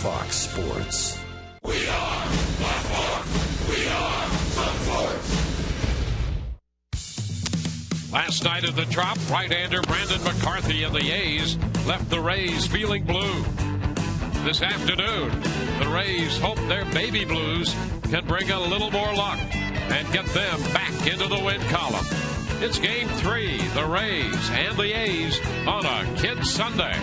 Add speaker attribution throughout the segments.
Speaker 1: Fox Sports.
Speaker 2: We are Fox Sports. We are Fox Sports.
Speaker 3: Last night at the Trop, right-hander Brandon McCarthy and the A's left the Rays feeling blue. This afternoon, the Rays hope their baby blues can bring a little more luck and get them back into the win column. It's Game 3, the Rays and the A's on a Kid Sunday.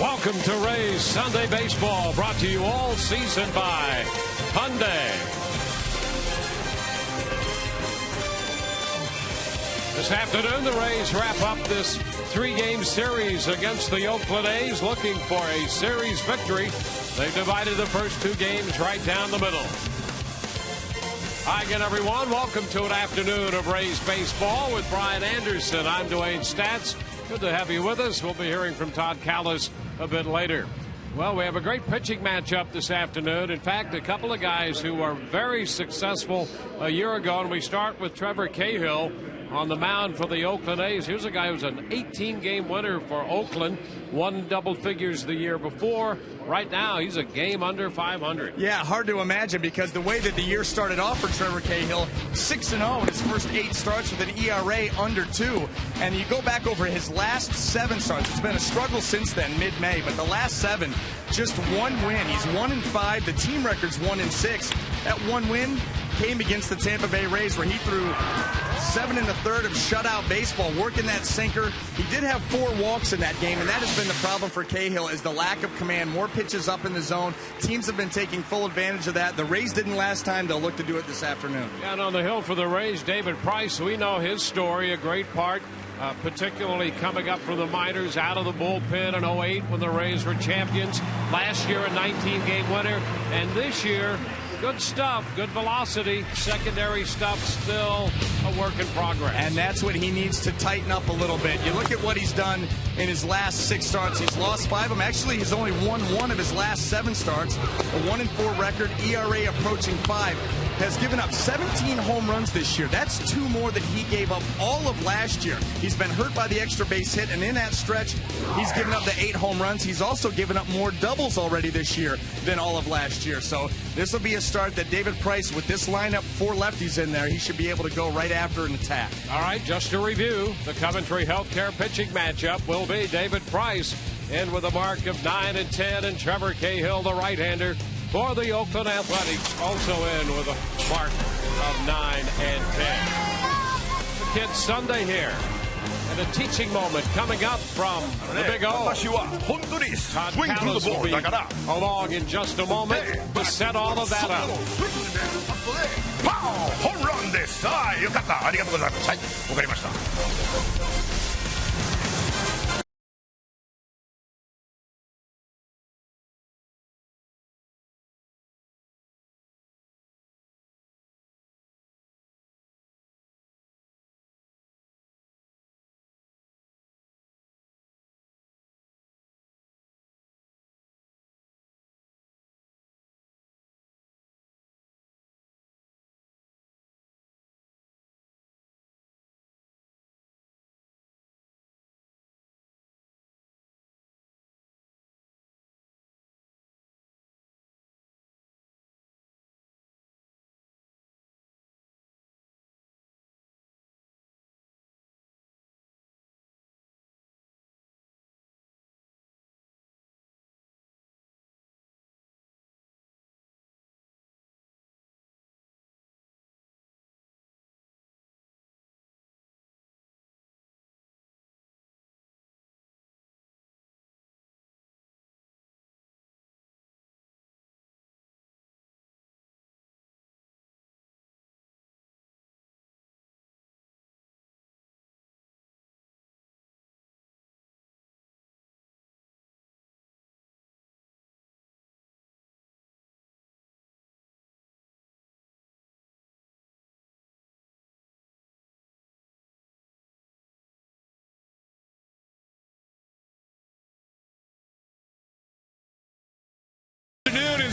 Speaker 3: Welcome to Rays Sunday Baseball, brought to you all season by Hyundai. This afternoon, the Rays wrap up this three-game series against the Oakland A's, looking for a series victory. They've divided the first two games right down the middle. Hi again, everyone. Welcome to an afternoon of Rays baseball with Brian Anderson. I'm Dwayne Statz. Good to have you with us. We'll be hearing from Todd Callis a bit later. Well, we have a great pitching matchup this afternoon. In fact, a couple of guys who were very successful a year ago, and we start with Trevor Cahill on the mound for the Oakland A's. Here's a guy who's an 18-game winner for Oakland, won double figures the year before. Right now, he's a game under 500.
Speaker 4: Yeah, hard to imagine because the way that the year started off for Trevor Cahill, 6-0 in his first 8 starts with an ERA under 2. And you go back over his last 7 starts. It's been a struggle since then, mid-May, but the last 7, just 1 win. He's 1-5. The team record's 1-6. That 1 win came against the Tampa Bay Rays, where he threw 7 1/3 of shutout baseball, working that sinker. He did have 4 walks in that game, and that has been the problem for Cahill, is the lack of command. More pitches up in the zone. Teams have been taking full advantage of that. The Rays didn't last time. They'll look to do it this afternoon.
Speaker 3: And on the hill for the Rays, David Price, we know his story, a great part, particularly coming up from the minors, out of the bullpen in 08 when the Rays were champions. Last year, a 19-game winner, and this year, good stuff, good velocity. Secondary stuff still a work in progress.
Speaker 4: And that's what he needs to tighten up a little bit. You look at what he's done in his last 6 starts. He's lost 5 of them. Actually, he's only won 1 of his last 7 starts. A 1-4 record, ERA approaching 5. Has given up 17 home runs this year. That's 2 more than he gave up all of last year. He's been hurt by the extra base hit, and in that stretch, he's given up the 8 home runs. He's also given up more doubles already this year than all of last year. So this will be a start that David Price, with this lineup, 4 lefties in there, he should be able to go right after an attack.
Speaker 3: All right, just to review, the Coventry Healthcare pitching matchup will be David Price in with a mark of 9-10, and Trevor Cahill, the right-hander, for the Oakland Athletics, also in with a mark of 9-10. The Kid Sunday here. And a teaching moment coming up from the Big O. Todd Callis will be along in just a moment to set all of that up.
Speaker 2: パーホームランです。さあ、よかった。ありがとうございます。はい、わかりました。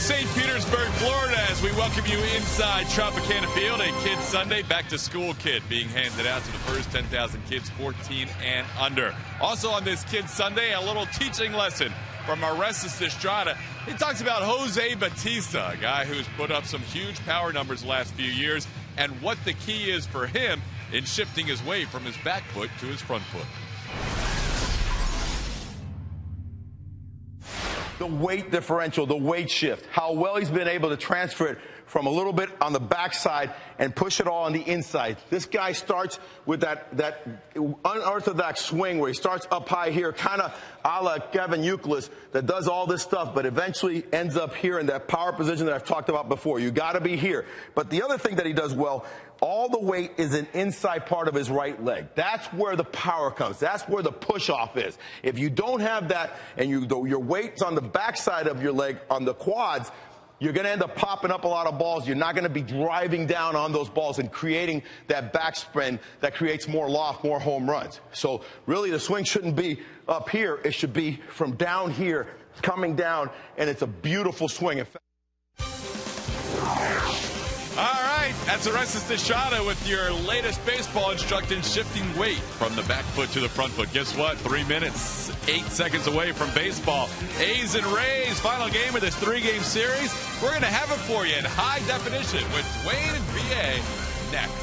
Speaker 1: St. Petersburg, Florida, as we welcome you inside Tropicana Field, a Kids Sunday back-to-school kit being handed out to the first 10,000 kids 14 and under. Also on this Kids Sunday, a little teaching lesson from Orestes Estrada. He talks about Jose Batista, a guy who's put up some huge power numbers the last few years, and what the key is for him in shifting his weight from his back foot to his front foot.
Speaker 5: The weight differential, the weight shift, how well he's been able to transfer it from a little bit on the backside and push it all on the inside. This guy starts with that unorthodox swing where he starts up high here, kind of a la Kevin Youkilis, that does all this stuff, but eventually ends up here in that power position that I've talked about before. You got to be here. But the other thing that he does well, all the weight is an inside part of his right leg. That's where the power comes. That's where the push-off is. If you don't have that and your weight's on the backside of your leg, on the quads, you're going to end up popping up a lot of balls. You're not going to be driving down on those balls and creating that backspin that creates more loft, more home runs. So really the swing shouldn't be up here. It should be from down here, coming down, and it's a beautiful swing.
Speaker 1: All right, that's Orestes Estrada with your latest baseball instruction, shifting weight from the back foot to the front foot. Guess what? 3 minutes, 8 seconds away from baseball. A's and Rays, final game of this 3-game series. We're going to have it for you in high definition with Dwayne and PA next.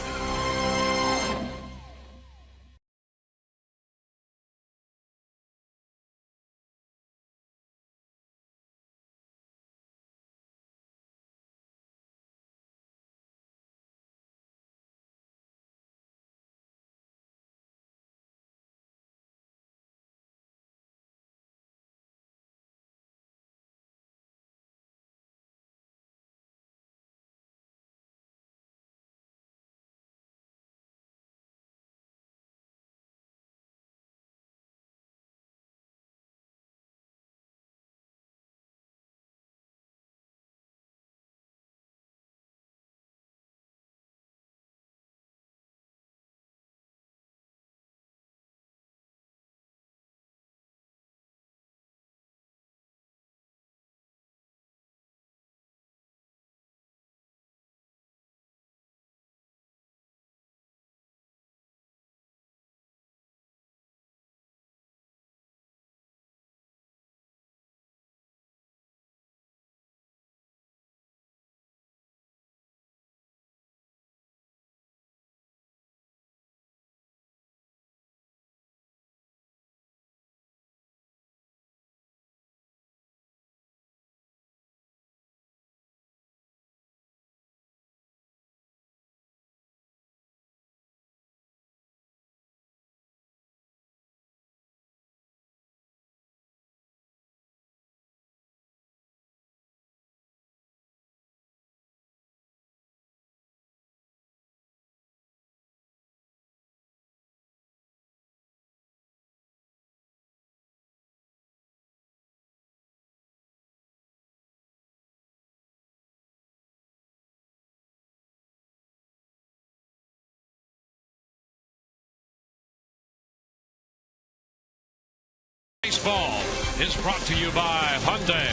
Speaker 3: Baseball is brought to you by Hyundai.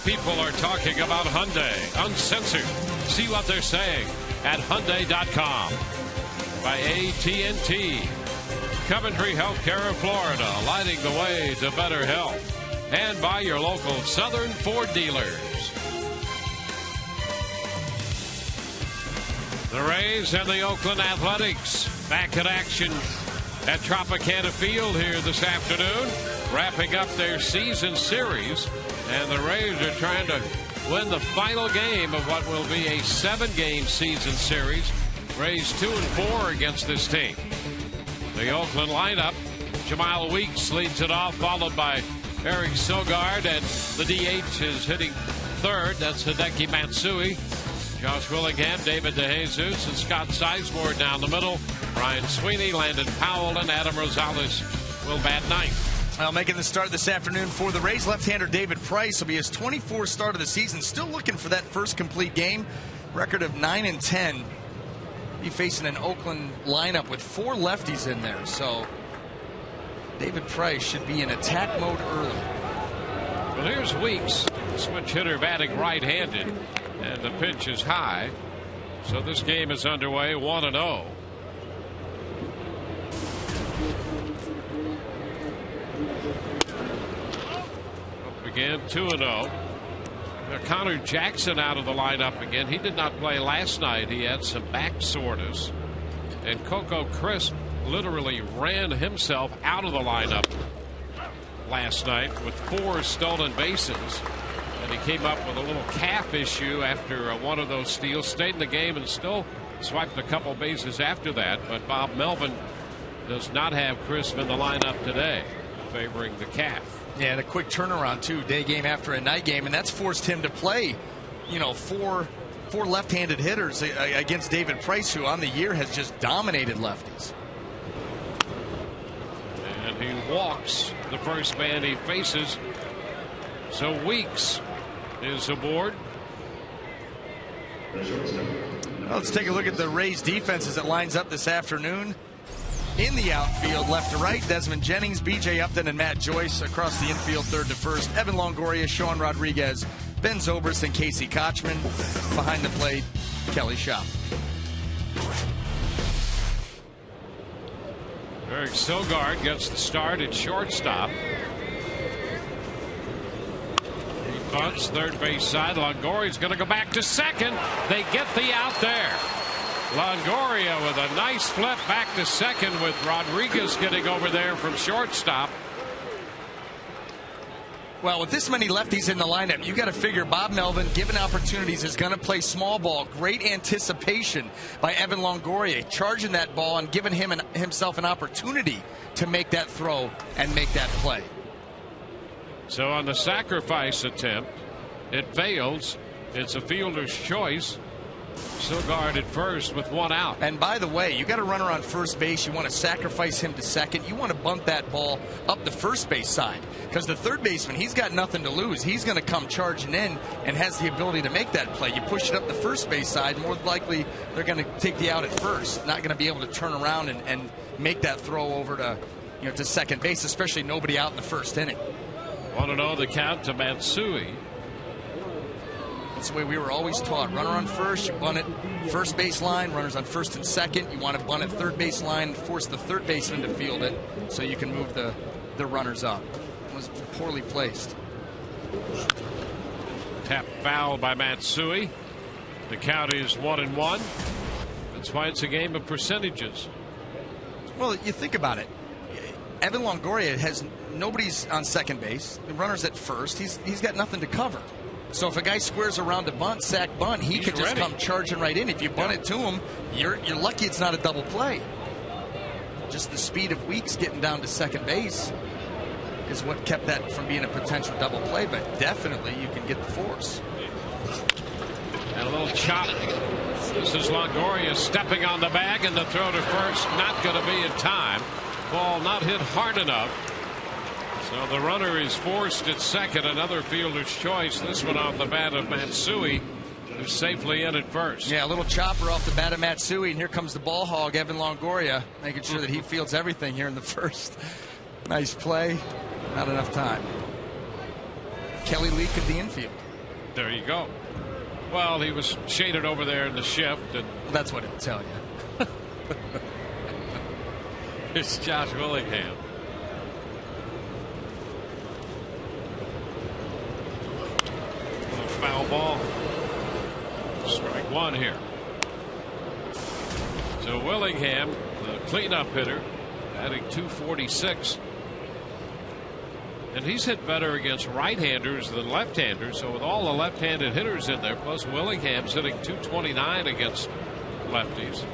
Speaker 3: People are talking about Hyundai, uncensored. See what they're saying at Hyundai.com. By AT Coventry Healthcare of Florida, lighting the way to better health. And by your local Southern Ford dealers. The Rays and the Oakland Athletics back in action at Tropicana Field here this afternoon, wrapping up their season series, and the Rays are trying to win the final game of what will be a 7-game season series. Rays 2-4 against this team. The Oakland lineup, Jamal Weeks leads it off, followed by Eric Sogard, and the DH is hitting third. That's Hideki Matsui. Josh Willingham, David DeJesus, and Scott Sizemore down the middle. Brian Sweeney, Landon Powell, and Adam Rosales will bat ninth.
Speaker 4: Well, making the start this afternoon for the Rays, left-hander David Price will be his 24th start of the season. Still looking for that first complete game. Record of 9-10. Be facing an Oakland lineup with 4 lefties in there. So David Price should be in attack mode early.
Speaker 3: Well, here's Weeks. switch hitter batting right-handed, and the pitch is high. So this game is underway 1-0. Up again 2-0. Connor Jackson out of the lineup again. He did not play last night. He had some back soreness. And Coco Crisp literally ran himself out of the lineup last night with 4 stolen bases. And he came up with a little calf issue after one of those steals. Stayed in the game and still swiped a couple bases after that. But Bob Melvin does not have Crisp in the lineup today, favoring the calf.
Speaker 4: Yeah, the quick turnaround too, day game after a night game, and that's forced him to play, four left-handed hitters against David Price, who on the year has just dominated lefties.
Speaker 3: And he walks the first man he faces. So Weeks is aboard.
Speaker 4: Well, let's take a look at the Rays defense as it lines up this afternoon. In the outfield, left to right, Desmond Jennings, B.J. Upton, and Matt Joyce. Across the infield, third to first, Evan Longoria, Sean Rodriguez, Ben Zobrist, and Casey Kochman. Behind the plate, Kelly Shop.
Speaker 3: Eric Sogard gets the start at shortstop. He bunts third base side. Longoria's going to go back to second. They get the out there. Longoria with a nice flip back to second, with Rodriguez getting over there from shortstop.
Speaker 4: Well, with this many lefties in the lineup, you got to figure Bob Melvin, given opportunities, is going to play small ball. Great anticipation by Evan Longoria, charging that ball and giving himself an opportunity to make that throw and make that play.
Speaker 3: So on the sacrifice attempt, it fails. It's a fielder's choice. Sogard at first with 1 out.
Speaker 4: And by the way, you got a runner on first base. You want to sacrifice him to second. You want to bunt that ball up the first base side, because the third baseman, he's got nothing to lose. He's going to come charging in and has the ability to make that play. You push it up the first base side, more likely they're going to take the out at first. Not going to be able to turn around and make that throw over to second base, especially nobody out in the first inning.
Speaker 3: 1-0 the count to Matsui.
Speaker 4: That's the way we were always taught. Runner on first, you bunt it first base line. Runners on first and second, you want to bunt it third base line, force the third baseman to field it so you can move the runners up. It was poorly placed.
Speaker 3: Tap foul by Matsui. The count is 1-1. That's why it's a game of percentages.
Speaker 4: Well, you think about it. Evan Longoria has nobody's on second base. The runner's at first. He's got nothing to cover. So if a guy squares around to bunt, sack bunt, he could just come charging right in. If you bunt it to him, you're lucky it's not a double play. Just the speed of Weeks getting down to second base is what kept that from being a potential double play. But definitely you can get the force.
Speaker 3: And a little chop. This is Longoria stepping on the bag, and the throw to first not going to be in time. Ball not hit hard enough. So the runner is forced at second. Another fielder's choice. This one off the bat of Matsui, who's safely in at first.
Speaker 4: Yeah, a little chopper off the bat of Matsui, and here comes the ball hog, Evan Longoria, making sure that he fields everything here in the first. Nice play. Not enough time. Kelly Leak at the infield.
Speaker 3: There you go. Well, he was shaded over there in the shift. And
Speaker 4: that's what it'll tell you.
Speaker 3: It's Josh Willingham. Foul ball. Strike one here. So Willingham, the cleanup hitter, adding 246. And he's hit better against right-handers than left-handers. So with all the left-handed hitters in there, plus Willingham's hitting 229 against lefties.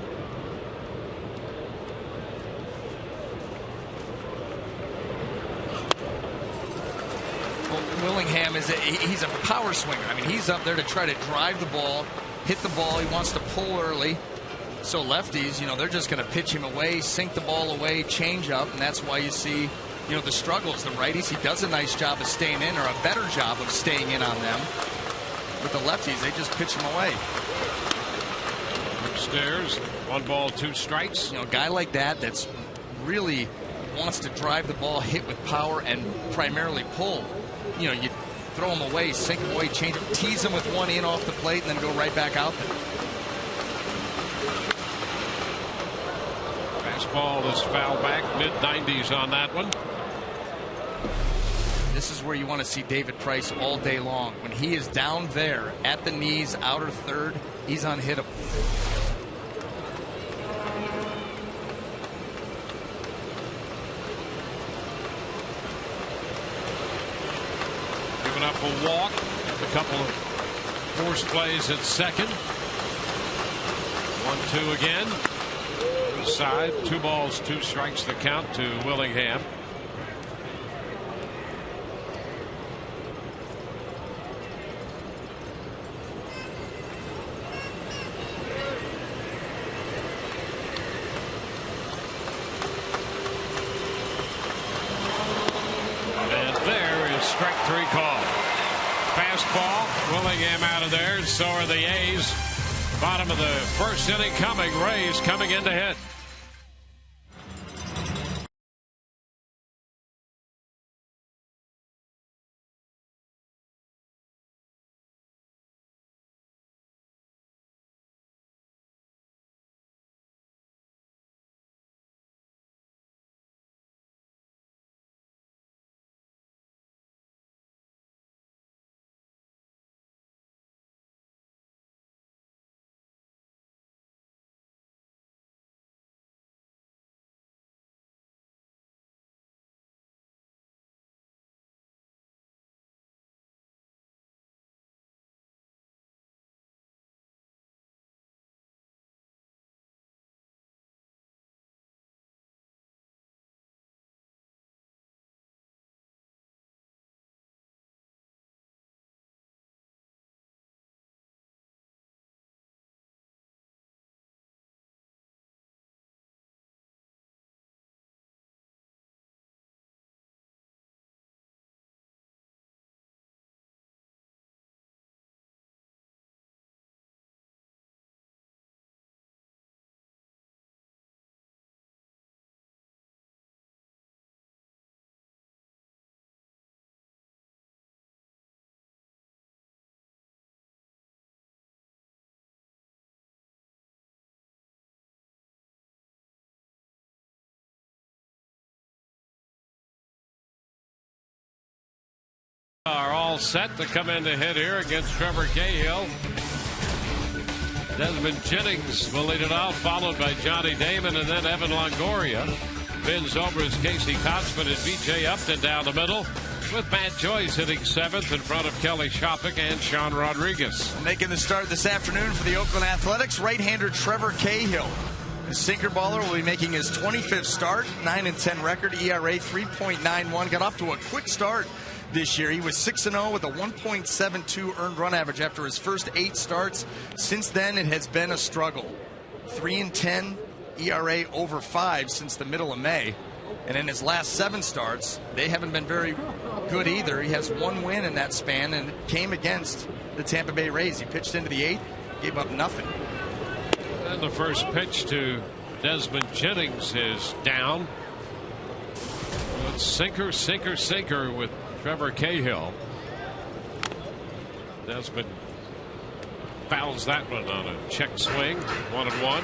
Speaker 4: Willingham he's a power swinger. I mean, he's up there to try to drive the ball, hit the ball. He wants to pull early. So lefties, they're just going to pitch him away, sink the ball away, change up, and that's why you see, the struggles. The righties, he does a nice job of staying in, or a better job of staying in on them. With the lefties, they just pitch him away.
Speaker 3: Upstairs, 1 ball, 2 strikes.
Speaker 4: A guy like that's really wants to drive the ball, hit with power, and primarily pull. You throw them away, sink them away, change them, tease them with one in off the plate, and then go right back out there.
Speaker 3: Fastball is fouled back, mid-90s on that one.
Speaker 4: This is where you want to see David Price all day long. When he is down there at the knees, outer third, he's unhittable.
Speaker 3: Giving up a walk, a couple of forced plays at second. 1-2 again. Side, 2 balls, 2 strikes the count to Willingham. Strike 3 call. Fastball. Willingham out of there. So are the A's. Bottom of the first inning coming. Rays coming in to hit. Are all set to come in to hit here against Trevor Cahill. Desmond Jennings will lead it off, followed by Johnny Damon and then Evan Longoria. Ben Zobrist, Casey Kotzman, and B.J. Upton down the middle, with Matt Joyce hitting 7th in front of Kelly Shoppick and Sean Rodriguez.
Speaker 4: Making the start this afternoon for the Oakland Athletics, right-hander Trevor Cahill. The sinker baller will be making his 25th start, 9-10 record, ERA 3.91. Got off to a quick start this year. He was 6-0 with a 1.72 earned run average after his first 8 starts. Since then, it has been a struggle. 3-10 ERA over 5 since the middle of May. And in his last 7 starts, they haven't been very good either. He has 1 win in that span, and it came against the Tampa Bay Rays. He pitched into the 8th, gave up nothing.
Speaker 3: And the first pitch to Desmond Jennings is down. It's sinker, sinker, sinker with Trevor Cahill. Desmond fouls that one on a check swing. 1-1.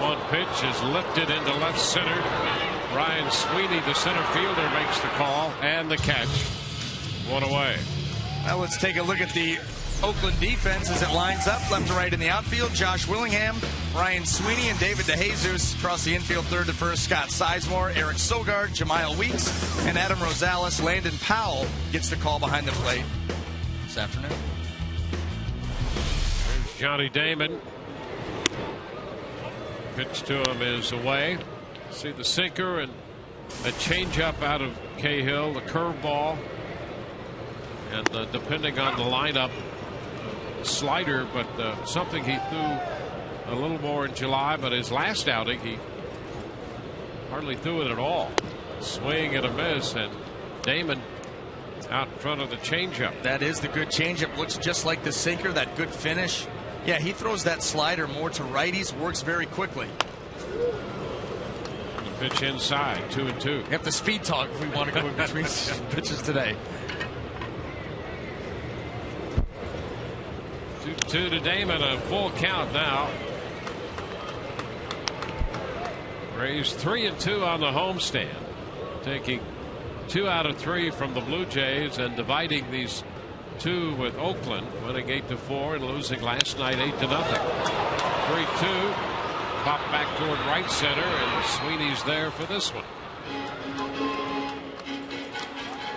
Speaker 3: One pitch is lifted into left center. Ryan Sweeney, the center fielder, makes the call and the catch. 1 away.
Speaker 4: Now let's take a look at the Oakland defense as it lines up left to right in the outfield. Josh Willingham, Ryan Sweeney, and David DeJesus across the infield. Third to first, Scott Sizemore, Eric Sogard, Jemile Weeks, and Adam Rosales. Landon Powell gets the call behind the plate this afternoon.
Speaker 3: There's Johnny Damon. Pitch to him is away. See the sinker and a changeup out of Cahill, the curveball, and depending on the lineup, slider, but something he threw a little more in July, but his last outing he hardly threw it at all. Swing and a miss, and Damon out in front of the changeup.
Speaker 4: That is the good changeup. Looks just like the sinker. That good finish Yeah, he throws that slider more to righties, works very quickly.
Speaker 3: The pitch inside, 2-2.
Speaker 4: We have to speed talk if we want to go in between pitches today.
Speaker 3: 2-2 to Damon, a full count now. Rays 3-2 on the homestand, taking 2 out of 3 from the Blue Jays and dividing these 2 with Oakland, winning 8-4 and losing last night 8-0. 3-2. Pop back toward right center, and Sweeney's there for this one.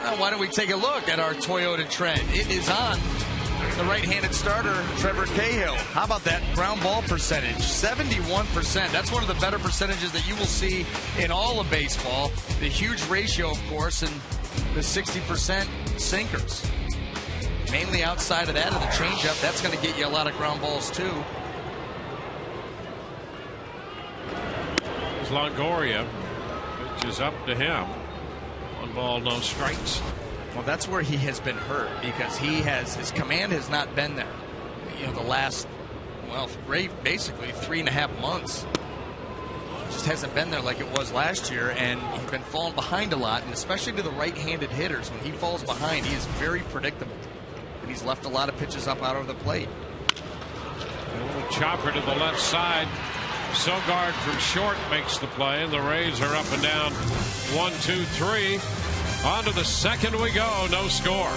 Speaker 4: Well, why don't we take a look at our Toyota trend? It is on the right-handed starter, Trevor Cahill. How about that ground ball percentage? 71%. That's one of the better percentages that you will see in all of baseball. The huge ratio, of course, and the 60% sinkers. Mainly outside of that, of the changeup, that's going to get you a lot of ground balls too.
Speaker 3: There's Longoria, which is up to him. 1 ball, no strikes.
Speaker 4: Well, that's where he has been hurt, because his command has not been there. You know, the last, well, basically 3.5 months. Just hasn't been there like it was last year, and he's been falling behind a lot, and especially to the right-handed hitters. When he falls behind, he is very predictable. And he's left a lot of pitches up out of the plate.
Speaker 3: A little chopper to the left side. Sogard from short makes the play, and the Rays are up and down 1-2-3. On to the second we go. No score.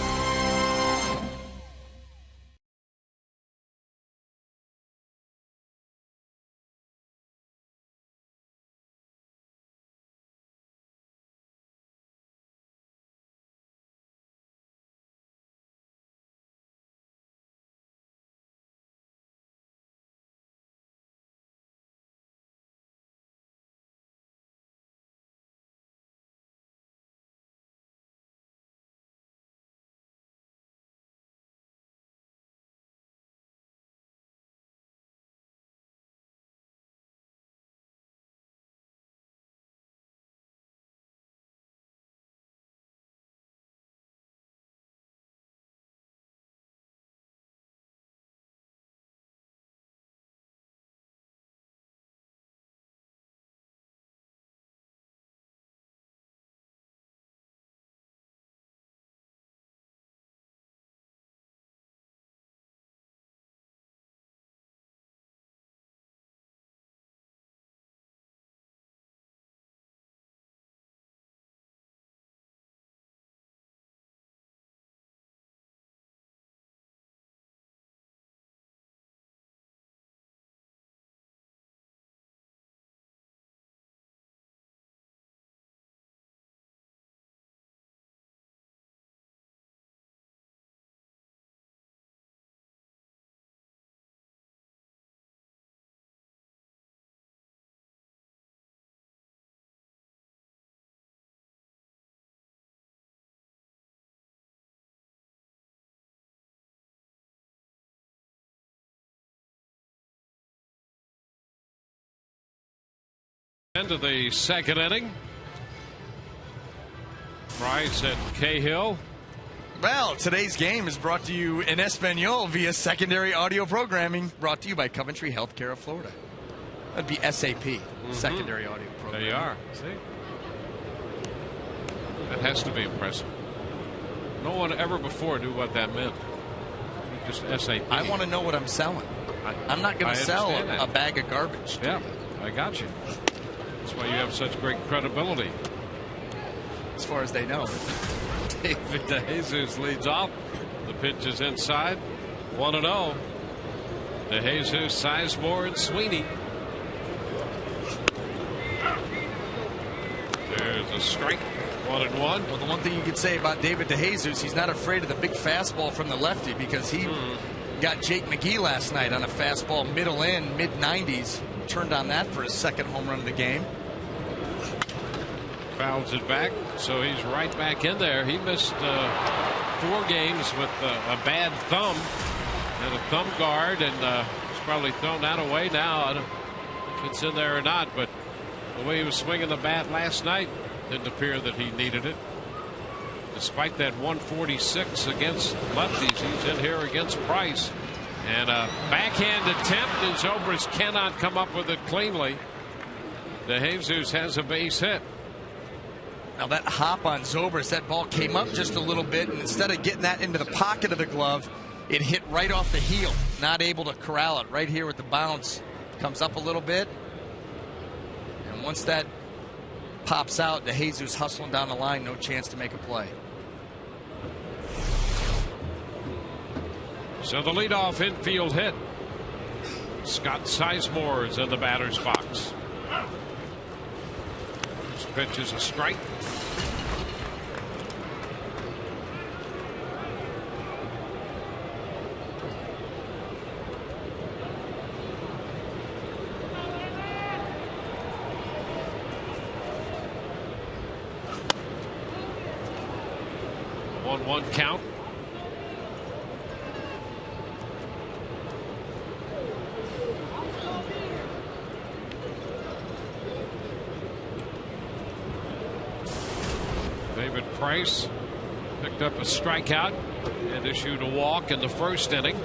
Speaker 3: End of the second inning. Price and Cahill.
Speaker 4: Well, today's game is brought to you in Espanol via secondary audio programming, brought to you by Coventry Healthcare of Florida. That'd be SAP, secondary audio programming.
Speaker 3: There you are. See? That has to be impressive. No one ever before knew what that meant. Just SAP.
Speaker 4: I want to know what I'm selling. I'm not going to sell a bag of garbage.
Speaker 3: Yeah, I got you. That's why you have such great credibility.
Speaker 4: As far as they know.
Speaker 3: David DeJesus leads off. The pitch is inside. 1-0. DeJesus, Sizemore, and Sweeney. There's a strike. 1-1.
Speaker 4: Well, the one thing you could say about David DeJesus, he's not afraid of the big fastball from the lefty, because he got Jake McGee last night on a fastball middle in, mid-90s. Turned on that for his second home run of the game.
Speaker 3: Fouls it back, so he's right back in there. He missed 4 games with a bad thumb and a thumb guard, and he's probably thrown that away now. I don't know if it's in there or not, but the way he was swinging the bat last night, didn't appear that he needed it. Despite that 146 against lefties, he's in here against Price. And a backhand attempt, and Zobrist cannot come up with it cleanly. DeJesus has a base hit.
Speaker 4: Now that hop on Zobrist, that ball came up just a little bit, and instead of getting that into the pocket of the glove, it hit right off the heel. Not able to corral it. Right here with the bounce. Comes up a little bit. And once that pops out, DeJesus hustling down the line, no chance to make a play.
Speaker 3: So the leadoff infield hit. Scott Sizemore is in the batter's box. This pitch is a strike. One count. David Price picked up a strikeout and issued a walk in the first inning.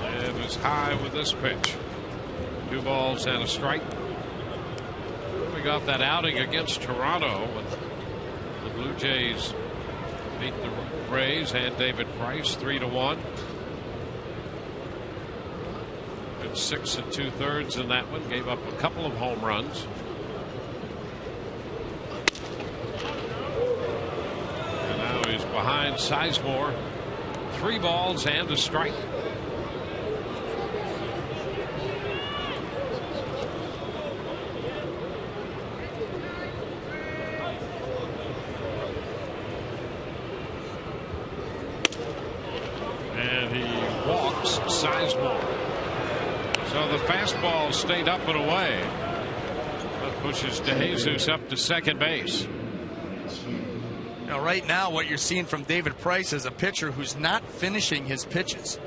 Speaker 3: And is high with this pitch. 2 balls and a strike. Coming off that outing against Toronto when the Blue Jays beat the Rays and David Price 3-1. Good 6 2/3 in that one. Gave up a couple of home runs. And now he's behind Sizemore. 3 balls and a strike. Sizemore. So the fastball stayed up and away. That pushes DeJesus up to second base.
Speaker 4: Now, right now, what you're seeing from David Price is a pitcher who's not finishing his pitches.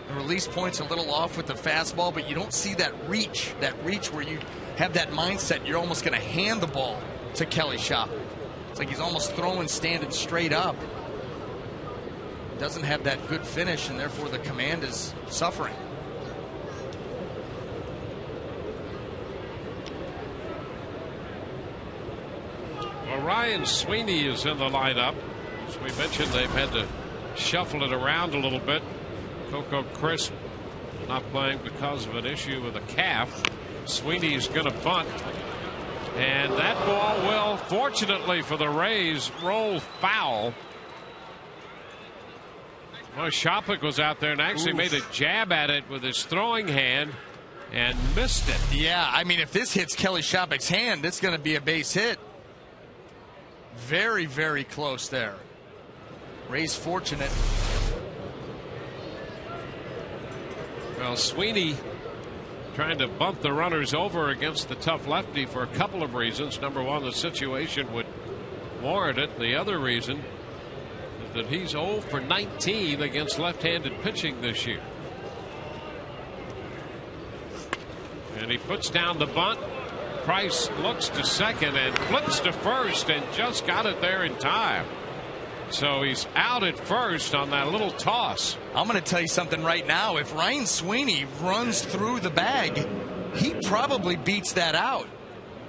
Speaker 4: The release point's a little off with the fastball, but you don't see that reach where you have that mindset you're almost going to hand the ball to Kelly Shop. It's like he's almost throwing standing straight up. Doesn't have that good finish, and therefore the command is suffering.
Speaker 3: Well, Ryan Sweeney is in the lineup. As we mentioned, they've had to shuffle it around a little bit. Coco Crisp not playing because of an issue with a calf. Sweeney's going to bunt. And that ball will, fortunately for the Rays, roll foul. Well, Shopik was out there and actually made a jab at it with his throwing hand and missed it.
Speaker 4: Yeah, I mean, if this hits Kelly Shopik's hand, it's going to be a base hit. Very, very close there. Ray's fortunate.
Speaker 3: Well, Sweeney trying to bump the runners over against the tough lefty for a couple of reasons. Number one, the situation would warrant it. The other reason that he's 0 for 19 against left-handed pitching this year. And he puts down the bunt. Price looks to second and flips to first and just got it there in time. So he's out at first on that little toss.
Speaker 4: I'm going to tell you something right now. If Ryan Sweeney runs through the bag, he probably beats that out.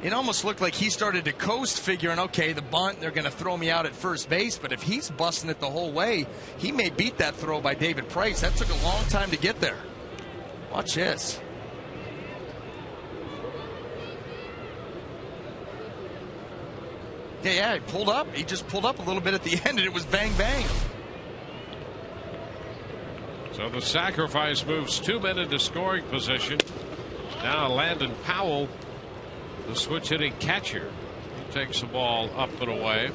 Speaker 4: It almost looked like he started to coast, figuring, okay, the bunt, they're going to throw me out at first base. But if he's busting it the whole way, he may beat that throw by David Price. That took a long time to get there. Watch this. Yeah, he pulled up. He just pulled up a little bit at the end, and it was bang, bang.
Speaker 3: So the sacrifice moves 2 men into scoring position. Now Landon Powell, the switch hitting catcher, he takes the ball up and away.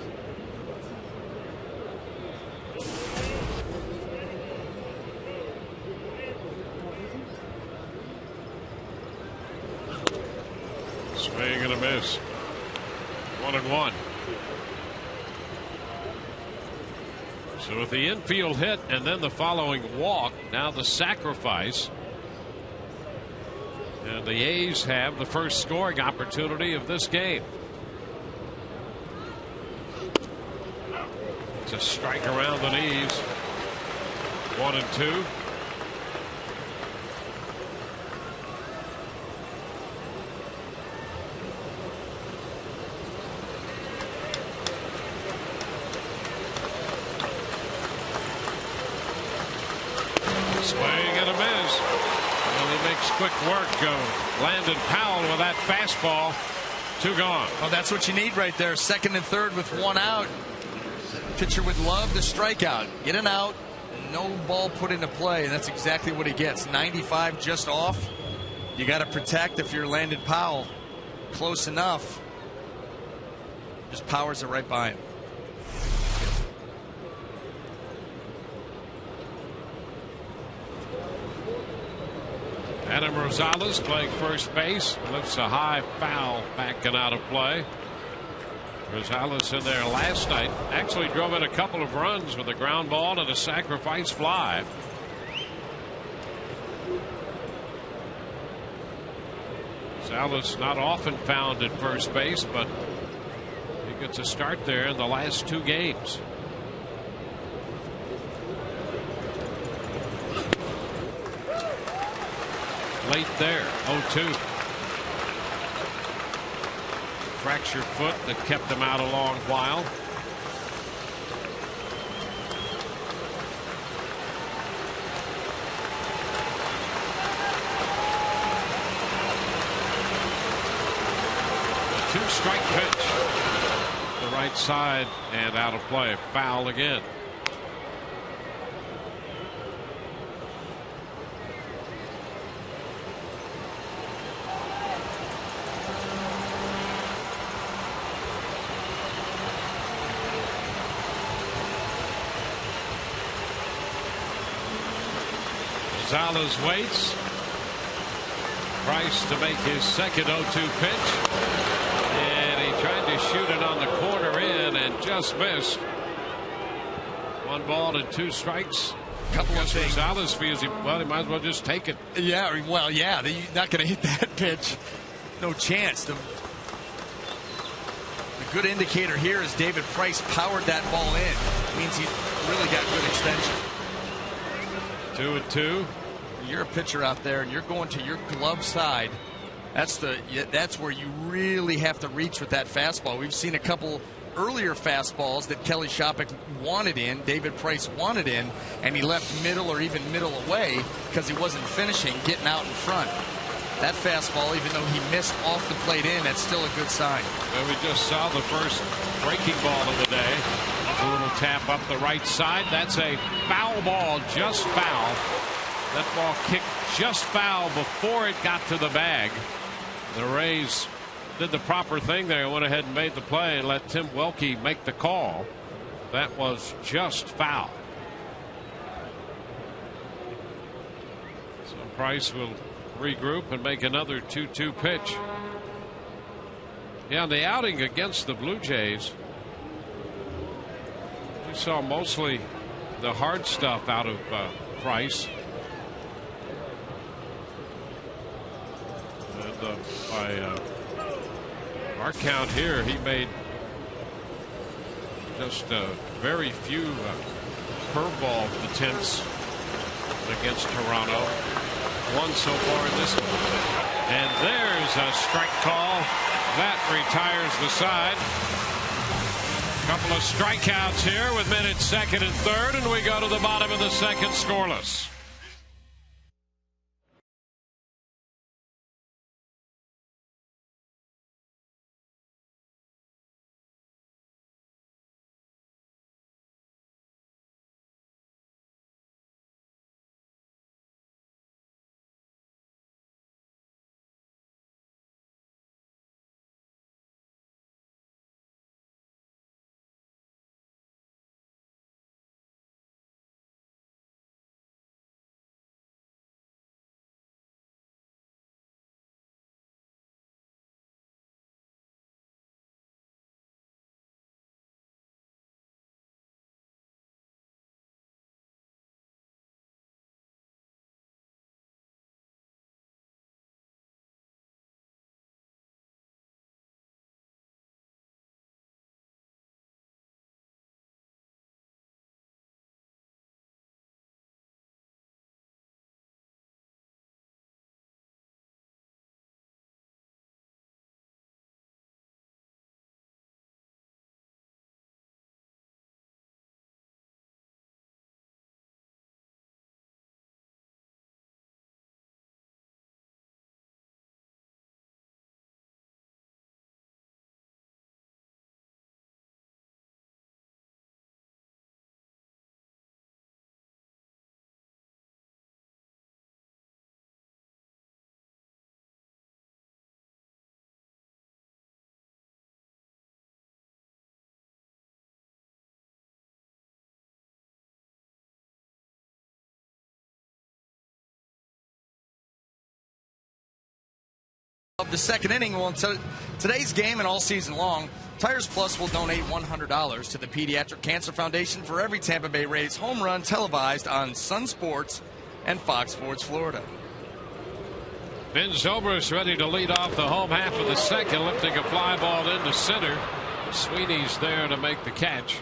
Speaker 3: Swing and a miss. 1-1. So with the infield hit and then the following walk, now the sacrifice. And the A's have the first scoring opportunity of this game. It's a strike around the knees. 1-2. Swing and a miss. Well, he makes quick work of Landon Powell with that fastball. 2 gone.
Speaker 4: Well, that's what you need right there. Second and third with 1 out. Pitcher would love the strikeout. Get an out. No ball put into play. And that's exactly what he gets. 95 just off. You got to protect if you're Landon Powell. Close enough. Just powers it right by him.
Speaker 3: Adam Rosales playing first base. Lifts a high foul back and out of play. Rosales in there last night actually drove in a couple of runs with a ground ball and a sacrifice fly. Rosales not often found at first base, but he gets a start there in the last 2 games. Late there, 0-2. Fractured foot that kept him out a long while. A 2-strike pitch. The right side and out of play. Foul again. Gonzalez waits. Price to make his second 0-2 pitch. And he tried to shoot it on the corner in and just missed. 1 ball and 2 strikes.
Speaker 4: Couple of things.
Speaker 3: Gonzalez feels he might as well just take it.
Speaker 4: Yeah, well, yeah, you're not going to hit that pitch. No chance. The good indicator here is David Price powered that ball in. It means he's really got good extension.
Speaker 3: 2-2.
Speaker 4: You're a pitcher out there and you're going to your glove side. That's where you really have to reach with that fastball. We've seen a couple earlier fastballs that Kelly Shopik wanted in, David Price wanted in, and he left middle or even middle away because he wasn't finishing, getting out in front. That fastball, even though he missed off the plate in, that's still a good sign.
Speaker 3: Well, we just saw the first breaking ball of the day. A little tap up the right side. That's a foul ball, just foul. That ball kicked just foul before it got to the bag. The Rays did the proper thing there. Went ahead and made the play and let Tim Welke make the call. That was just foul. So Price will regroup and make another 2-2 pitch. Yeah, the outing against the Blue Jays, we saw mostly the hard stuff out of Price. And by our count here, he made just very few curveball attempts against Toronto. 1 so far in this one. And there's a strike call. That retires the side. Couple of strikeouts here with minutes second and third, and we go to the bottom of the second scoreless.
Speaker 4: Of the second inning. Well, today's game and all season long, Tires Plus will donate $100 to the Pediatric Cancer Foundation for every Tampa Bay Rays home run televised on Sun Sports and Fox Sports Florida.
Speaker 3: Ben Zobrist ready to lead off the home half of the second, lifting a fly ball into center. Sweeney's there to make the catch.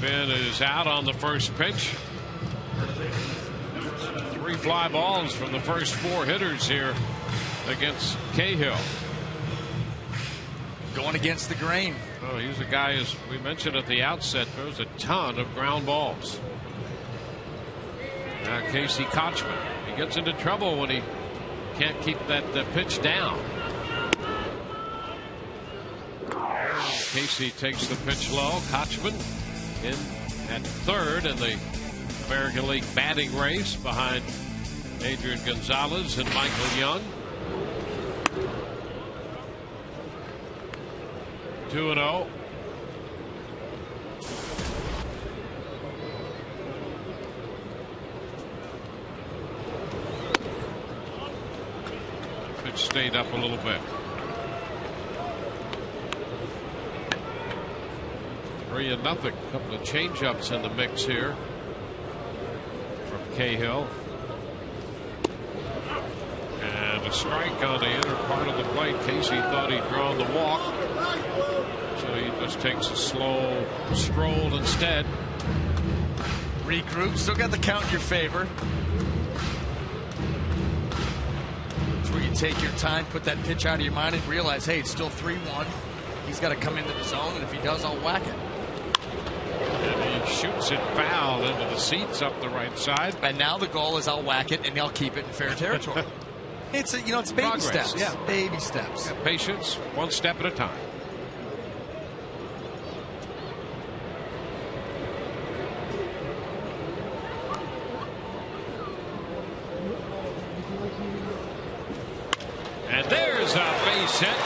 Speaker 3: Ben is out on the first pitch. 3 fly balls from the first 4 hitters here against Cahill.
Speaker 4: Going against the grain.
Speaker 3: Oh, he's a guy, as we mentioned at the outset, throws a ton of ground balls. Now Casey Kochman, he gets into trouble when he can't keep that pitch down. Casey takes the pitch low. Kochman in at third in the American League batting race behind Adrian Gonzalez and Michael Young. 2-0. Pitch stayed up a little bit. 3-0. A couple of change-ups in the mix here from Cahill. And a strike on the inner part of the plate. Casey thought he'd drawn the walk, so he just takes a slow stroll instead.
Speaker 4: Regroup. Still got the count in your favor. It's where you take your time, put that pitch out of your mind, and realize, hey, it's still 3-1. He's got to come into the zone, and if he does, I'll whack it.
Speaker 3: And he shoots it foul into the seats up the right side.
Speaker 4: And now the goal is I'll whack it, and I'll keep it in fair territory. It's it's baby
Speaker 3: Progress,
Speaker 4: steps.
Speaker 3: yeah.
Speaker 4: Baby steps.
Speaker 3: Yeah, patience, one step at a time. And there's a base hit.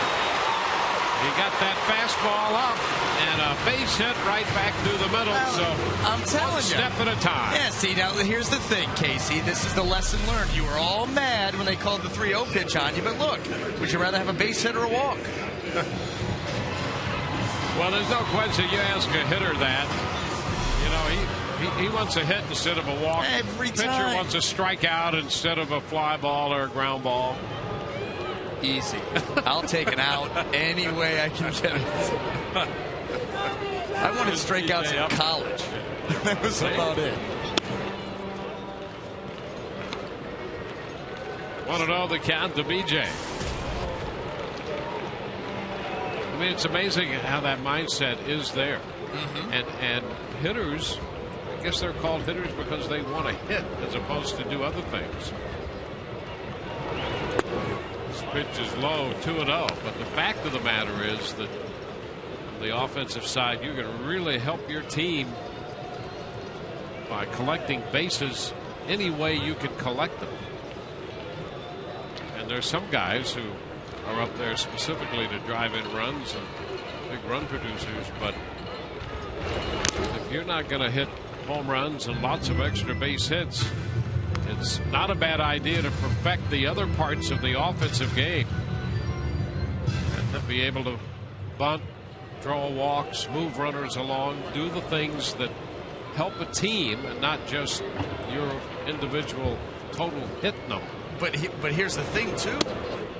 Speaker 3: He got that fastball up and a base hit right back through the middle.
Speaker 4: Well,
Speaker 3: so
Speaker 4: I'm telling
Speaker 3: one step at a time.
Speaker 4: Yeah, see, now here's the thing, Casey. This is the lesson learned. You were all mad when they called the 3-0 pitch on you, but look, would you rather have a base hit or a walk?
Speaker 3: Well, there's no question. You ask a hitter that, he wants a hit instead of a walk.
Speaker 4: Every
Speaker 3: Pitcher
Speaker 4: time.
Speaker 3: wants a strikeout instead of a fly ball or a ground ball.
Speaker 4: Easy. I'll take an out any way I can get it. I wanted strikeouts in college. That was about it.
Speaker 3: 1-0 the count to BJ. I mean, it's amazing how that mindset is there. And hitters, I guess they're called hitters because they want to hit as opposed to do other things. This pitch is low, 2-0. But the fact of the matter is that on the offensive side, you're going to really help your team by collecting bases any way you can collect them. And there's some guys who are up there specifically to drive in runs and big run producers, but if you're not going to hit home runs and lots of extra base hits, it's not a bad idea to perfect the other parts of the offensive game and to be able to bunt, draw walks, move runners along, do the things that help a team and not just your individual total hit number.
Speaker 4: But here's the thing, too.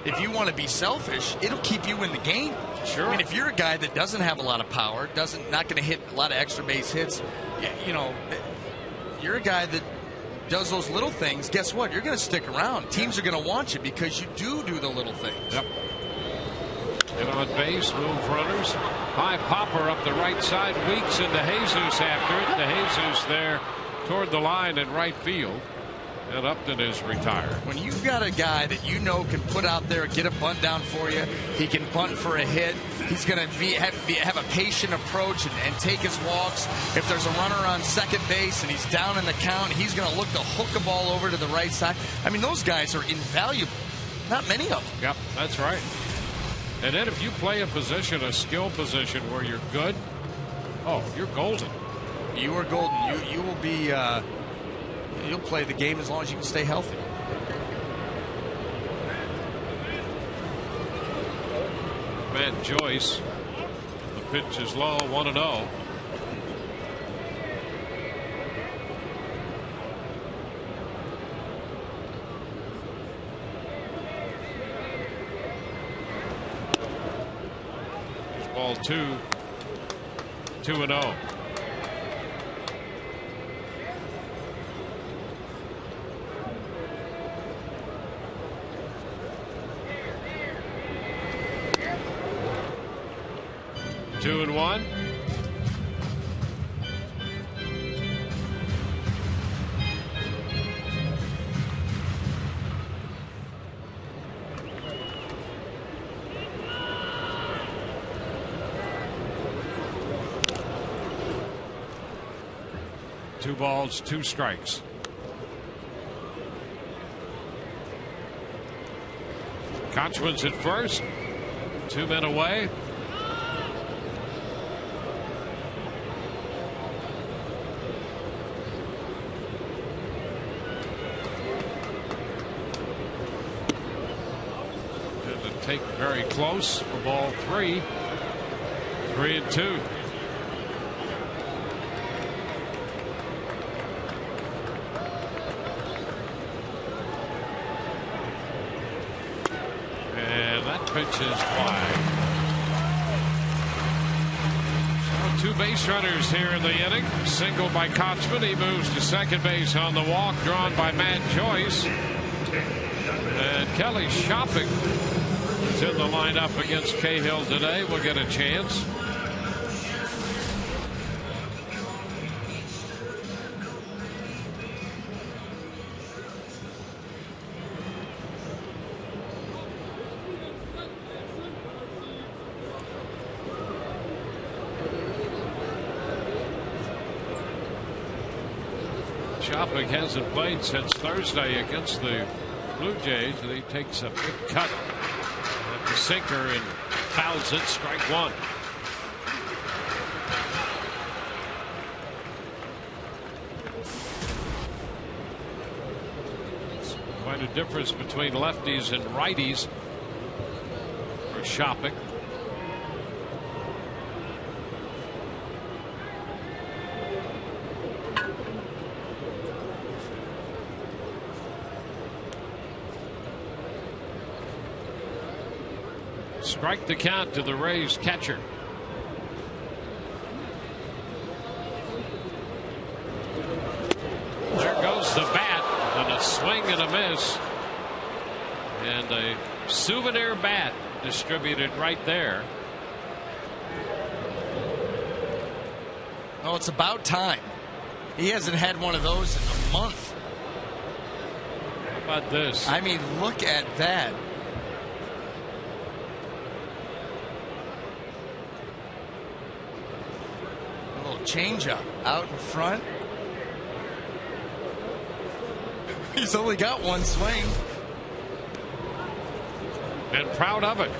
Speaker 4: If you want to be selfish, it'll keep you in the game.
Speaker 3: Sure.
Speaker 4: I mean, if you're a guy that doesn't have a lot of power, not going to hit a lot of extra base hits, you're a guy that does those little things. Guess what? You're going to stick around. Teams are going to want you because you do the little things.
Speaker 3: Yep. Get on base, move runners. High popper up the right side, Weeks into Jesus after it. DeJesus there toward the line in right field. And Upton is retired.
Speaker 4: When you've got a guy that can put out there, get a bunt down for you, he can bunt for a hit, he's going to have a patient approach and take his walks. If there's a runner on second base and he's down in the count, he's going to look to hook a ball over to the right side. I mean, those guys are invaluable. Not many of them.
Speaker 3: Yep, that's right. And then if you play a position, a skill position where you're good, you're golden.
Speaker 4: You are golden. You will be... You'll play the game as long as you can stay healthy.
Speaker 3: Matt Joyce. The pitch is low, 1-0. Ball 2, 2-0. Two and one. Two balls, two strikes. Kochman's at first. 2 men away. And the take very close for ball 3. 3-2. Pitch is wide. So 2 base runners here in the inning. Single by Kochman. He moves to second base on the walk, drawn by Matt Joyce. And Kelly Shopping is in the lineup against Cahill today. Will get a chance. Shopping hasn't played since Thursday against the Blue Jays, and he takes a big cut at the sinker and fouls it. Strike 1. It's quite a difference between lefties and righties for Shopping. Strike the count to the Rays catcher. There goes the bat, and a swing and a miss. And a souvenir bat distributed right there.
Speaker 4: Oh, it's about time. He hasn't had one of those in a month.
Speaker 3: How about this?
Speaker 4: I mean, look at that. Changeup out in front. He's only got one swing.
Speaker 3: And proud of it.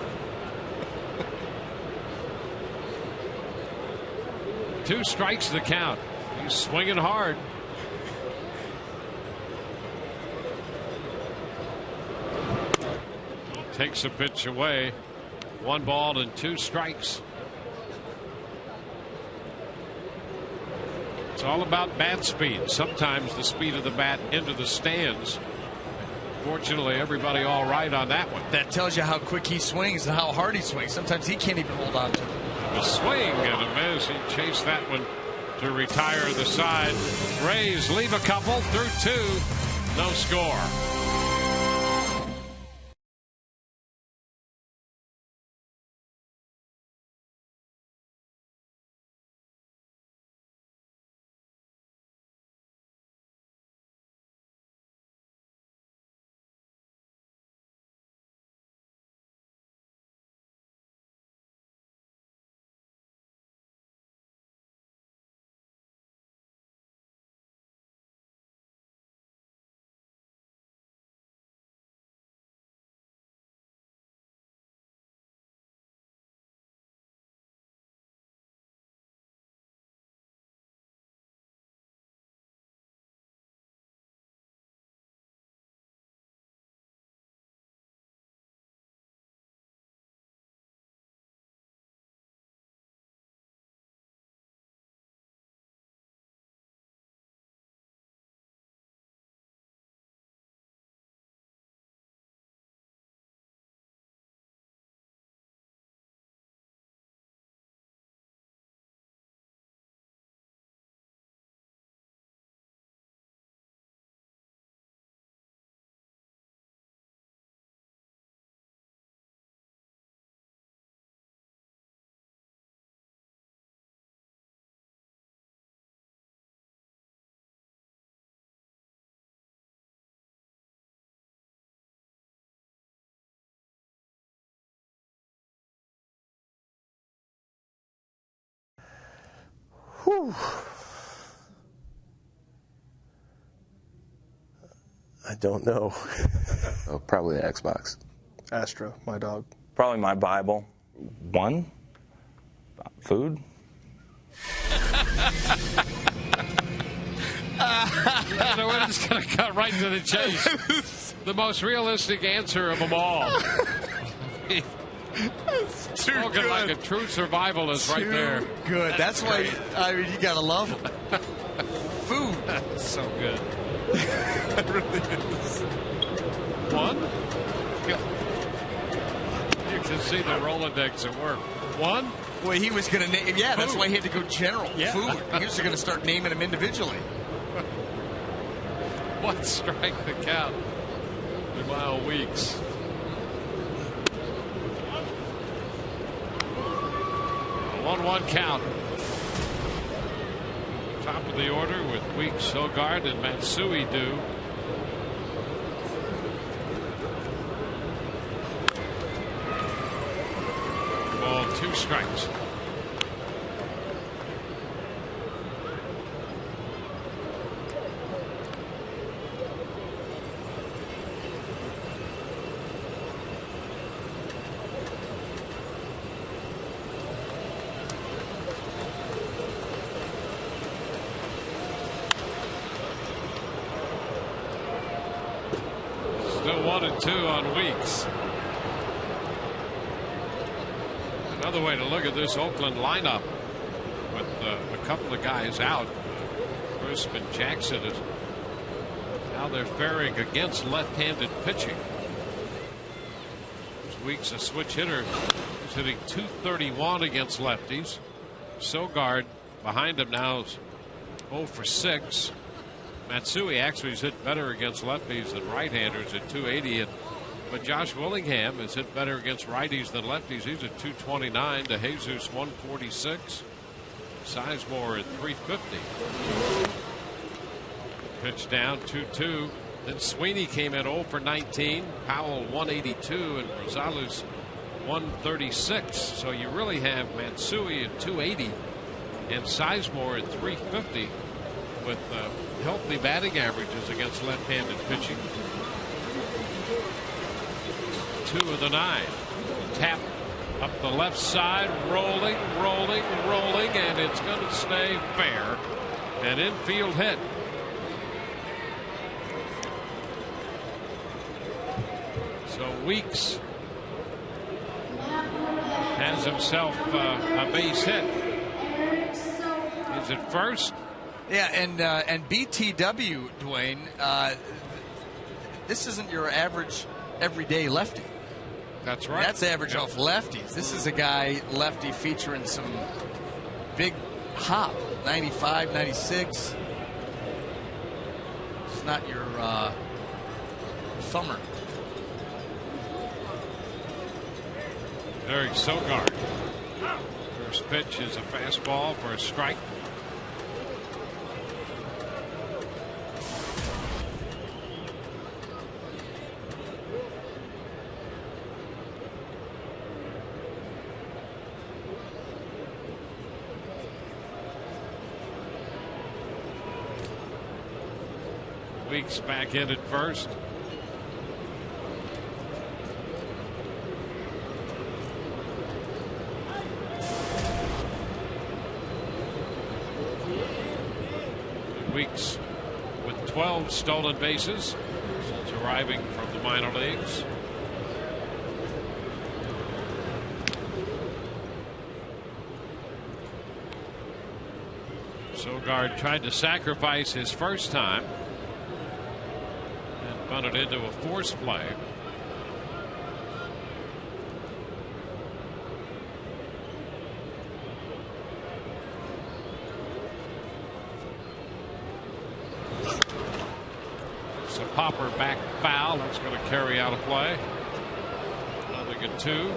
Speaker 3: 2 strikes the count. He's swinging hard. Takes a pitch away. 1 ball and 2 strikes. It's all about bat speed. Sometimes the speed of the bat into the stands. Fortunately, everybody all right on that one.
Speaker 4: That tells you how quick he swings and how hard he swings. Sometimes he can't even hold on to it.
Speaker 3: A swing and a miss. He chased that one to retire the side. Rays leave a couple through 2. No score.
Speaker 6: Whew. I don't know.
Speaker 7: Oh, probably the Xbox.
Speaker 8: Astro, my dog.
Speaker 9: Probably my Bible. 1. Food.
Speaker 3: So we're just going to cut right to the chase. The most realistic answer of them all. Spoken like a true survivalist right there.
Speaker 4: Good. That's why, I mean, you got to love him. Food.
Speaker 3: That's so good.
Speaker 4: It really is.
Speaker 3: 1. You can see the Rolodex at work. 1.
Speaker 4: Well, he was going to name, yeah, that's why he had to go general.
Speaker 3: Yeah.
Speaker 4: Food. He was going to start naming them individually.
Speaker 3: 1 strike the count. Meanwhile, Weeks. 1-1 count. Top of the order with Weeks, Sogard, and Matsui do. Ball, 2 strikes. Still 1-2 on Weeks. Another way to look at this Oakland lineup with a couple of guys out. Crisp and Jackson is how they're faring against left-handed pitching. Weeks a switch hitter. He's hitting .231 against lefties. Sogard behind him now is 0 for 6. Matsui actually has hit better against lefties than right-handers at .280, but Josh Willingham has hit better against righties than lefties. He's at .229 to Jesus 146. Sizemore at .350. Pitch down 2-2. Then Sweeney came in 0 for 19. Powell 182 and Rosales 136. So you really have Matsui at 280 and Sizemore at 350 with healthy batting averages against left-handed pitching. 2 of the 9. Tap up the left side, rolling, and it's going to stay fair. An infield hit. So Weeks has himself a base hit. Is it first?
Speaker 4: Yeah, and BTW, Dwayne, this isn't your average everyday lefty.
Speaker 3: That's right.
Speaker 4: That's average off lefties. This is a guy lefty featuring some big hop, 95, 96. It's not your thumber.
Speaker 3: Eric Sogard. First pitch is a fastball for a strike. Weeks back in at first. Weeks with 12 stolen bases since arriving from the minor leagues. Sogard tried to sacrifice his first time and bunted into a force play. Popper back foul. That's going to carry out a play. Nothing at 2.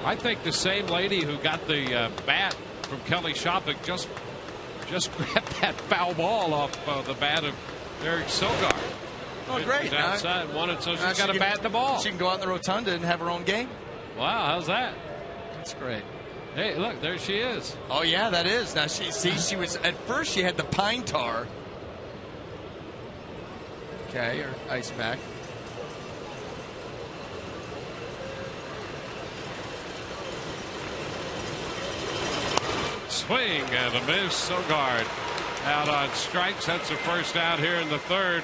Speaker 3: I think the same lady who got the bat from Kelly Shopping just grabbed that foul ball off the bat of Eric Sogard.
Speaker 4: Oh, great.
Speaker 3: She's outside, wanted, so she's got to bat the ball.
Speaker 4: She can go out in the rotunda and have her own game.
Speaker 3: Wow, how's that?
Speaker 4: That's great.
Speaker 3: Hey, look, there she is.
Speaker 4: Oh, yeah, that is. Now, she was, at first she had the pine tar. Okay, her ice pack.
Speaker 3: Swing and a miss. Sogard out on strikes. That's the first out here in the third.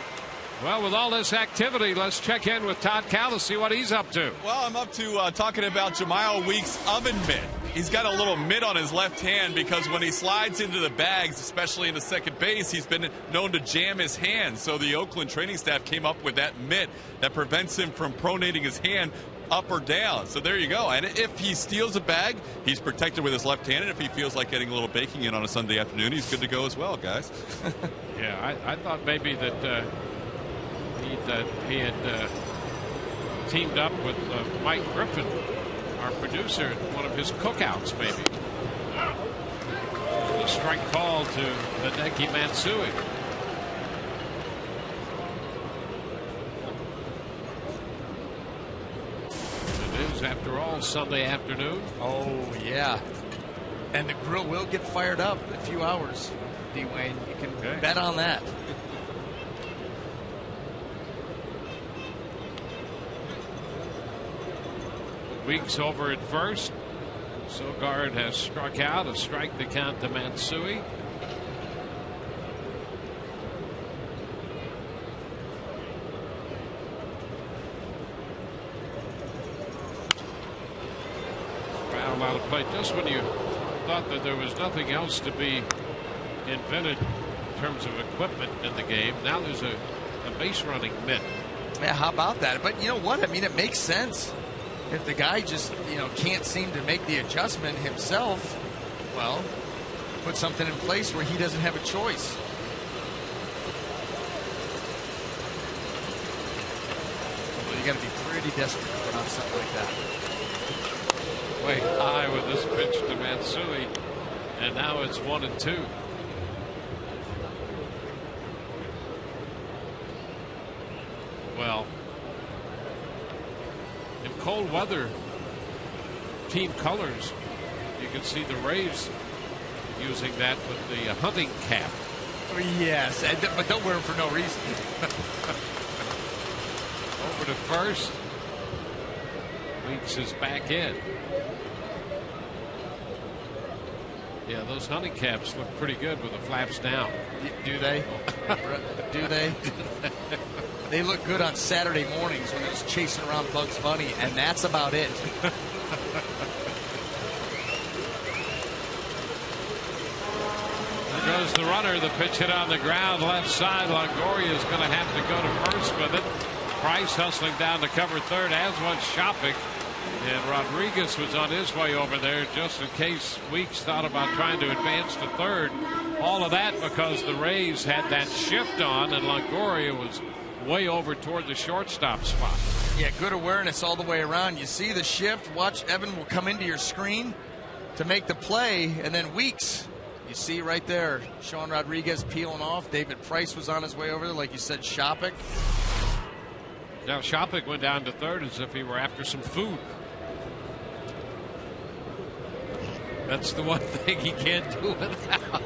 Speaker 3: Well, with all this activity, let's check in with Todd Callis, see what he's up to.
Speaker 1: Well, I'm up to talking about Jemiah Weeks' oven mitt. He's got a little mitt on his left hand because when he slides into the bags, especially into second base, he's been known to jam his hand. So the Oakland training staff came up with that mitt that prevents him from pronating his hand up or down. So there you go. And if he steals a bag, he's protected with his left hand. And if he feels like getting a little baking in on a Sunday afternoon, he's good to go as well, guys.
Speaker 3: Yeah, I thought maybe that he had teamed up with Mike Griffin, our producer, at one of his cookouts, maybe. The strike call to Hideki Matsui. It is, after all, Sunday afternoon.
Speaker 4: Oh, yeah. And the grill will get fired up in a few hours, D-Wayne. You can bet on that.
Speaker 3: Weeks over at first. Sogard has struck out. A strike to count to Matsui. Foul out of play. Just when you thought that there was nothing else to be invented in terms of equipment in the game, now there's a base running mitt.
Speaker 4: Yeah, how about that? But you know what? I mean, it makes sense. If the guy just, can't seem to make the adjustment himself, well, put something in place where he doesn't have a choice. Well, you got to be pretty desperate to put on something like that.
Speaker 3: Way high with this pitch to Matsui, and now it's 1-2. Well, in cold weather, team colors, you can see the Rays using that with the hunting cap.
Speaker 4: Yes, but don't wear them for no reason.
Speaker 3: Over to first. Weeks is back in. Yeah, those hunting caps look pretty good with the flaps down.
Speaker 4: Do they? Do they? They look good on Saturday mornings when it's chasing around Bugs Bunny, and that's about it.
Speaker 3: There goes the runner. The pitch hit on the ground left side. Longoria is going to have to go to first with it. Price hustling down to cover third, as was Shopping. And Rodriguez was on his way over there just in case Weeks thought about trying to advance to third. All of that because the Rays had that shift on, and Longoria was way over toward the shortstop spot.
Speaker 4: Yeah, good awareness all the way around. You see the shift. Watch, Evan will come into your screen to make the play, and then Weeks, you see right there, Sean Rodriguez peeling off. David Price was on his way over there, like you said, Shopping.
Speaker 3: Now Shopping went down to third as if he were after some food. That's the one thing he can't do without.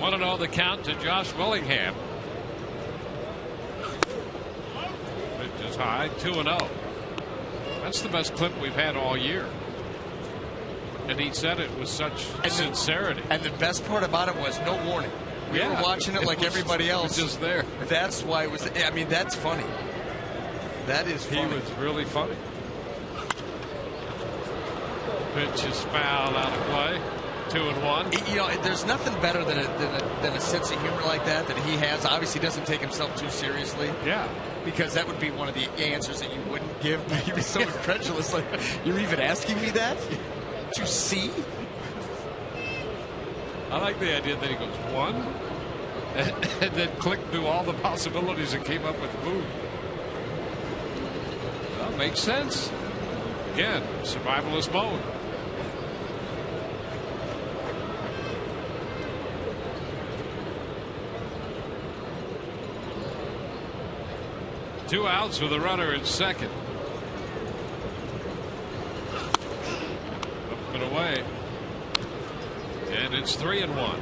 Speaker 3: Want to know the count to Josh Willingham. Which is high, 2-0. That's the best clip we've had all year. And he said it with such sincerity.
Speaker 4: And the best part about it was no warning. We were watching it like everybody else.
Speaker 3: It was just there.
Speaker 4: That's why it was. I mean, that's funny. That is funny.
Speaker 3: He was really funny. Pitch is fouled out of play. 2-1.
Speaker 4: You know, there's nothing better than a sense of humor like that he has. Obviously, doesn't take himself too seriously.
Speaker 3: Yeah.
Speaker 4: because that would be one of the answers that you wouldn't give. But he was so incredulous. Like, you're even asking me that? To see?
Speaker 3: I like the idea that he goes 1 and then clicked through all the possibilities and came up with food. Well, makes sense. Again, survivalist mode. Two outs with a runner at second. Up and away. And it's 3-1.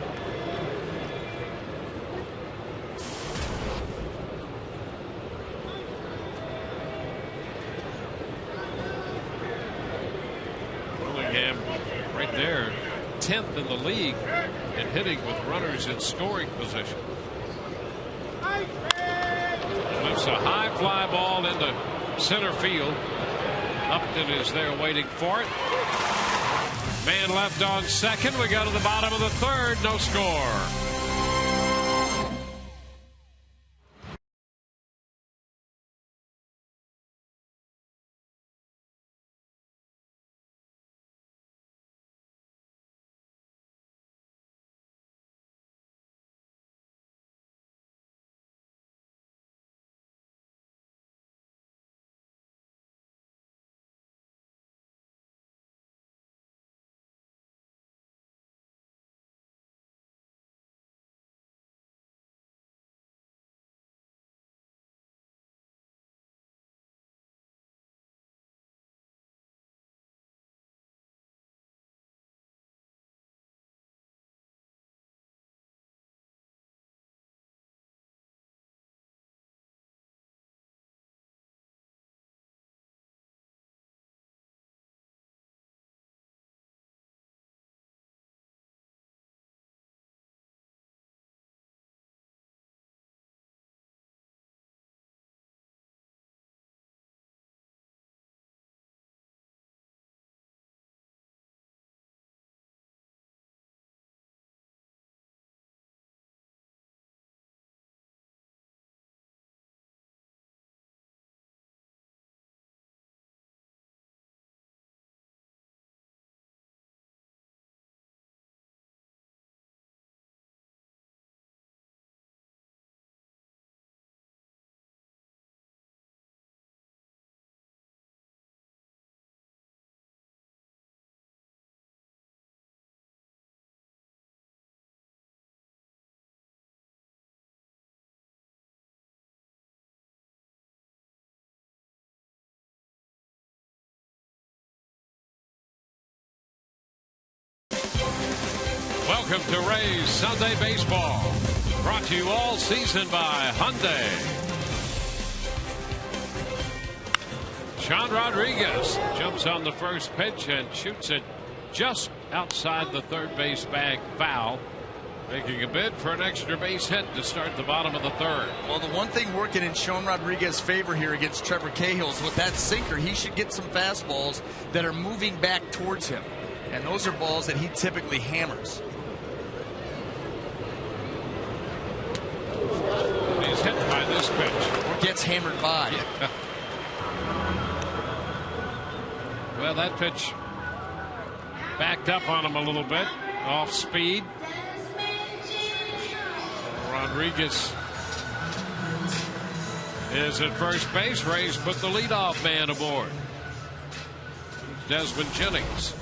Speaker 3: Willingham right there, 10th in the league in hitting with runners in scoring position. Lifts a high fly ball into center field. Upton is there waiting for it. Man left on second. We go to the bottom of the third. No score. Welcome to Rays Sunday Baseball. Brought to you all season by Hyundai. Sean Rodriguez jumps on the first pitch and shoots it just outside the third base bag foul. Making a bid for an extra base hit to start the bottom of the third.
Speaker 4: Well, the one thing working in Sean Rodriguez's favor here against Trevor Cahill is with that sinker, he should get some fastballs that are moving back towards him. And those are balls that he typically hammers.
Speaker 3: He's hit by this pitch.
Speaker 4: Or gets hammered by.
Speaker 3: Yeah. Well, that pitch backed up on him a little bit. Off speed. Rodriguez is at first base. Rays put the leadoff man aboard. Desmond Jennings.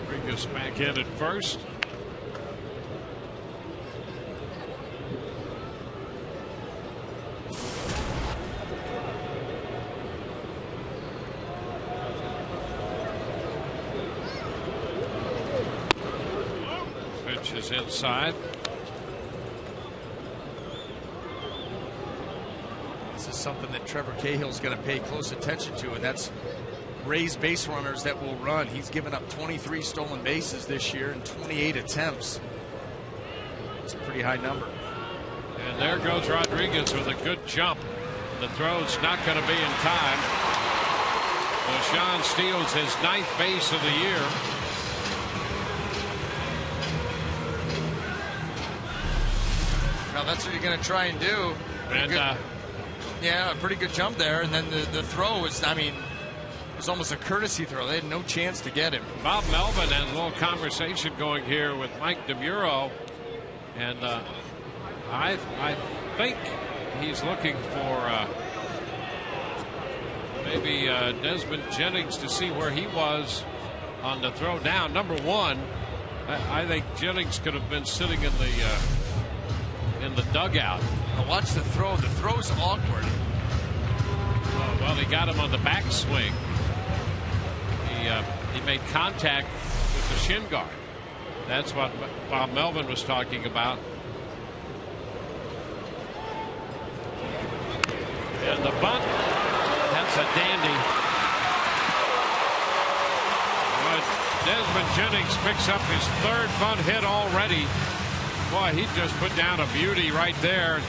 Speaker 3: Rodriguez back in at first. Pitch is inside.
Speaker 4: This is something that Trevor Cahill's going to pay close attention to, and that's Rays base runners that will run. He's given up 23 stolen bases this year in 28 attempts. It's a pretty high number.
Speaker 3: And there goes Rodriguez with a good jump. The throw's not going to be in time. So Sean steals his 9th base of the year.
Speaker 4: Well, that's what you're going to try and do.
Speaker 3: And
Speaker 4: yeah, a pretty good jump there. And then the throw was, I mean, it was almost a courtesy throw. They had no chance to get him.
Speaker 3: Bob Melvin has a little conversation going here with Mike DeMuro. And I think he's looking for maybe Desmond Jennings to see where he was on the throw down. Number one, I think Jennings could have been sitting in the dugout.
Speaker 4: Now watch the throw. The throw's awkward.
Speaker 3: Oh, well, he got him on the backswing. He made contact with the shin guard. That's what Bob Melvin was talking about. And the bunt, that's a dandy. But Desmond Jennings picks up his third bunt hit already. Boy, he just put down a beauty right there.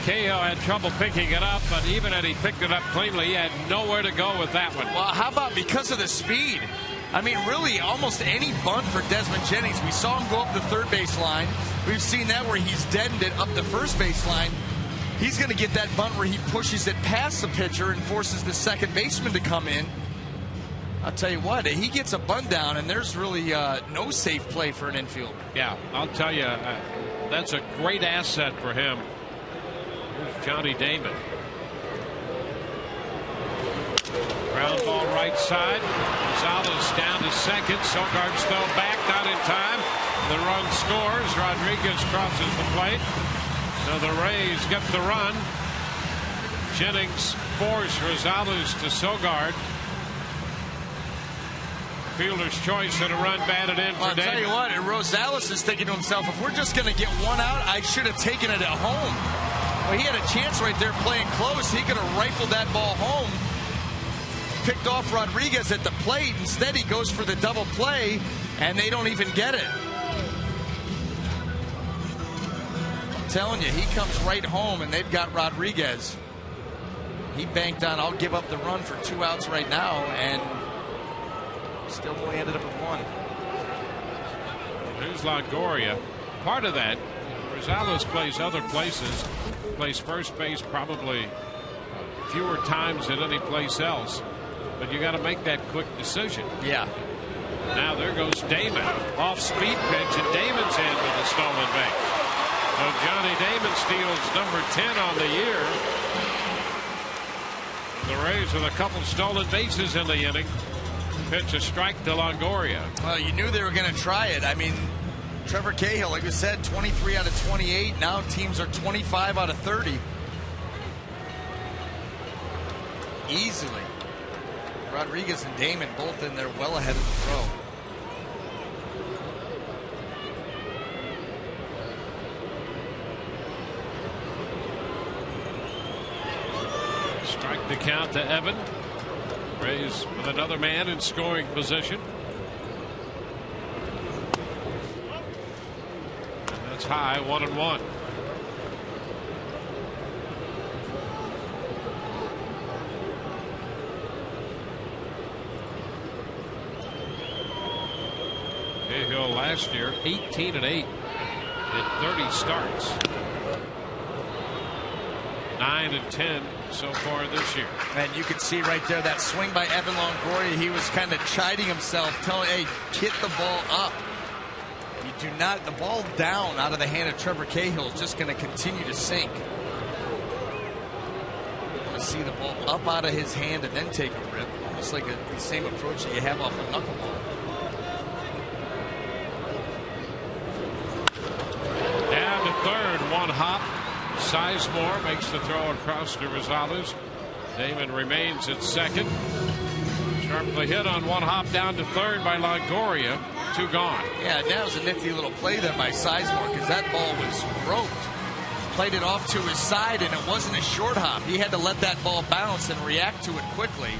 Speaker 3: Cahill had trouble picking it up, but even had he picked it up cleanly, he had nowhere to go with that one.
Speaker 4: Well, how about because of the speed? I mean, really, almost any bunt for Desmond Jennings. We saw him go up the third base line. We've seen that where he's deadened it up the first base line. He's going to get that bunt where he pushes it past the pitcher and forces the second baseman to come in. I'll tell you what, he gets a bunt down, and there's really no safe play for an infielder.
Speaker 3: Yeah, I'll tell you, that's a great asset for him. Here's Johnny Damon. Ground ball right side. Gonzalez down to second. Sogard's throw back, not in time. The run scores. Rodriguez crosses the plate. So the Rays get the run. Jennings forced Rosales to Sogard. Fielder's choice and a run batted in for Damon.
Speaker 4: I'll tell you what, Rosales is thinking to himself, if we're just going to get one out, I should have taken it at home. Well, he had a chance right there playing close. He could have rifled that ball home. Picked off Rodriguez at the plate. Instead, he goes for the double play, and they don't even get it. I'm telling you, he comes right home, and they've got Rodriguez. He banked on, I'll give up the run for 2 outs right now, and still only ended up with one.
Speaker 3: There's Longoria. Part of that, Rosales plays other places, plays first base probably fewer times than any place else. But you got to make that quick decision.
Speaker 4: Yeah.
Speaker 3: Now there goes Damon. Off speed pitch, and Damon's in with a stolen base. So Johnny Damon steals number 10 on the year. The Rays with a couple stolen bases in the inning. Pitch a strike to Longoria.
Speaker 4: Well, you knew they were going to try it. I mean, Trevor Cahill, like we said, 23 out of 28. Now teams are 25 out of 30. Easily. Rodriguez and Damon both in there well ahead of the throw.
Speaker 3: Strike the count to Evan. Rays with another man in scoring position. And that's high, 1-1. Cahill last year 18-8 in 30 starts. 9-10 so far this year.
Speaker 4: And you can see right there that swing by Evan Longoria. He was kind of chiding himself, telling, hey, hit the ball up. You do not, the ball down out of the hand of Trevor Cahill is just going to continue to sink. You want to see the ball up out of his hand and then take a rip. Almost like the same approach that you have off a knuckleball.
Speaker 3: Down to third, one hop. Sizemore makes the throw across to Rosales. Damon remains at second. Sharply hit on one hop down to third by Longoria. 2 gone.
Speaker 4: Yeah, that was a nifty little play there by Sizemore because that ball was roped. Played it off to his side, and it wasn't a short hop. He had to let that ball bounce and react to it quickly.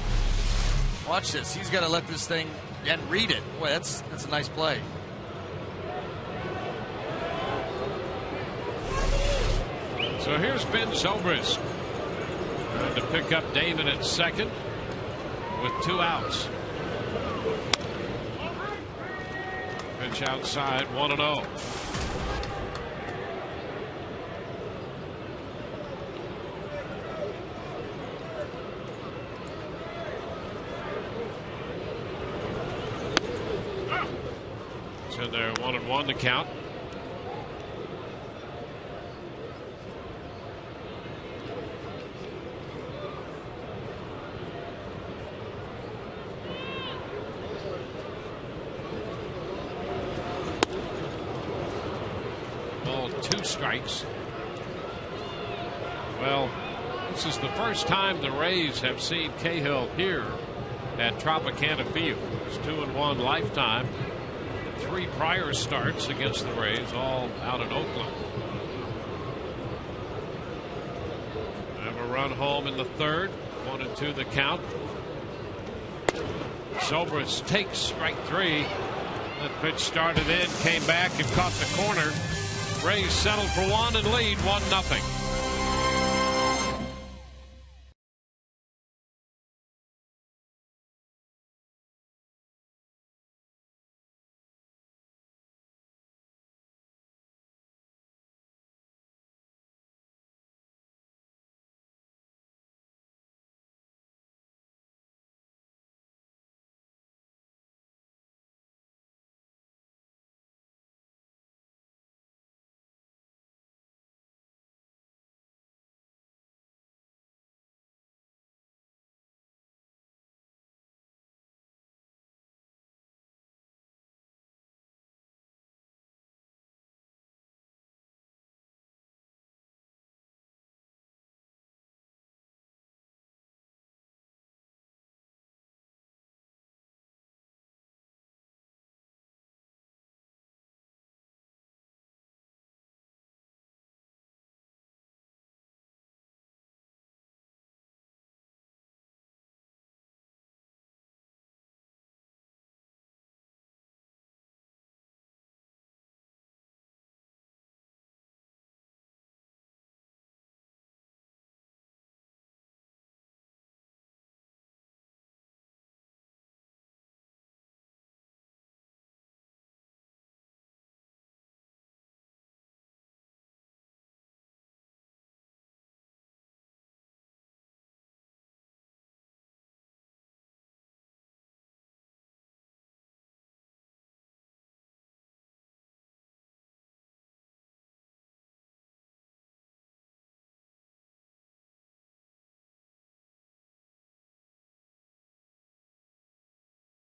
Speaker 4: Watch this. He's got to let this thing and read it. Boy, that's a nice play.
Speaker 3: So here's Ben Zobrist trying to pick up Damon at second with 2 outs. Pitch outside, 1-0. And they're 1-1 to count. Ball 2 strikes. Well, this is the first time the Rays have seen Cahill here at Tropicana Field. It's 2-1 lifetime. 3 prior starts against the Rays, all out in Oakland. Have a run home in the third. 1-2 the count. Zobrist takes strike 3. That pitch started in, came back and caught the corner. Rays settled for 1 and lead 1-0.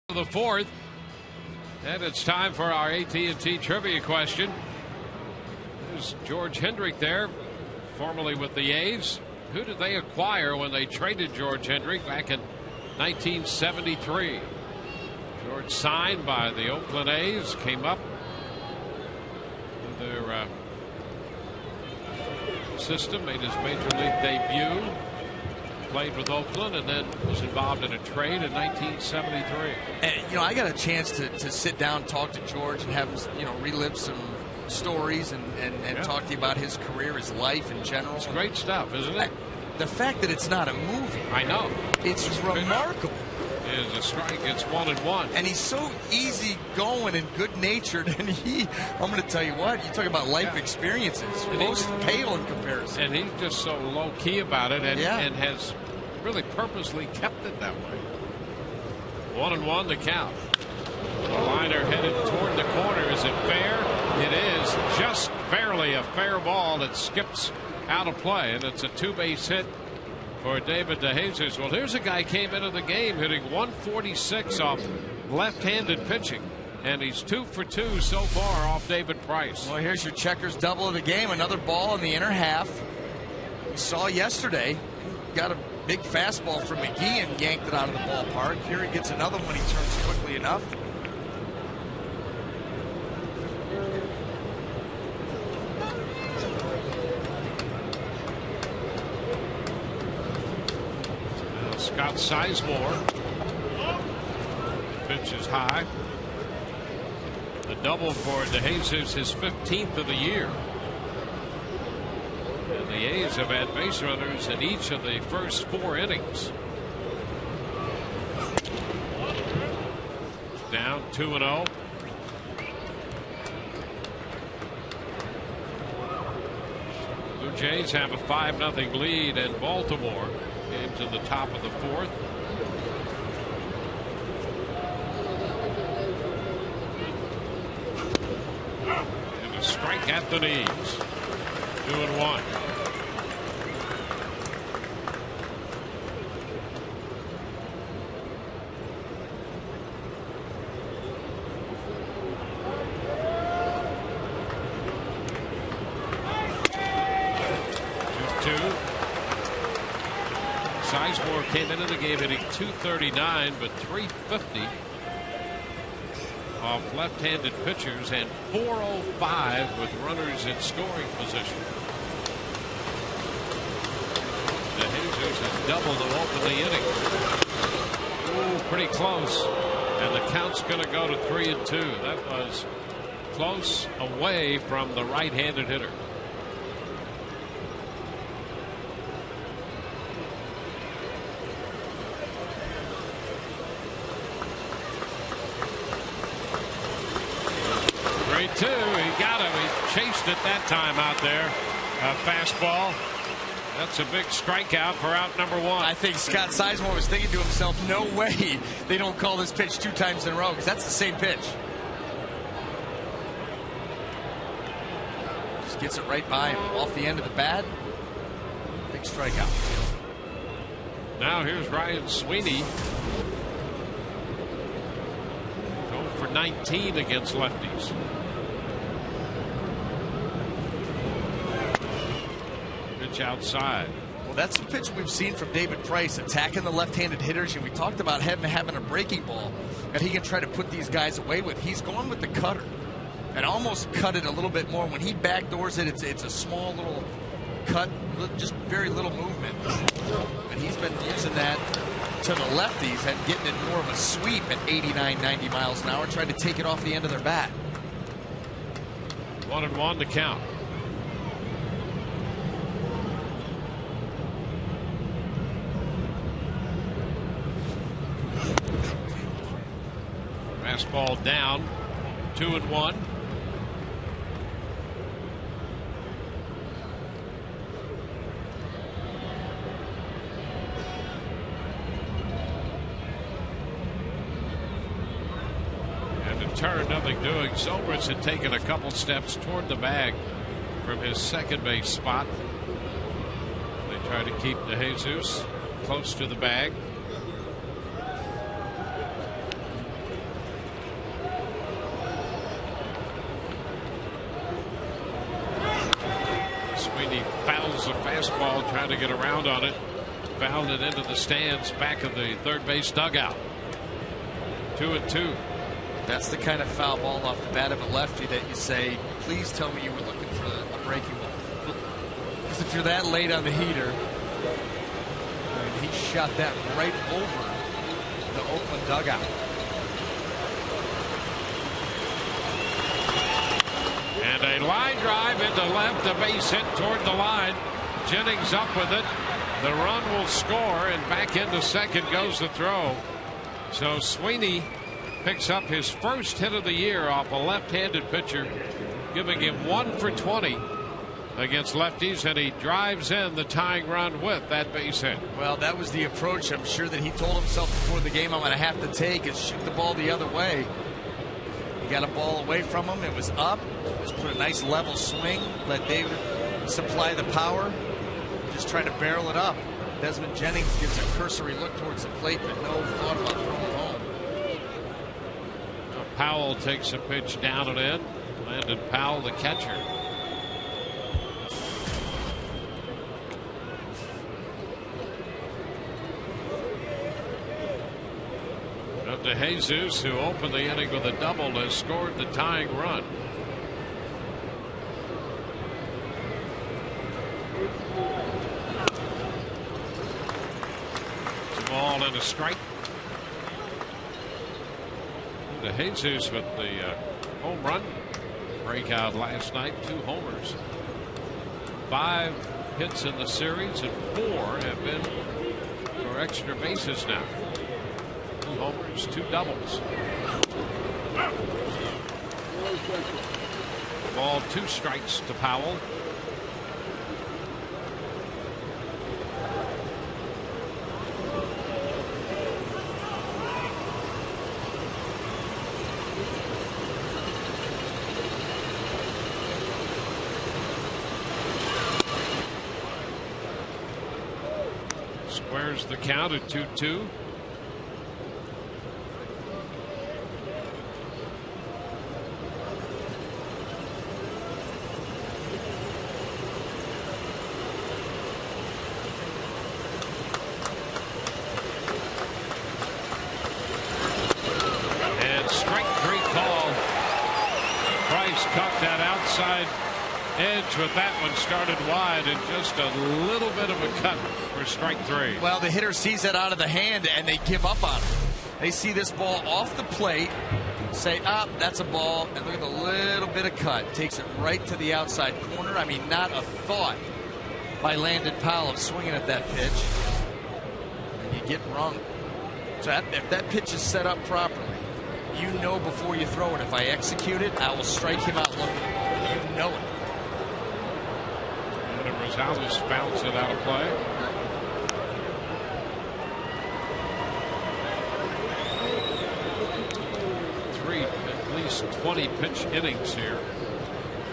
Speaker 3: The fourth, and it's time for our AT&T trivia question. There's George Hendrick there, formerly with the A's. Who did they acquire when they traded George Hendrick back in 1973? George signed by the Oakland A's, came up with their system, made his major league debut, played with Oakland, and then was involved in a trade in 1973.
Speaker 4: And, I got a chance to sit down, talk to George, and have him, relive some stories and talk to you about his career, his life in general.
Speaker 3: It's great stuff, isn't it?
Speaker 4: The fact that it's not a movie.
Speaker 3: I know.
Speaker 4: It's remarkable.
Speaker 3: It is a strike. It's 1-1.
Speaker 4: And he's so easy going and good natured. And I'm going to tell you what, you talk about life experiences. Most pale in comparison.
Speaker 3: And he's just so low key about it and has really purposely kept it that way. 1-1 the count. The liner headed toward the corner. Is it fair? It is just barely a fair ball that skips out of play, and it's a 2-base hit for David DeJesus. Well, here's a guy came into the game hitting 146 off left-handed pitching, and he's 2 for 2 so far off David Price.
Speaker 4: Well, here's your checkers double of the game. Another ball in the inner half. We saw yesterday, got a big fastball from McGee and yanked it out of the ballpark. Here he gets another one. He turns quickly enough.
Speaker 3: Scott Sizemore. Pitch is high. The double for DeJesus, his 15th of the year. And the A's have had base runners in each of the first 4 innings. Down 2-0. Blue Jays have a 5-0 lead in Baltimore. Game's in the top of the 4th. break at the knees. 2-1. Sizemore came into the game hitting .239, but .350 off left-handed pitchers and .405 with runners in scoring position. DeJesus has doubled to open the inning. Ooh, pretty close, and the count's going to go to 3-2. That was close away from the right-handed hitter. Two. He got him. He chased it that time out there. A fastball. That's a big strikeout for out number one.
Speaker 4: I think Scott Sizemore was thinking to himself, no way they don't call this pitch 2 times in a row, because that's the same pitch. Just gets it right by him. Off the end of the bat. Big strikeout.
Speaker 3: Now here's Ryan Sweeney. 0 for 19 against lefties. Outside.
Speaker 4: Well, that's the pitch we've seen from David Price, attacking the left-handed hitters. And we talked about him having a breaking ball that he can try to put these guys away with. He's going with the cutter and almost cut it a little bit more. When he backdoors it, it's a small little cut, just very little movement. And he's been using that to the lefties and getting it more of a sweep at 89, 90 miles an hour, trying to take it off the end of their bat.
Speaker 3: 1-1 to count. Fastball down. 2-1. And to turn, nothing doing. Zobrist had taken a couple steps toward the bag from his second base spot. They try to keep DeJesus close to the bag. Fouls a fastball, trying to get around on it. Fouled it into the stands back of the third base dugout. 2-2.
Speaker 4: That's the kind of foul ball off the bat of a lefty that you say, please tell me you were looking for a breaking ball. Because if you're that late on the heater, and he shot that right over the Oakland dugout.
Speaker 3: And a line drive into left, a base hit toward the line. Jennings up with it. The run will score, and back into second goes the throw. So Sweeney picks up his first hit of the year off a left-handed pitcher, giving him 1 for 20 against lefties, and he drives in the tying run with that base hit.
Speaker 4: Well, that was the approach I'm sure that he told himself before the game I'm going to have to take, is shoot the ball the other way. He got a ball away from him. It was up. Just put a nice level swing. Let David supply the power. Just try to barrel it up. Desmond Jennings gives a cursory look towards the plate, but no thought about throwing home.
Speaker 3: Powell takes a pitch down and in. Landon Powell, the catcher. DeJesus, who opened the inning with a double, has scored the tying run. It's a ball and a strike. DeJesus with the home run breakout last night, 2 homers. 5 hits in the series, and 4 have been for extra bases now. 2 homers, 2 doubles. Ball, 2 strikes to Powell. Squares the count at 2-2. Edge with that one started wide and just a little bit of a cut for strike 3.
Speaker 4: Well, the hitter sees that out of the hand and they give up on it. They see this ball off the plate, say, that's a ball, and look at the little bit of cut. Takes it right to the outside corner. I mean, not a thought by Landon Powell of swinging at that pitch. And you get rung. So if that pitch is set up properly, you know before you throw it, if I execute it, I will strike him out looking. You know it.
Speaker 3: Rosales bounce it out of play. At least 20 pitch innings here.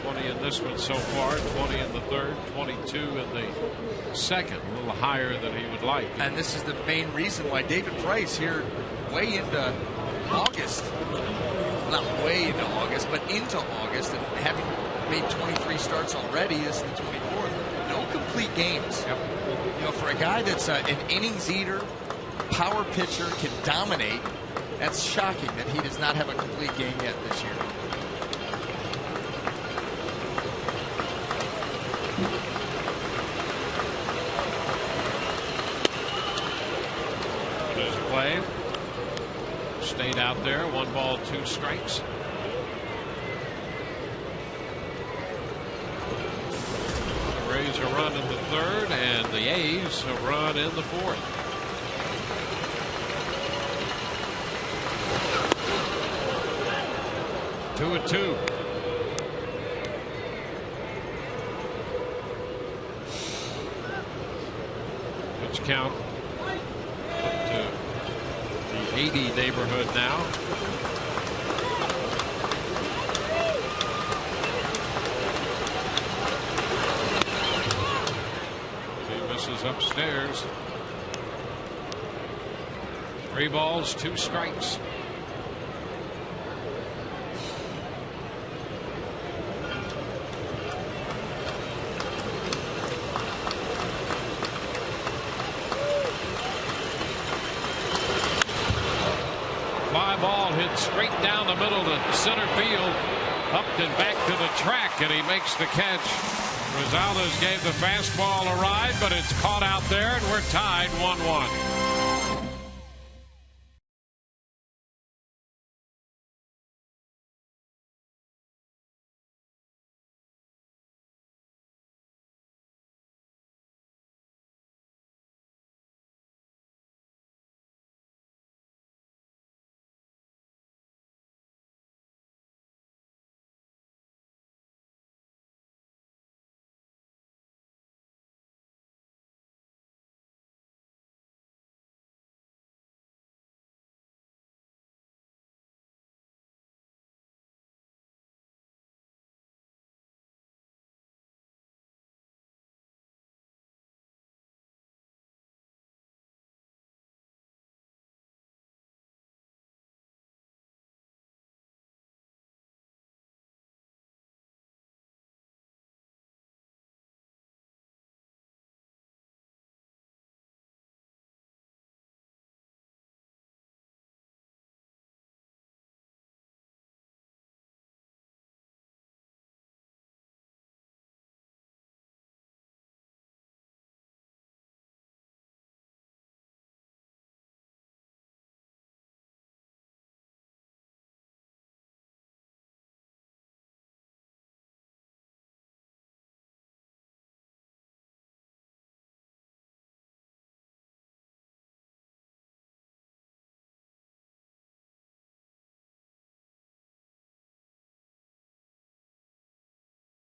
Speaker 3: 20 in this one so far, 20 in the third, 22 in the second. A little higher than he would like.
Speaker 4: And this is the main reason why David Price here way into August, not way into August, but into August, and having made 23 starts already, this is the 24th. No complete games.
Speaker 3: Yep.
Speaker 4: You know, for a guy that's an innings eater, power pitcher, can dominate, that's shocking that he does not have a complete game yet this year.
Speaker 3: His play. Stayed out there. 1 ball, 2 strikes. Rays a run in the third, and the A's a run in the fourth. Two and 2. Pitch count up to the 80 neighborhood now. Upstairs. 3 balls, 2 strikes. Fly ball hit straight down the middle to center field. Up and back to the track, and he makes the catch. Rosales gave the fastball a ride, but it's caught out there, and we're tied 1-1.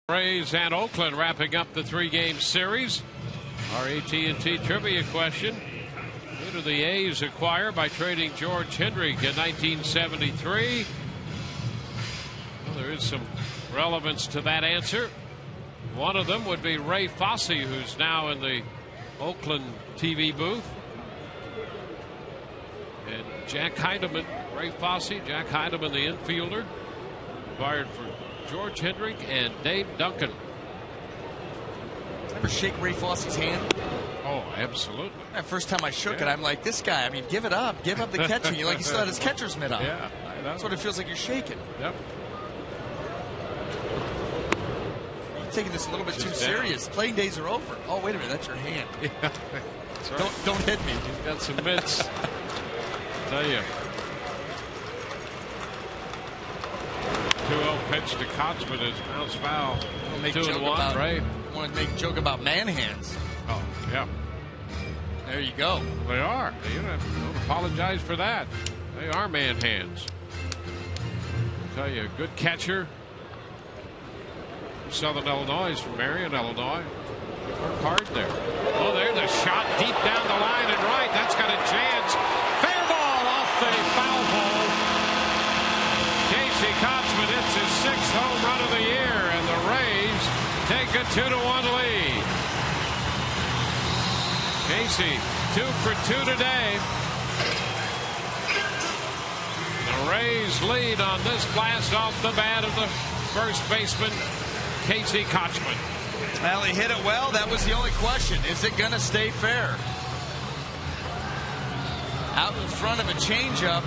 Speaker 3: Rays and Oakland wrapping up the 3-game series. Our AT TBA trivia question: who do the A's acquire by trading George Hendrick in 1973? Well, there is some relevance to that answer. One of them would be Ray Fosse, who's now in the Oakland TV booth. And Jack Heidemann, Ray Fosse, Jack Heidemann, the infielder, fired for George Hendrick and Dave Duncan.
Speaker 4: Ever shake Ray Fosse's hand?
Speaker 3: Oh, absolutely.
Speaker 4: That first time I shook it, I'm like, this guy, I mean, give it up. Give up the catching. You're like, he still had his catcher's mitt on.
Speaker 3: Yeah,
Speaker 4: that's what it feels like you're shaking.
Speaker 3: Yep.
Speaker 4: You're taking this a little bit too serious. Playing days are over. Oh, wait a minute, that's your hand.
Speaker 3: Yeah, that's right.
Speaker 4: Don't hit me.
Speaker 3: He's got some mitts. Tell you. 2-0 pitch to Kotzman is bounce foul. 2-1, Ray.
Speaker 4: I want to make a joke about man hands.
Speaker 3: Oh, yeah.
Speaker 4: There you go.
Speaker 3: They are. You don't apologize for that. They are man hands. I'll tell you, a good catcher from Southern Illinois, from Marion, Illinois. Work hard there. Oh, there's a shot deep down the line and right. That's got a chance. Fair ball off the foul pole. Casey Kotzman hits his 6th home run of the year, and the Rays take a 2-1 lead. Casey, 2 for 2 today. The Rays lead on this blast off the bat of the first baseman, Casey Kotzman.
Speaker 4: Well, he hit it well. That was the only question. Is it going to stay fair? Out in front of a changeup.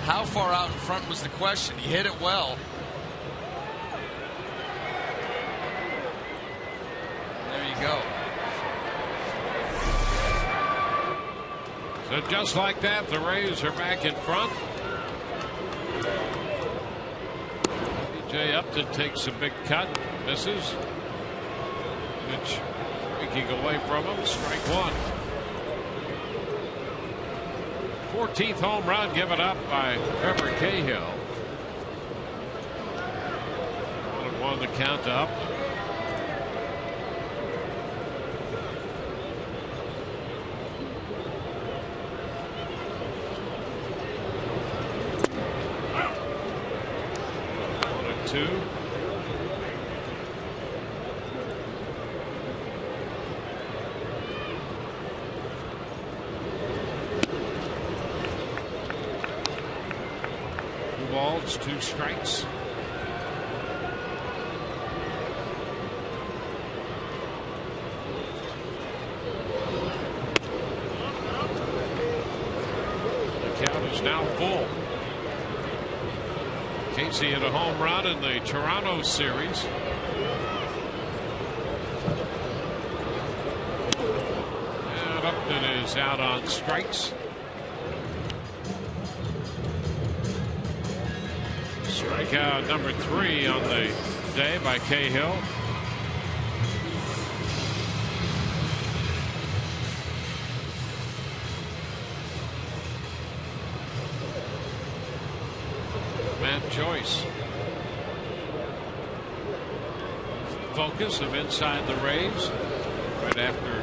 Speaker 4: How far out in front was the question? He hit it well. There you go.
Speaker 3: So just like that, the Rays are back in front. B.J. Upton takes a big cut, misses. Pitch streaking away from him, strike one. 14th home run given up by Trevor Cahill. 1-1 the count up. Two. Two balls, 2 strikes. The count is now full. Casey hit a home run in the Toronto series. And Upton is out on strikes. Strikeout number 3 on the day by Cahill. Joyce. Focus of Inside the Rays right after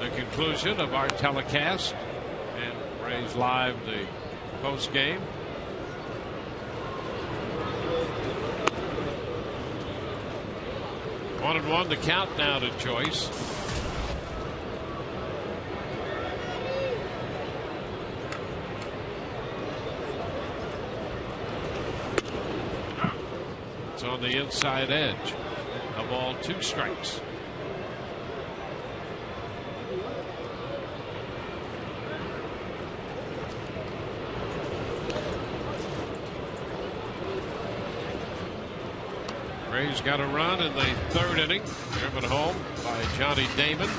Speaker 3: the conclusion of our telecast and Rays Live, the post game. One and one, the count now to Joyce. On the inside edge. A ball, 2 strikes. Rays got a run in the 3rd inning, driven home by Johnny Damon.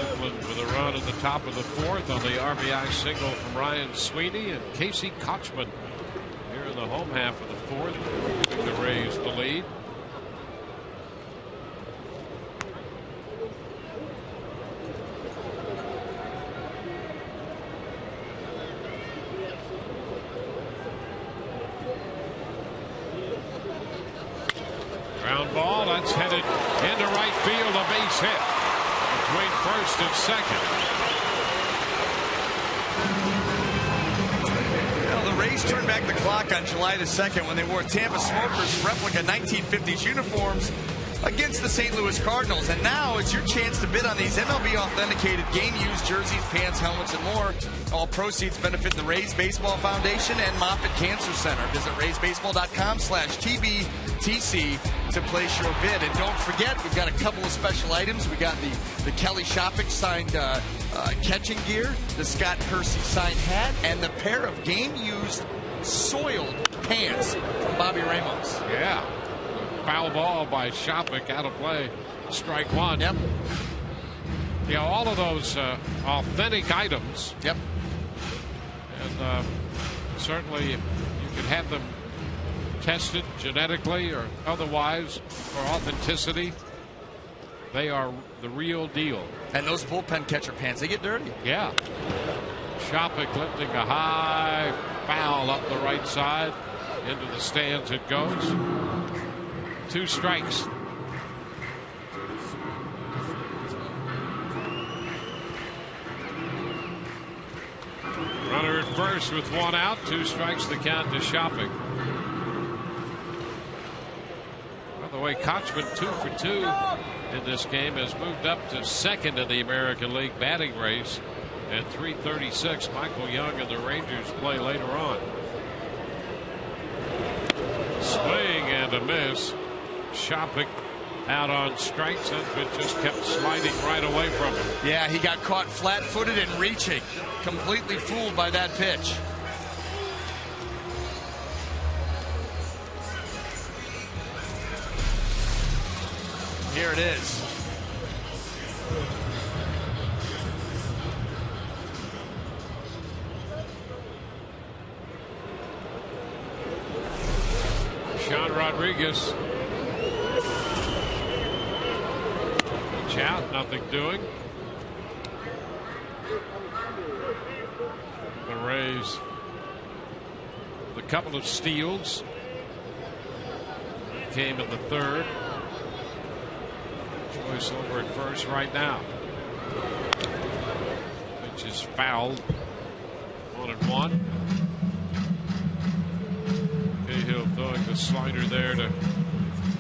Speaker 3: Oakland with a run at the top of the 4th on the RBI single from Ryan Sweeney, and Casey Kotzman here in the home half of the 4th, giving the Rays the lead. Ground ball, that's headed into right field, a base hit between first and second.
Speaker 4: Rays turned back the clock on July the 2nd when they wore Tampa Smokers replica 1950s uniforms against the St. Louis Cardinals. And now it's your chance to bid on these MLB authenticated game-used jerseys, pants, helmets, and more. All proceeds benefit the Rays Baseball Foundation and Moffitt Cancer Center. Visit raysbaseball.com/TBTC to place your bid. And don't forget, we've got a couple of special items. We got the Kelly Shoppick signed catching gear, the Scott Kersey signed hat, and the pair of game-used soiled pants from Bobby Ramos.
Speaker 3: Yeah. Foul ball by Shoppick, out of play. Strike one.
Speaker 4: Yep.
Speaker 3: You know, all of those authentic items.
Speaker 4: Yep.
Speaker 3: And certainly you could have them tested genetically or otherwise for authenticity. They are the real deal.
Speaker 4: And those bullpen catcher pants, they get dirty.
Speaker 3: Yeah. Shoppick lifting a high foul up the right side. Into the stands it goes. 2 strikes. Runner at first with 1 out. 2 strikes the count to Shoppick. By the way, Kochman 2 for 2 in this game, has moved up to second in the American League batting race at .336. Michael Young and the Rangers play later on. Swing and a miss. Shoppick out on strikes, and it just kept sliding right away from him.
Speaker 4: Yeah, he got caught flat-footed and reaching. Completely fooled by that pitch. Here it is.
Speaker 3: Sean Rodriguez. Pitch out, nothing doing. The Rays with a couple of steals. Came in the 3rd. Joyce over at first right now. Pitch is fouled. 1-1. Cahill throwing the slider there to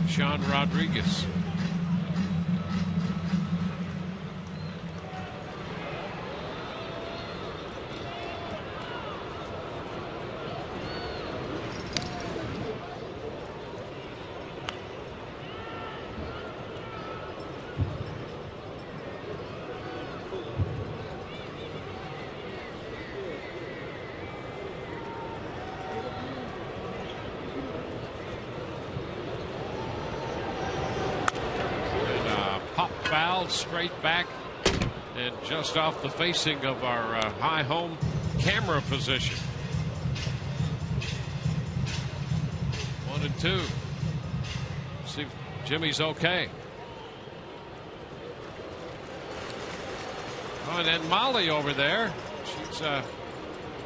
Speaker 3: Sean Rodriguez. Straight back and just off the facing of our high home camera position. 1-2. See if Jimmy's okay. Oh, and then Molly over there.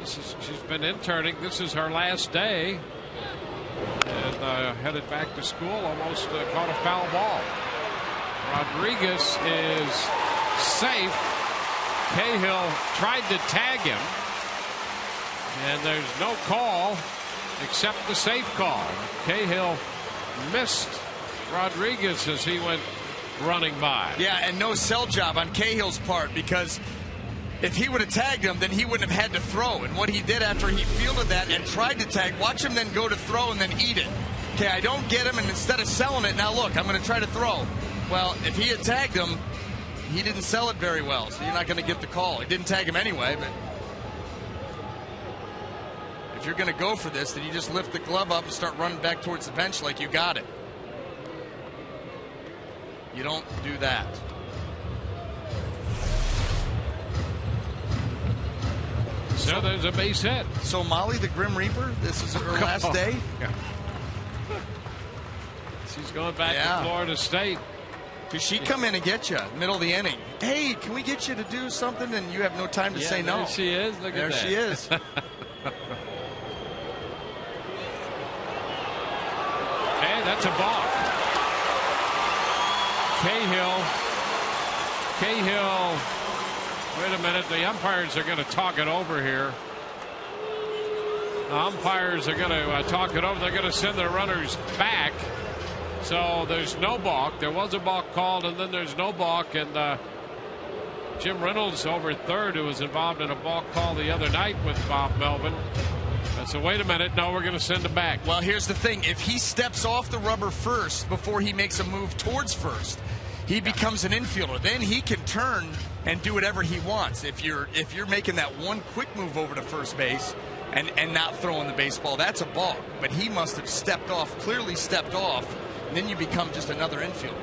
Speaker 3: She's been interning. This is her last day, and headed back to school. Almost caught a foul ball. Rodriguez is safe. Cahill tried to tag him, and there's no call except the safe call. Cahill missed Rodriguez as he went running by.
Speaker 4: Yeah, and no sell job on Cahill's part, because if he would have tagged him, then he wouldn't have had to throw. And what he did after he fielded that and tried to tag, watch him then go to throw and then eat it. Okay, I don't get him, and instead of selling it, now look, I'm going to try to throw. Well, if he had tagged him, he didn't sell it very well, so you're not going to get the call. He didn't tag him anyway, but if you're going to go for this, then you just lift the glove up and start running back towards the bench like you got it. You don't do that.
Speaker 3: So there's a base hit.
Speaker 4: So Molly, the Grim Reaper, this is her last day?
Speaker 3: Yeah. She's going back to Florida State.
Speaker 4: Because she'd come in and get you middle of the inning. Hey, can we get you to do something? And you have no time to say no.
Speaker 3: There she is. Look
Speaker 4: there
Speaker 3: at that.
Speaker 4: There she is.
Speaker 3: Hey, that's a balk. Cahill. Wait a minute. The umpires are going to talk it over here. The umpires are going to talk it over. They're going to send their runners back. So there's no balk. There was a balk called, and then there's no balk. And Jim Reynolds over at third, who was involved in a balk call the other night with Bob Melvin. So wait a minute. No, we're going to send him back.
Speaker 4: Well, here's the thing. If he steps off the rubber first before he makes a move towards first, he becomes an infielder. Then he can turn and do whatever he wants. If you're making that one quick move over to first base and not throwing the baseball, that's a balk. But he must have stepped off, clearly stepped off, and then you become just another infielder.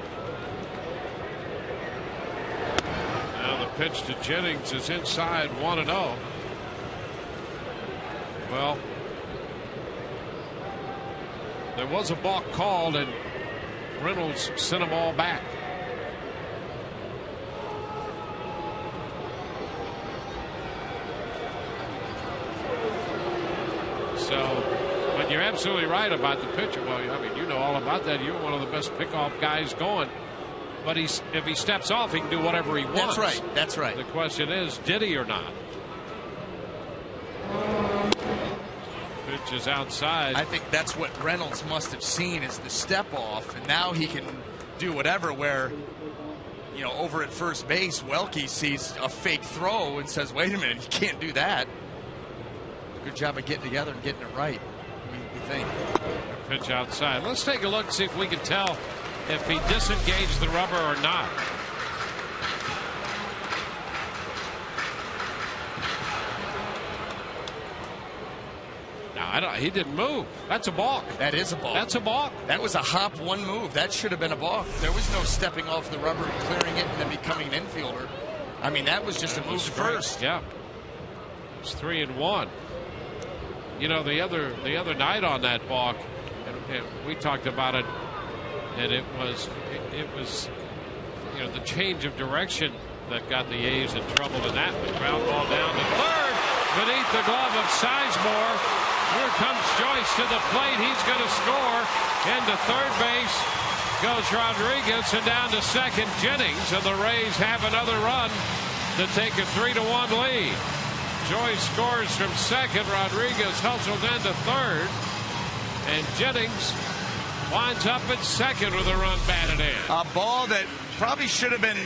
Speaker 3: Now the pitch to Jennings is inside 1-0. Well, there was a balk called, and Reynolds sent them all back. So, but you're absolutely right about the pitcher. Well, I mean, you know all about that. You're one of the best pickoff guys going. But if he steps off, he can do whatever he wants.
Speaker 4: That's right. That's right.
Speaker 3: The question is, did he or not? Pitch is outside.
Speaker 4: I think that's what Reynolds must have seen is the step off, and now he can do whatever. Where, you know, over at first base, Welke sees a fake throw and says, "Wait a minute, you can't do that." Good job of getting together and getting it right, we think.
Speaker 3: Pitch outside. Let's take a look and see if we can tell if he disengaged the rubber or not. He didn't move. That's a balk.
Speaker 4: That is a balk.
Speaker 3: That's a balk.
Speaker 4: That was a hop one move. That should have been a balk. There was no stepping off the rubber, clearing it, and then becoming an infielder. I mean, that was just a move to first.
Speaker 3: Yeah. It's 3-1. You know, the other night on that balk, and we talked about it, and it was you know, the change of direction that got the A's in trouble in that. The ground ball down to third beneath the glove of Sizemore. Here comes Joyce to the plate. He's going to score. Into third base goes Rodriguez, and down to second Jennings, and the Rays have another run to take a 3-1 lead. Joyce scores from second. Rodriguez hustles into third, and Jennings winds up at second with a run batted in.
Speaker 4: A ball that probably should have been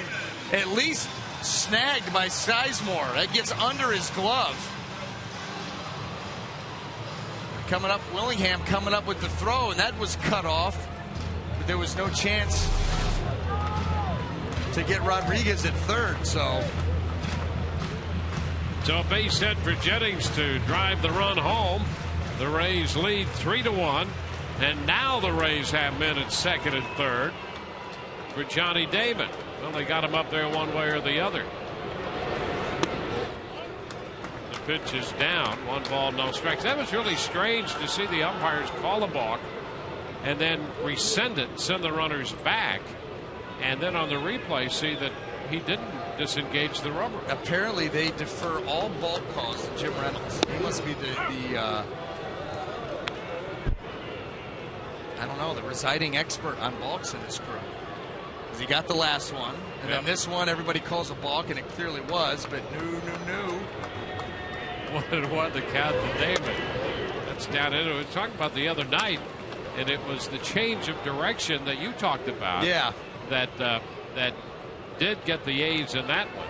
Speaker 4: at least snagged by Sizemore. That gets under his glove. Coming up, Willingham coming up with the throw, and that was cut off. But there was no chance to get Rodriguez at third. So
Speaker 3: a base hit for Jennings to drive the run home. The Rays lead 3-1, and now the Rays have men at second and third for Johnny Damon. Well, they got him up there one way or the other. Pitch is down. 1 ball, no strikes. That was really strange to see the umpires call a balk and then rescind it, send the runners back, and then on the replay see that he didn't disengage the rubber.
Speaker 4: Apparently they defer all balk calls to Jim Reynolds. He must be the I don't know, the residing expert on balks in this crew. Because he got the last one, and then this one everybody calls a balk, and it clearly was, but no.
Speaker 3: 1-1 the count to Damon. That's down into it. We were talking about the other night, and it was the change of direction that you talked about.
Speaker 4: Yeah.
Speaker 3: That did get the A's in that one.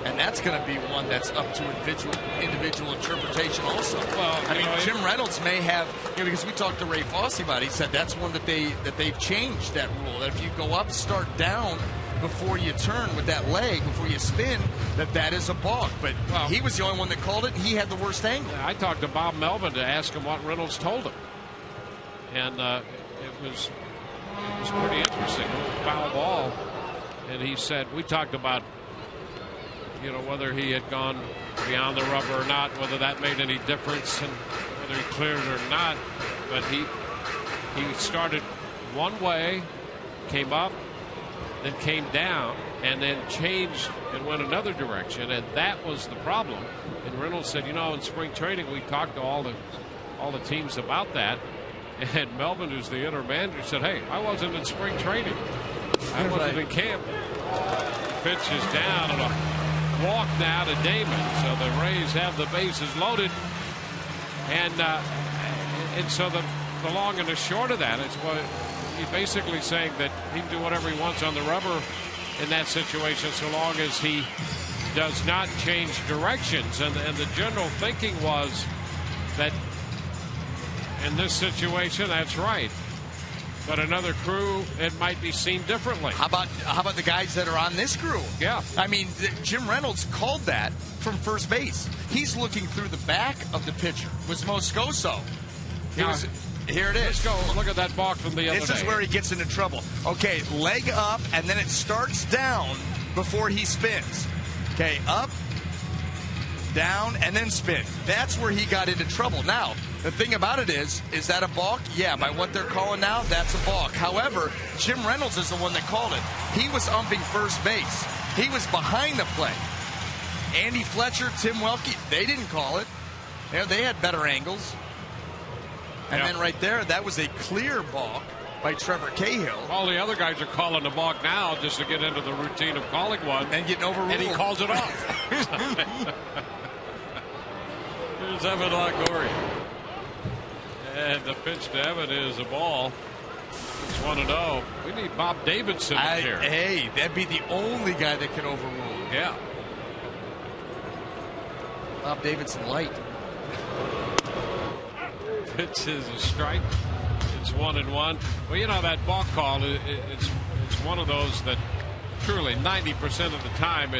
Speaker 4: And that's going to be one that's up to individual interpretation also.
Speaker 3: Well,
Speaker 4: I mean, Jim Reynolds may have, because we talked to Ray Fosse about it. He said that's one that they've changed that rule. That if you go up, start down before you turn with that leg, before you spin, that is a balk. But he was the only one that called it, and he had the worst angle.
Speaker 3: I talked to Bob Melvin to ask him what Reynolds told him. And it was pretty interesting. It was a foul ball. And he said, we talked about, whether he had gone beyond the rubber or not, whether that made any difference, and whether he cleared it or not. But he started one way, came up, then came down, and then changed and went another direction, and that was the problem. And Reynolds said, in spring training we talked to all the teams about that, and Melvin, who's the interim manager, said, hey, I wasn't in spring training, I wasn't in camp. Pitch is down, and a walk now to Damon. So the Rays have the bases loaded, and And so the long and the short of that, it's what he's basically saying that he can do whatever he wants on the rubber in that situation, so long as he does not change directions. And the general thinking was that in this situation, that's right. But another crew, it might be seen differently.
Speaker 4: How about the guys that are on this crew?
Speaker 3: Yeah.
Speaker 4: I mean, Jim Reynolds called that from first base. He's looking through the back of the pitcher. Was Moscoso. Here it is.
Speaker 3: Let's go. Look at that balk from the other day.
Speaker 4: This is where he gets into trouble. Okay, leg up, and then it starts down before he spins. Okay, up, down, and then spin. That's where he got into trouble. Now, the thing about it is that a balk? Yeah, by what they're calling now, that's a balk. However, Jim Reynolds is the one that called it. He was umping first base. He was behind the play. Andy Fletcher, Tim Welke, they didn't call it. They had better angles. And then right there, that was a clear balk by Trevor Cahill.
Speaker 3: All the other guys are calling the balk now just to get into the routine of calling one.
Speaker 4: And getting overruled.
Speaker 3: And he calls it off. Here's Evan Longoria. And the pitch to Evan is a ball. It's 1-0. We need Bob Davidson in here.
Speaker 4: Hey, that'd be the only guy that could overrule.
Speaker 3: Yeah.
Speaker 4: Bob Davidson light.
Speaker 3: Pitch is a strike. It's 1-1. Well, you know, that balk call, it's one of those that truly 90% of the time,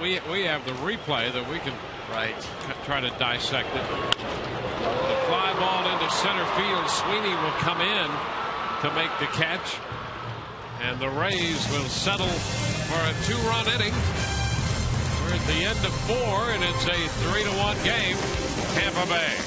Speaker 3: we have the replay that we can try to dissect it. The fly ball into center field. Sweeney will come in to make the catch, and the Rays will settle for a 2-run inning. We're at the end of 4, and it's a 3-1 game. Tampa Bay.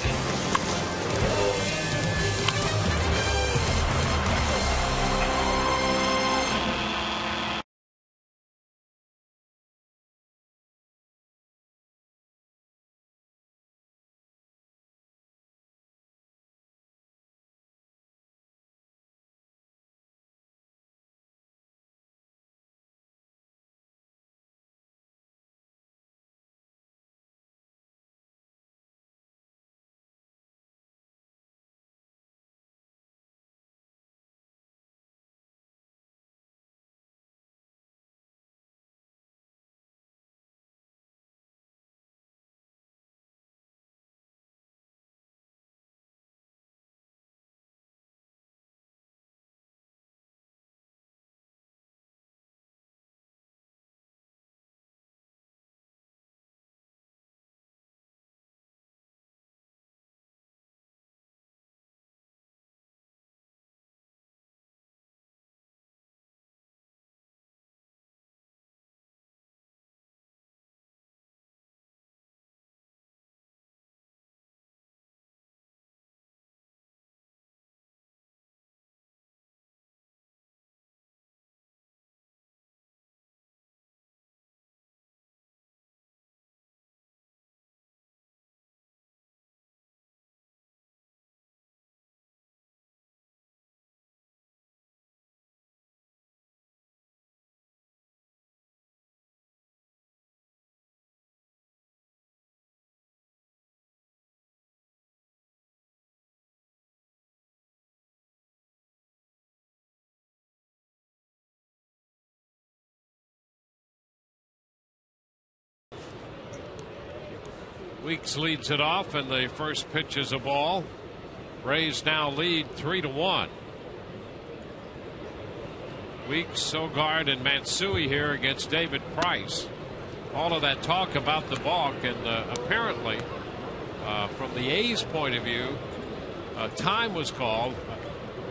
Speaker 3: Weeks leads it off, and the first pitch is a ball. Rays now lead 3-1. Weeks, Sogard, and Matsui here against David Price. All of that talk about the balk, and apparently, from the A's point of view, time was called.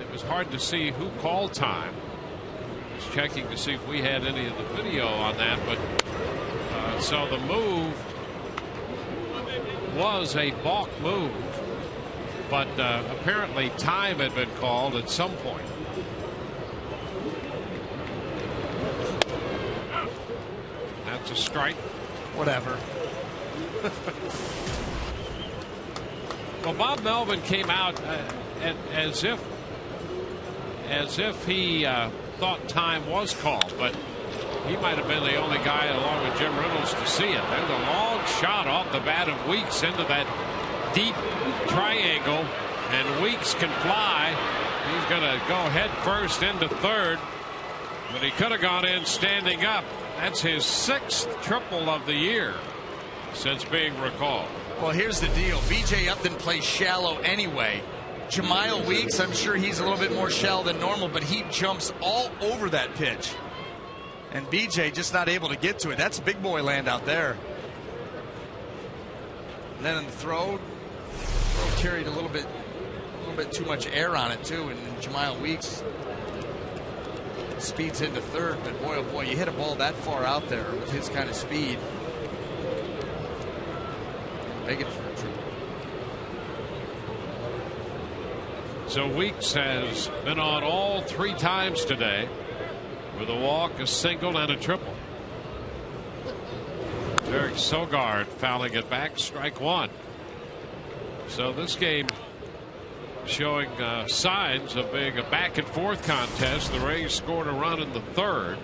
Speaker 3: It was hard to see who called time. I was checking to see if we had any of the video on that, but so the move was a balk move, but apparently time had been called at some point. That's a strike.
Speaker 4: Whatever.
Speaker 3: Well, Bob Melvin came out as if he thought time was called, but he might have been the only guy along with Jim Reynolds to see it. There's a long shot off the bat of Weeks into that deep triangle, and Weeks can fly. He's going to go head first into third, but he could have gone in standing up. That's his 6th triple of the year since being recalled.
Speaker 4: Well, here's the deal. B.J. Upton plays shallow anyway. Jamile Weeks, I'm sure he's a little bit more shallow than normal, but he jumps all over that pitch. And B.J. just not able to get to it. That's big boy land out there. And then in the throw carried a little bit too much air on it too, and Jamile Weeks speeds into third. But boy, oh boy, you hit a ball that far out there with his kind of speed. Begging for a triple.
Speaker 3: So Weeks has been on all 3 times today with a walk, a single, and a triple. Derek Sogard fouling it back, strike 1. So this game showing signs of being a back and forth contest. The Rays scored a run in the 3rd,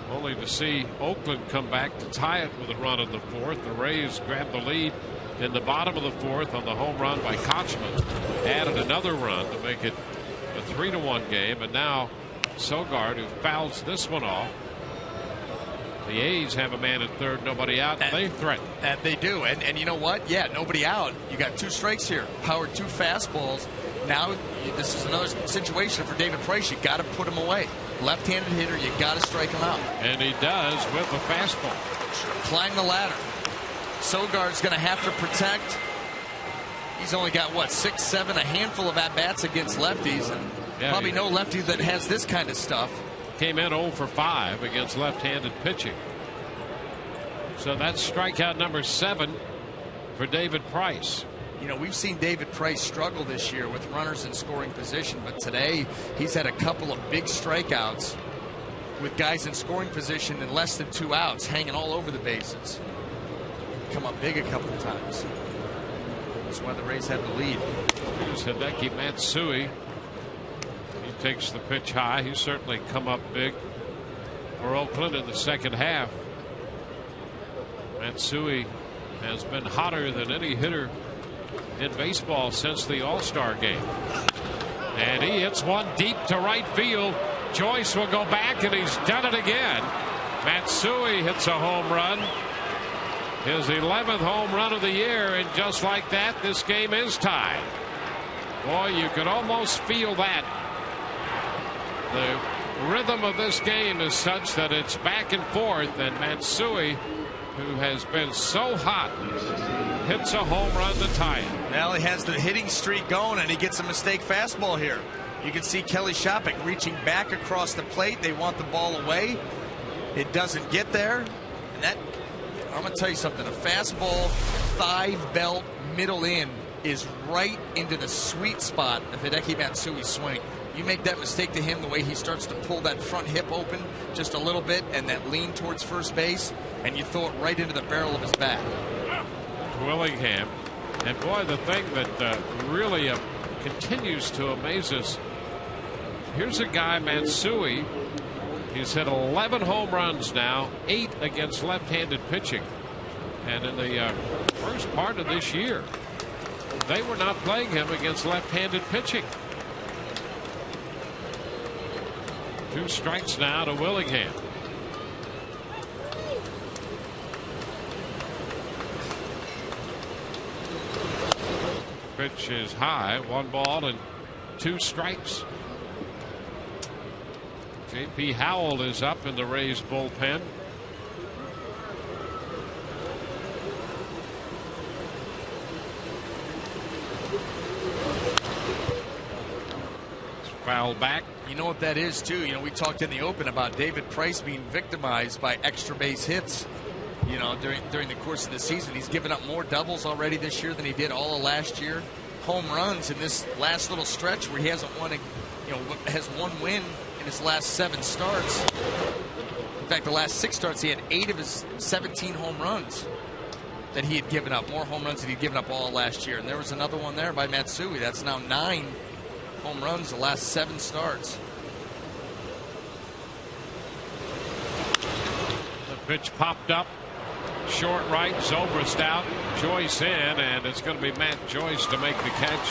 Speaker 3: only to see Oakland come back to tie it with a run in the 4th. The Rays grabbed the lead in the bottom of the 4th on the home run by Kochman, added another run to make it a 3-1 game, and now Sogard, who fouls this one off. The A's have a man at third, nobody out, and they threaten.
Speaker 4: And they do. And you know what? Yeah, nobody out. You got 2 strikes here. Powered 2 fastballs. Now, this is another situation for David Price. You got to put him away. Left-handed hitter, you got to strike him out.
Speaker 3: And he does with a fastball.
Speaker 4: Climb the ladder. Sogard's going to have to protect. He's only got, what, 6, 7, a handful of at-bats against lefties. And probably no lefty that has this kind of stuff.
Speaker 3: Came in 0 for 5 against left-handed pitching. So that's strikeout number 7 for David Price.
Speaker 4: You know, we've seen David Price struggle this year with runners in scoring position, but today he's had a couple of big strikeouts with guys in scoring position and less than 2 outs, hanging all over the bases. Come up big a couple of times. That's why the Rays had the lead.
Speaker 3: Here's Hideki Matsui. Takes the pitch high. He's certainly come up big for Oakland in the second half. Matsui has been hotter than any hitter in baseball since the All-Star game. And he hits one deep to right field. Joyce will go back, and he's done it again. Matsui hits a home run. His 11th home run of the year, and just like that, this game is tied. Boy, you could almost feel that. The rhythm of this game is such that it's back and forth, and Matsui, who has been so hot, hits a home run to tie it.
Speaker 4: Well, he has the hitting streak going, and he gets a mistake fastball here. You can see Kelly Shopik reaching back across the plate. They want the ball away. It doesn't get there. And that, I'm going to tell you something, a fastball, thigh belt, middle in is right into the sweet spot of Hideki Matsui's swing. You make that mistake to him, the way he starts to pull that front hip open just a little bit and that lean towards first base, and you throw it right into the barrel of his bat.
Speaker 3: Willingham. And boy, the thing that really continues to amaze us, here's a guy, Matsui. He's hit 11 home runs now, 8 against left-handed pitching. And in the first part of this year, they were not playing him against left-handed pitching. 2 strikes now to Willingham. Pitch is high, 1 ball and 2 strikes. J.P. Howell is up in the Rays bullpen. Foul back.
Speaker 4: You know what that is, too? You know, we talked in the open about David Price being victimized by extra base hits. You know, during the course of the season, he's given up more doubles already this year than he did all of last year. Home runs in this last little stretch where he hasn't won, has 1 win in his last 7 starts. In fact, the last 6 starts, he had 8 of his 17 home runs that he had given up. More home runs than he'd given up all last year. And there was another one there by Matsui. That's now 9 home runs the last 7 starts.
Speaker 3: The pitch popped up Short right, Zobrist out, Joyce in, and it's going to be Matt Joyce to make the catch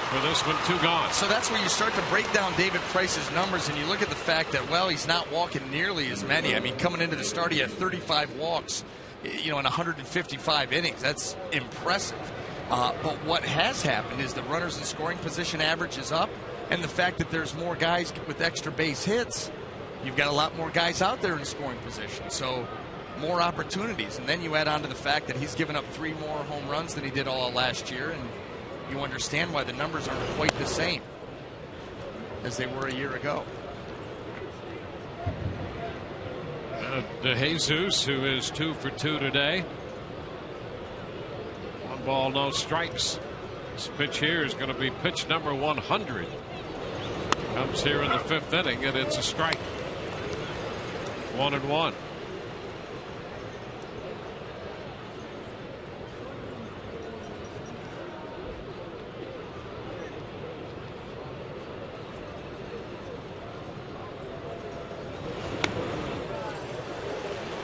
Speaker 3: for this one. 2 gone.
Speaker 4: So that's where you start to break down David Price's numbers, and you look at the fact that, well, he's not walking nearly as many. I mean, coming into the start, he had 35 walks, in 155 innings. That's impressive. But what has happened is the runners in scoring position average is up, and the fact that there's more guys with extra base hits, you've got a lot more guys out there in scoring position. So more opportunities. And then you add on to the fact that he's given up 3 more home runs than he did all last year, and you understand why the numbers aren't quite the same as they were a year ago.
Speaker 3: DeJesus, who is 2 for 2 today. 1 ball, no strikes. This pitch here is going to be pitch number 100. Comes here in the 5th inning, and it's a strike. 1-1.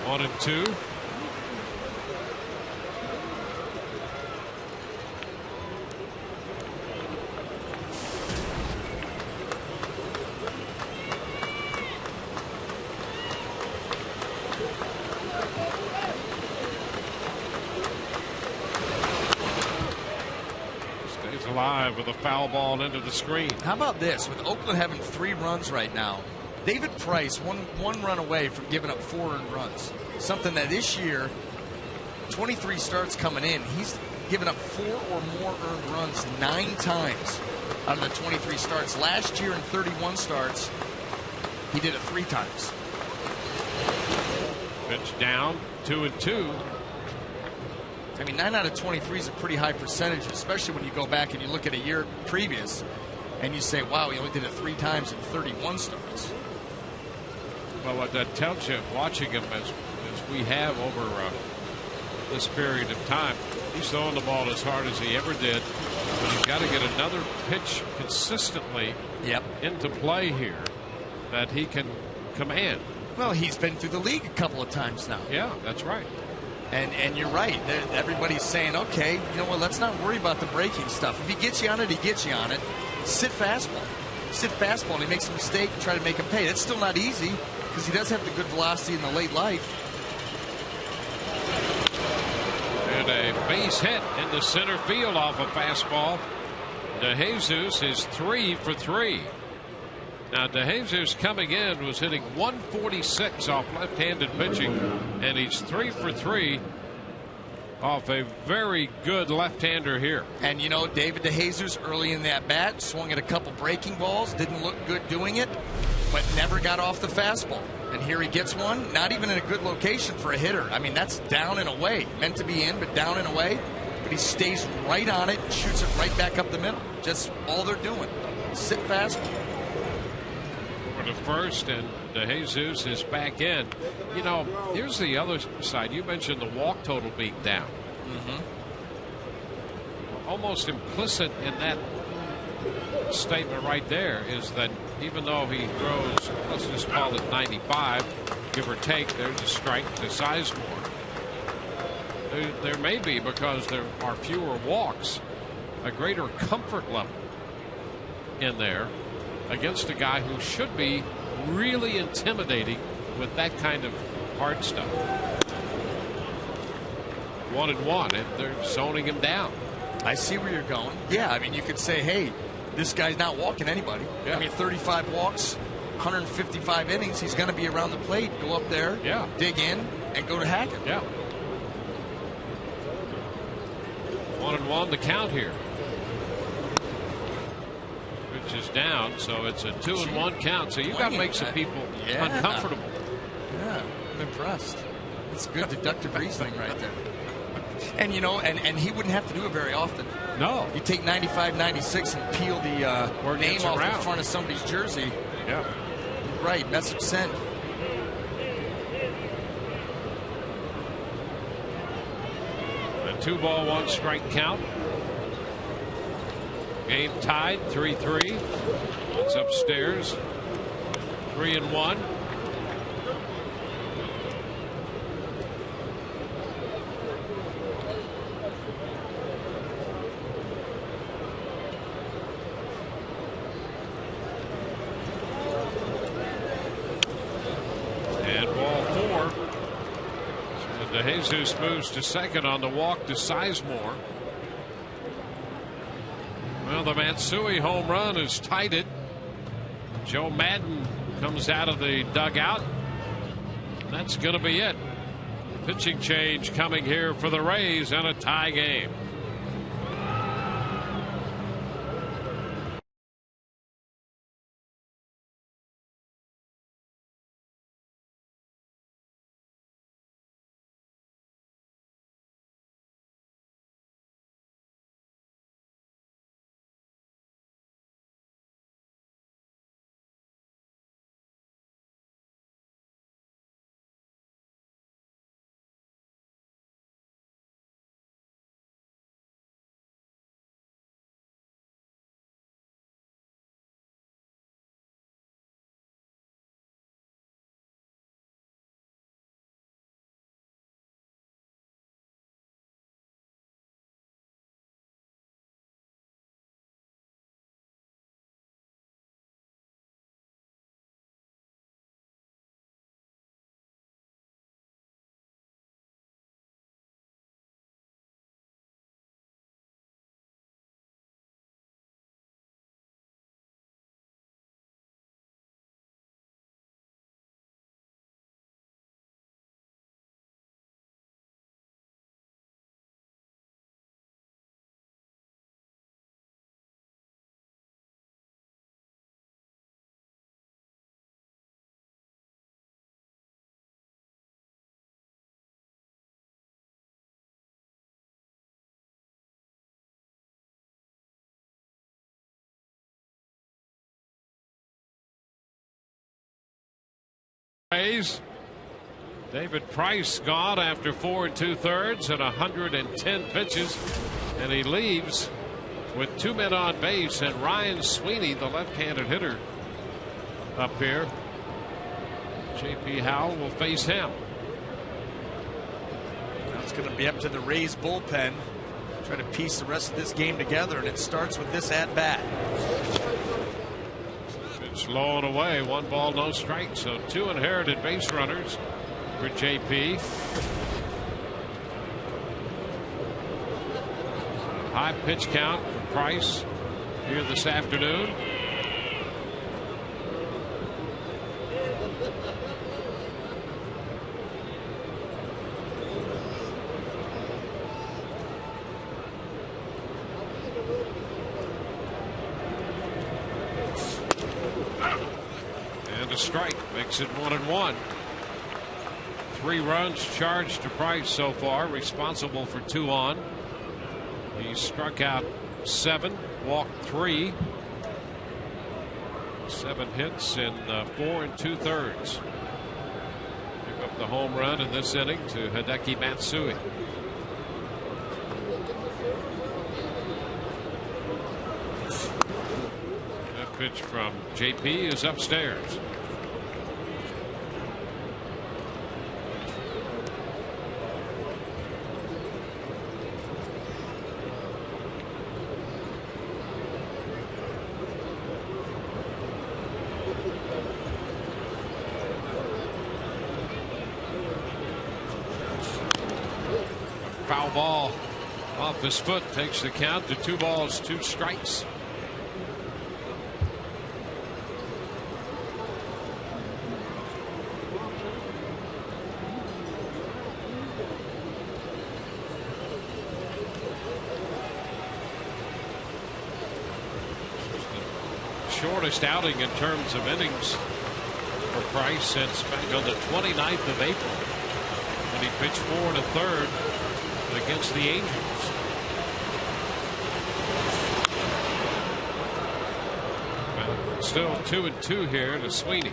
Speaker 3: One and 2. Stays alive with a foul ball into the screen.
Speaker 4: How about this? With Oakland having 3 runs right now, David Price one run away from giving up 4 earned runs. Something that this year, 23 starts coming in, he's given up 4 or more earned runs 9 times out of the 23 starts. Last year in 31 starts, he did it 3 times.
Speaker 3: Pitch down, 2-2.
Speaker 4: I mean, 9 out of 23 is a pretty high percentage, especially when you go back and you look at a year previous and you say, wow, he only did it 3 times in 31 starts.
Speaker 3: Well, what that tells you, watching him as we have over this period of time, he's throwing the ball as hard as he ever did. But he's got to get another pitch consistently into play here that he can command.
Speaker 4: Well, he's been through the league a couple of times now.
Speaker 3: Yeah, that's right.
Speaker 4: And you're right. Everybody's saying, okay, you know what, let's not worry about the breaking stuff. If he gets you on it, he gets you on it. Sit fastball. Sit fastball, and he makes a mistake and try to make him pay. That's still not easy because he does have the good velocity in the late life.
Speaker 3: And a base hit in the center field off a fastball. DeJesus is 3 for 3. Now, DeJesus coming in was hitting 146 off left-handed pitching, and he's 3 for 3 off a very good left-hander here.
Speaker 4: And, you know, David DeJesus early in that bat swung at a couple breaking balls, didn't look good doing it, but never got off the fastball. And here he gets one, not even in a good location for a hitter. I mean, that's down and away. Meant to be in, but down and away. But he stays right on it and shoots it right back up the middle. Just all they're doing. Sit fastball.
Speaker 3: For the first, and DeJesus is back in. You know, here's the other side. You mentioned the walk total being down. Almost implicit in that statement right there is that even though he throws, let's just call it 95, give or take, there's a strike to Sizemore. There may be, because there are fewer walks, a greater comfort level in there against a guy who should be really intimidating with that kind of hard stuff. 1-1, and they're zoning him down.
Speaker 4: I see where you're going. Yeah, I mean, you could say, hey, this guy's not walking anybody.
Speaker 3: Yeah.
Speaker 4: I mean, 35 walks, 155 innings. He's going to be around the plate. Go up there, dig in, and go to Hackett.
Speaker 3: Yeah. 1-1 the count here. Pitch is down, so it's a 2-1 count. So you've got to make some people uncomfortable.
Speaker 4: Yeah, I'm impressed. It's good deductive reasoning right there. And, you know, and he wouldn't have to do it very often.
Speaker 3: No.
Speaker 4: You take 95, 96 and peel the name off in front of somebody's jersey.
Speaker 3: Yeah.
Speaker 4: Right, message sent.
Speaker 3: A 2-ball, 1-strike count. Game tied, 3-3. It's upstairs, 3-1. DeJesus moves to second on the walk to Sizemore. Well, the Matsui home run is tied it. Joe Madden comes out of the dugout. That's going to be it. Pitching change coming here for the Rays in a tie game. David Price gone after 4 2/3 and 110 pitches, and he leaves with 2 men on base, and Ryan Sweeney, the left-handed hitter, up here. J.P. Howell will face him.
Speaker 4: Now it's going to be up to the Rays bullpen. Try to piece the rest of this game together, and it starts with this at bat.
Speaker 3: It's low and away, 1 ball, no strike. So 2 inherited base runners for JP. High pitch count for Price here this afternoon. A strike makes it 1-1. 3 runs charged to Price so far, responsible for 2 on. He struck out 7, walked 3, 7 hits in 4 2/3. Pick up the home run in this inning to Hideki Matsui. That pitch from JP is upstairs. Foul ball off his foot takes the count to 2 balls, 2 strikes. Shortest outing in terms of innings for Price since back on the 29th of April when he pitched 4 1/3 against the Angels. But still 2-2 here to Sweeney.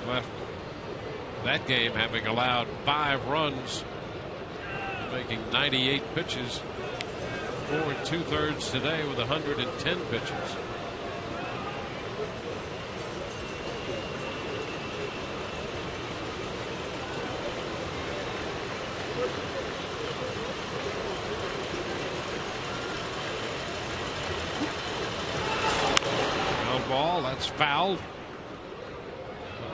Speaker 3: Left that game having allowed 5 runs, making 98 pitches. 4 2/3 today with 110 pitches. Ball, that's fouled.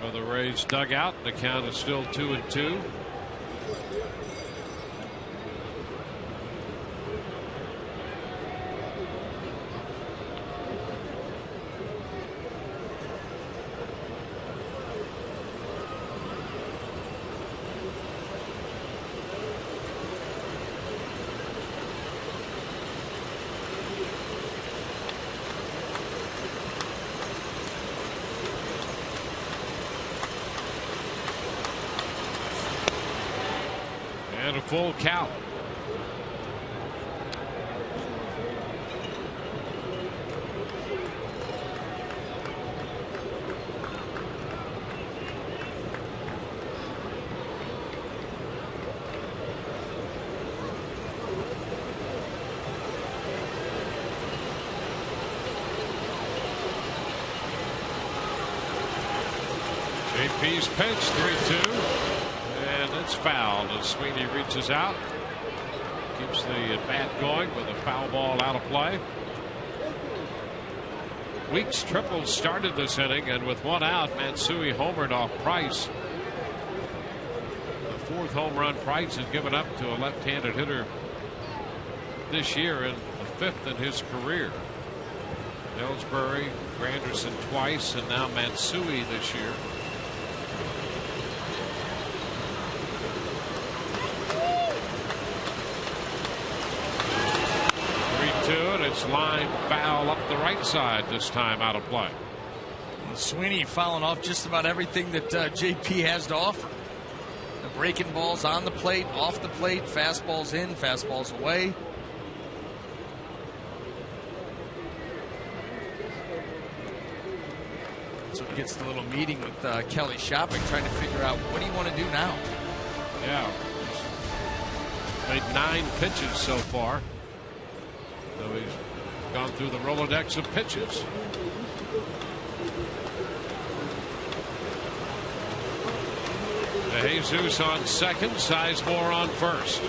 Speaker 3: For the Rays dugout, the count is still 2-2. And a full count. JP's pitch, 3-2. And it's fouled as Sweeney reaches out. Keeps the at bat going with a foul ball out of play. Weeks triple started this inning, and with one out, Matsui homered off Price. The fourth home run Price has given up to a left-handed hitter this year, and the fifth in his career. Ellsbury, Granderson twice, and now Matsui this year. 3-2, and it's line foul up the right side this time, out of play.
Speaker 4: Sweeney fouling off just about everything that JP has to offer. The breaking balls on the plate, off the plate, fastballs in, fastballs away. So he gets the little meeting with Kelly Shopping, trying to figure out what do you want to do now.
Speaker 3: Yeah. Made 9 pitches so far. So he's gone through the Rolodex of pitches. Jesus on second, Sizemore on first.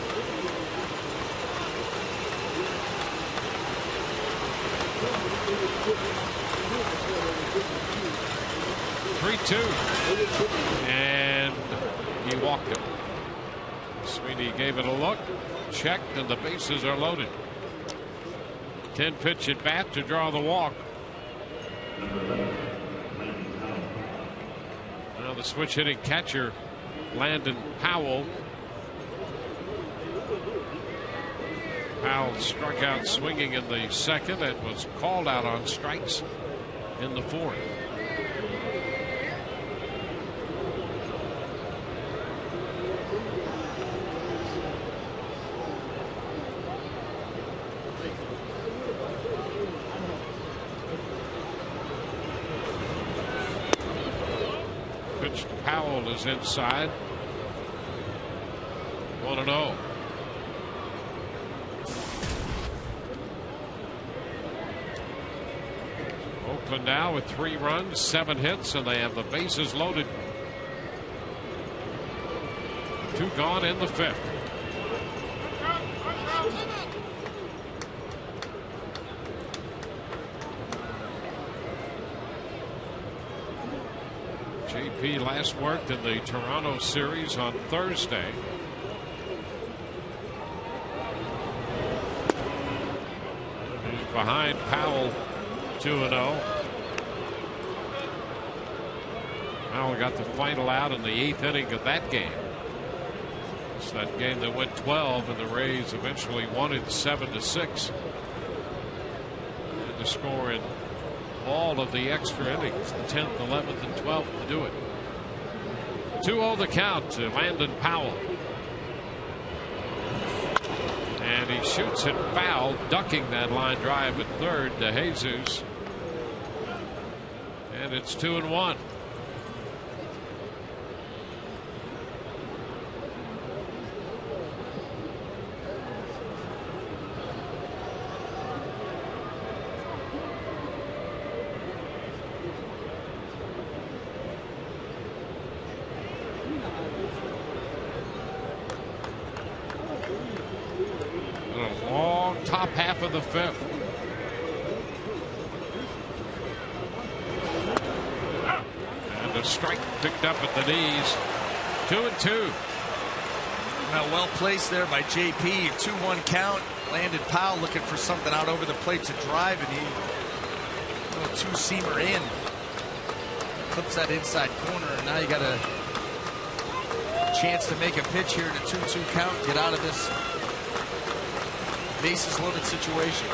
Speaker 3: And he walked him. Sweeney gave it a look, checked, and the bases are loaded. 10 pitch at bat to draw the walk. Now the switch hitting catcher, Landon Powell. Powell struck out swinging in the second and was called out on strikes in the fourth. Pitch to Powell is inside. 1-0. Oakland now with 3 runs, 7 hits, and they have the bases loaded. 2 gone in the 5th. JP last worked in the Toronto series on Thursday. He's behind Powell, 2-0. Powell got the final out in the 8th inning of that game. It's that game that went 12, and the Rays eventually won it 7-6. And to score in all of the extra innings, the 10th, 11th, and 12th to do it. 2-0 the count to Landon Powell. And he shoots it foul, ducking that line drive at third to Jesus. And it's 2-1. Top half of the 5th. And a a strike picked up at the knees. 2-2.
Speaker 4: Well placed there by JP. 2-1 count. Landed Powell looking for something out over the plate to drive, and he little two-seamer in. Clips that inside corner, and now you got a chance to make a pitch here in a 2-2 count. Get out of this bases loaded situation.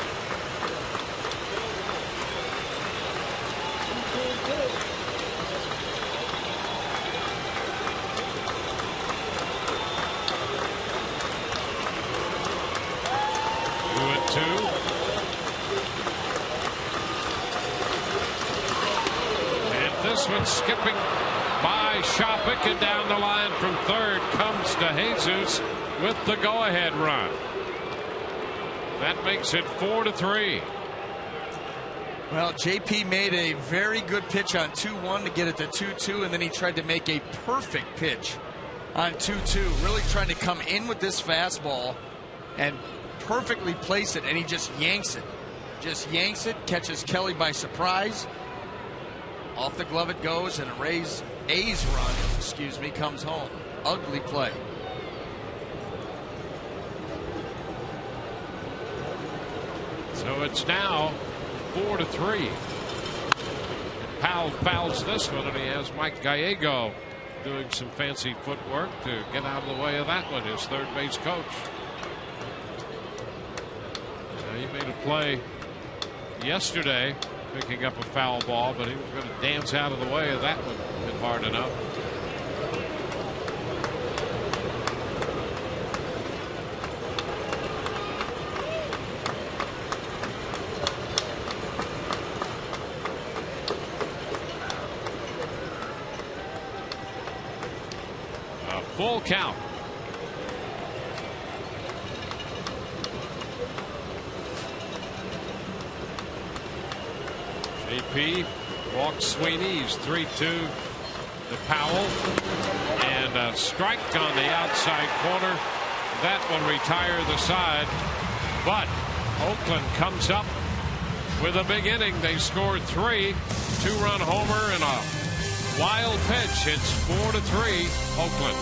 Speaker 3: This one skipping by Shopik, and down the line from third comes to Jesus with the go-ahead run. That makes it 4-3.
Speaker 4: Well, JP made a very good pitch on 2-1 to get it to 2-2, and then he tried to make a perfect pitch on 2-2, really trying to come in with this fastball and perfectly place it, and he just yanks it. Just yanks it, catches Kelly by surprise. Off the glove it goes, and A's run, comes home. Ugly play.
Speaker 3: So it's now 4-3. Powell fouls this one, and he has Mike Gallego doing some fancy footwork to get out of the way of that one, his third base coach. Now, he made a play yesterday picking up a foul ball, but he was going to dance out of the way of that one. Hit hard enough. A full count. AP walks Sweeney. He's 3-2 to Powell, and a strike on the outside corner. That one retired the side, but Oakland comes up with a big inning. They scored 3, 2-run homer and a wild pitch. It's 4-3 Oakland.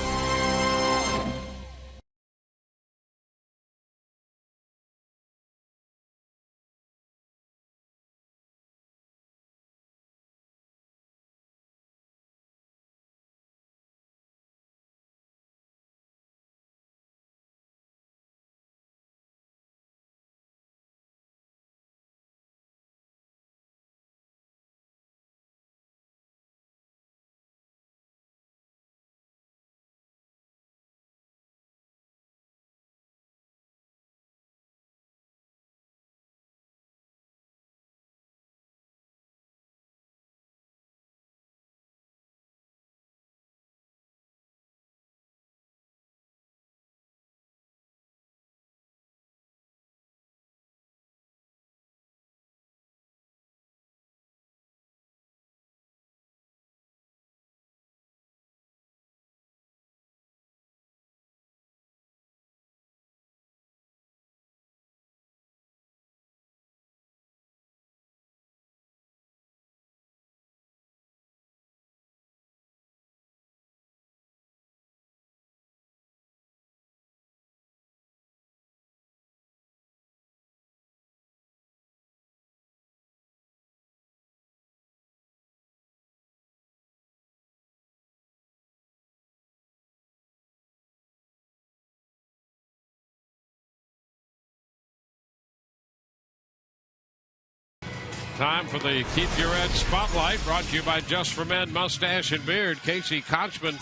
Speaker 3: Time for the Keep Your Edge Spotlight, brought to you by Just for Men Mustache and Beard. Casey Kochman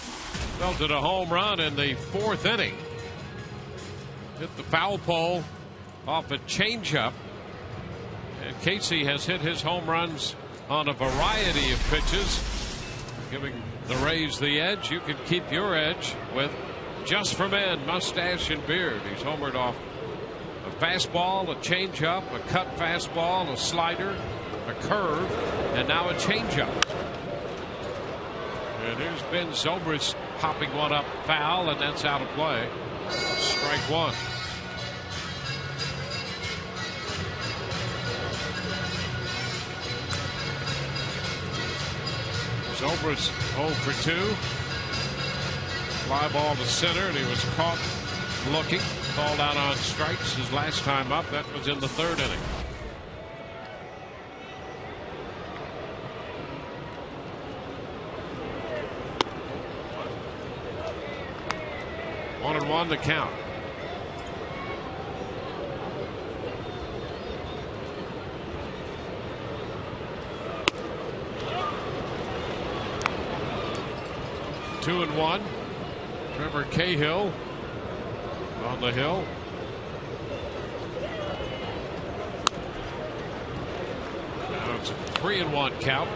Speaker 3: belted a home run in the 4th inning. Hit the foul pole off a changeup. And Casey has hit his home runs on a variety of pitches, giving the Rays the edge. You can keep your edge with Just for Men Mustache and Beard. He's homered off a fastball, a changeup, a cut fastball, a slider, a curve, and now a changeup. And here's Ben Zobrist popping one up foul, and that's out of play. Strike one. Zobrist 0 for 2. Fly ball to center, and he was caught looking. Called out on strikes his last time up. That was in the 3rd inning. One and one to count. Two and one. Trevor Cahill on the hill. Now it's a 3-1 count.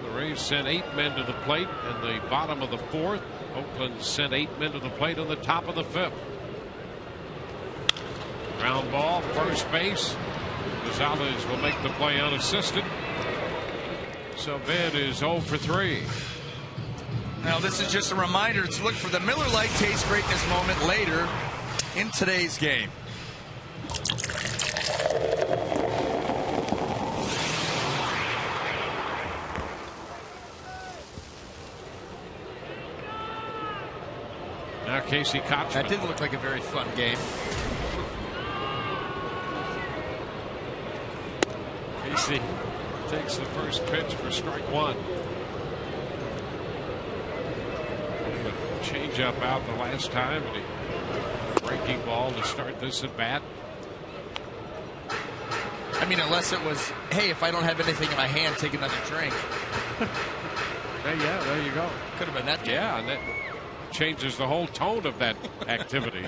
Speaker 3: The Rays sent 8 men to the plate in the bottom of the 4th. Oakland sent 8 men to the plate in the top of the 5th. Ground ball, first base. Gonzalez will make the play unassisted. So Ben is 0 for 3.
Speaker 4: Now this is just a reminder to look for the Miller Lite Taste Greatness moment later in today's game.
Speaker 3: Now Casey Kochman.
Speaker 4: That didn't look like a very fun game.
Speaker 3: Casey takes the first pitch for strike 1. Change up out the last time, and a breaking ball to start this at bat.
Speaker 4: I mean, unless it was, hey, if I don't have anything in my hand, take another drink.
Speaker 3: Yeah, there you go.
Speaker 4: Could have been that game.
Speaker 3: Yeah, and that changes the whole tone of that activity.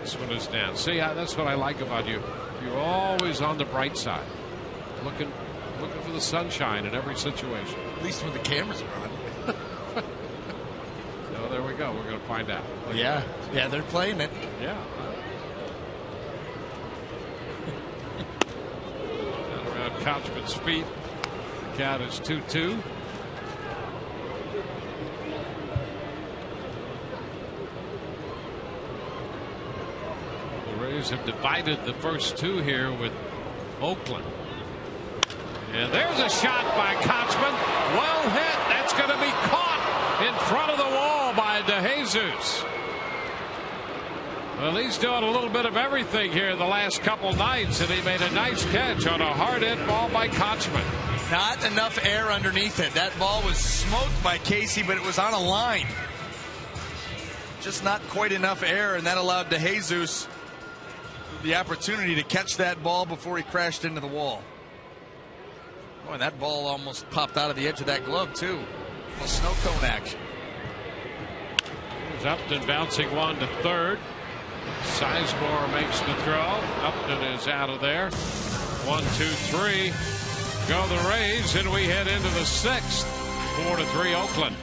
Speaker 3: This one is down. See, that's what I like about you. You're always on the bright side, looking for the sunshine in every situation.
Speaker 4: At least when the cameras are on.
Speaker 3: No, there we go. We're going to find out.
Speaker 4: Yeah, they're playing it.
Speaker 3: Yeah. And around Kochman's feet. The count is 2-2. The Rays have divided the first 2 here with Oakland. And there's a shot by Kochman. Well hit. That's going to be caught in front of the wall by DeJesus. Well, he's doing a little bit of everything here the last couple nights, and he made a nice catch on a hard hit ball by Kochman.
Speaker 4: Not enough air underneath it. That ball was smoked by Casey, but it was on a line. Just not quite enough air, and that allowed DeJesus the opportunity to catch that ball before he crashed into the wall. Boy, that ball almost popped out of the edge of that glove, too. A snow cone action.
Speaker 3: Here's Upton bouncing one to third. Sizemore makes the throw. Upton is out of there. 1, 2, 3. Go the Rays, and we head into the 6th. 4-3 Oakland.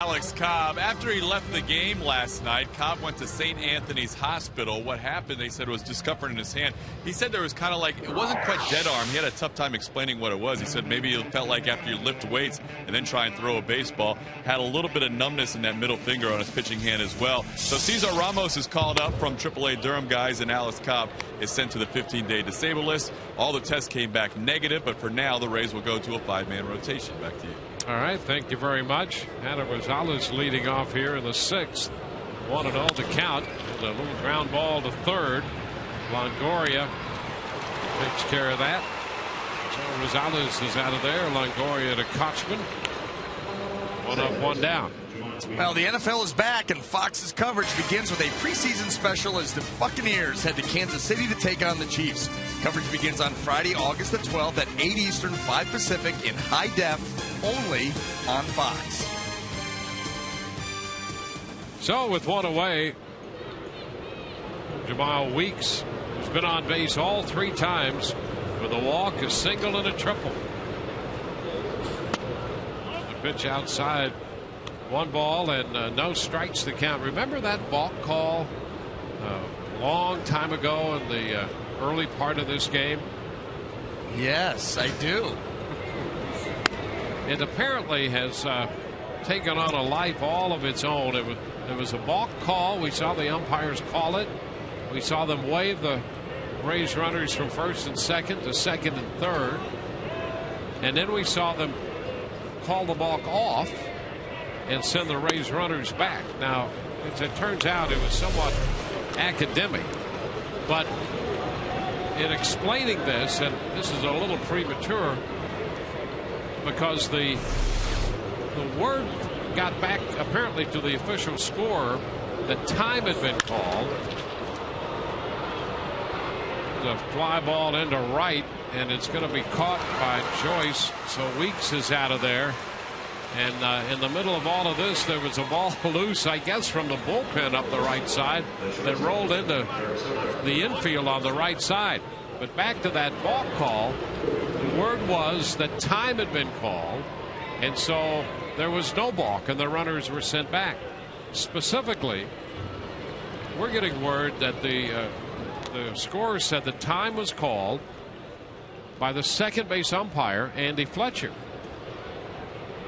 Speaker 1: Alex Cobb, after he left the game last night, Cobb went to St. Anthony's Hospital. What happened, they said, was discomfort in his hand. He said there was kind of like, it wasn't quite dead arm. He had a tough time explaining what it was. He said maybe it felt like after you lift weights and then try and throw a baseball, had a little bit of numbness in that middle finger on his pitching hand as well. So Cesar Ramos is called up from AAA Durham guys, and Alex Cobb is sent to the 15-day disabled list. All the tests came back negative, but for now the Rays will go to a 5-man rotation. Back to you.
Speaker 3: All right, thank you very much. Hannah Rosales leading off here in the 6th. 1-0 to count. A little ground ball to third. Longoria takes care of that. So Rosales is out of there. Longoria to Kochman. 1 up, 1 down.
Speaker 4: Well, the NFL is back, and Fox's coverage begins with a preseason special as the Buccaneers head to Kansas City to take on the Chiefs. Coverage begins on Friday, August the 12th at 8 Eastern, 5 Pacific in high def, only on Fox.
Speaker 3: So with one away, Jamal Weeks has been on base all 3 times with a walk, a single, and a triple. The pitch outside. 1 ball and no strikes to count. Remember that balk call a long time ago in the early part of this game?
Speaker 4: Yes, I do.
Speaker 3: It apparently has taken on a life all of its own. It was a balk call. We saw the umpires call it. We saw them wave the Rays runners from first and second to second and third. And then we saw them call the balk off and send the Rays runners back. Now, as it turns out, it was somewhat academic, but in explaining this, and this is a little premature because the word got back apparently to the official scorer that time had been called. The fly ball into right, and it's going to be caught by Joyce, so Weeks is out of there. And in the middle of all of this, there was a ball loose, I guess, from the bullpen up the right side that rolled into the infield on the right side. But back to that balk call, the word was that time had been called, and so there was no balk, and the runners were sent back. Specifically, we're getting word that the scorer said the time was called by the second base umpire, Andy Fletcher.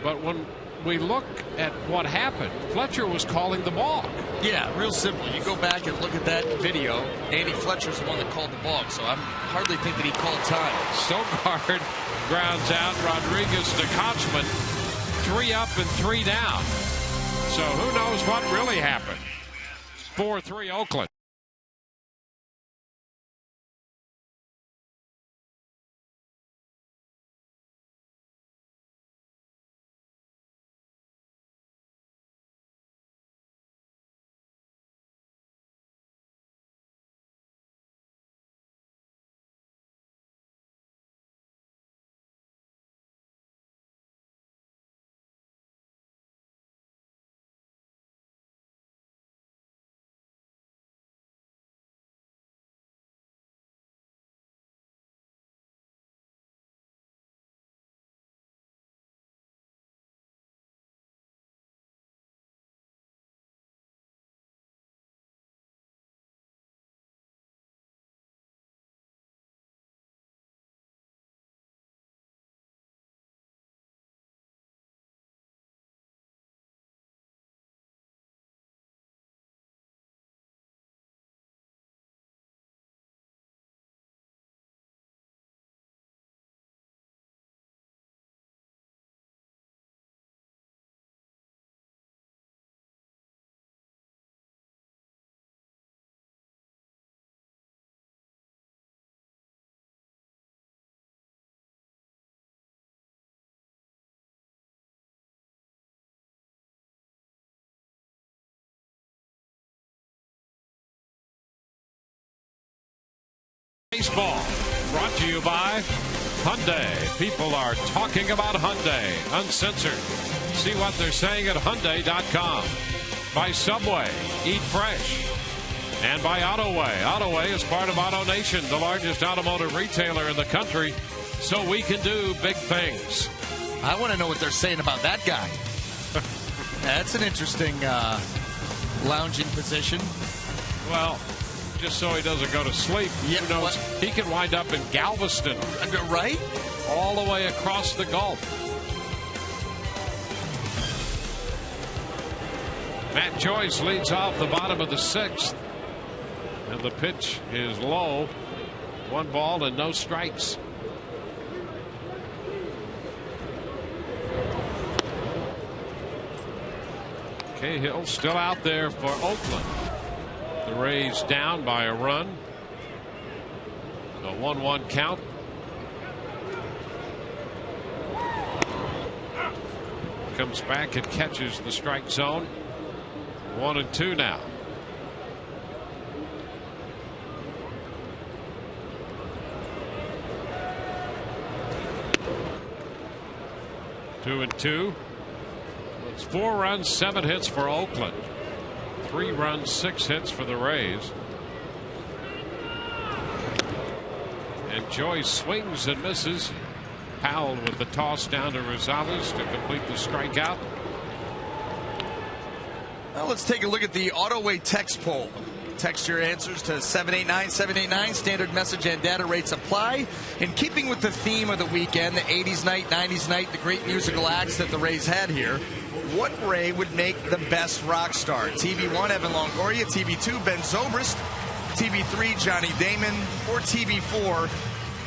Speaker 3: But when we look at what happened, Fletcher was calling the balk.
Speaker 4: Yeah, real simple. You go back and look at that video. Andy Fletcher's the one that called the balk, so I hardly think that he called time.
Speaker 3: Stokard grounds out. Rodriguez to Kochman. 3 up and 3 down. So who knows what really happened. 4-3 Oakland. Baseball brought to you by Hyundai. People are talking about Hyundai. Uncensored. See what they're saying at Hyundai.com. By Subway. Eat fresh. And by Autoway. Autoway is part of Auto Nation, the largest automotive retailer in the country, so we can do big things.
Speaker 4: I want to know what they're saying about that guy. That's an interesting lounging position.
Speaker 3: Well, just so he doesn't go to sleep.
Speaker 4: Yeah,
Speaker 3: Who knows? He could wind up in Galveston.
Speaker 4: Right?
Speaker 3: All the way across the Gulf. Matt Joyce leads off the bottom of the 6th. And the pitch is low. 1 ball and no strikes. Cahill still out there for Oakland. The Rays down by a run. A 1-1 count. Comes back and catches the strike zone. 1-2 now. Two and two. It's 4 runs, 7 hits for Oakland. 3 runs, 6 hits for the Rays. And Joyce swings and misses. Powell with the toss down to Rosales to complete the strikeout.
Speaker 4: Now let's take a look at the AutoWay text poll. Text your answers to 789-789. Standard message and data rates apply. In keeping with the theme of the weekend, the 80s night, 90s night, the great musical acts that the Rays had here, what Ray would make the best rock star? TB1, Evan Longoria. TB2, Ben Zobrist. TB3, Johnny Damon. Or TB4,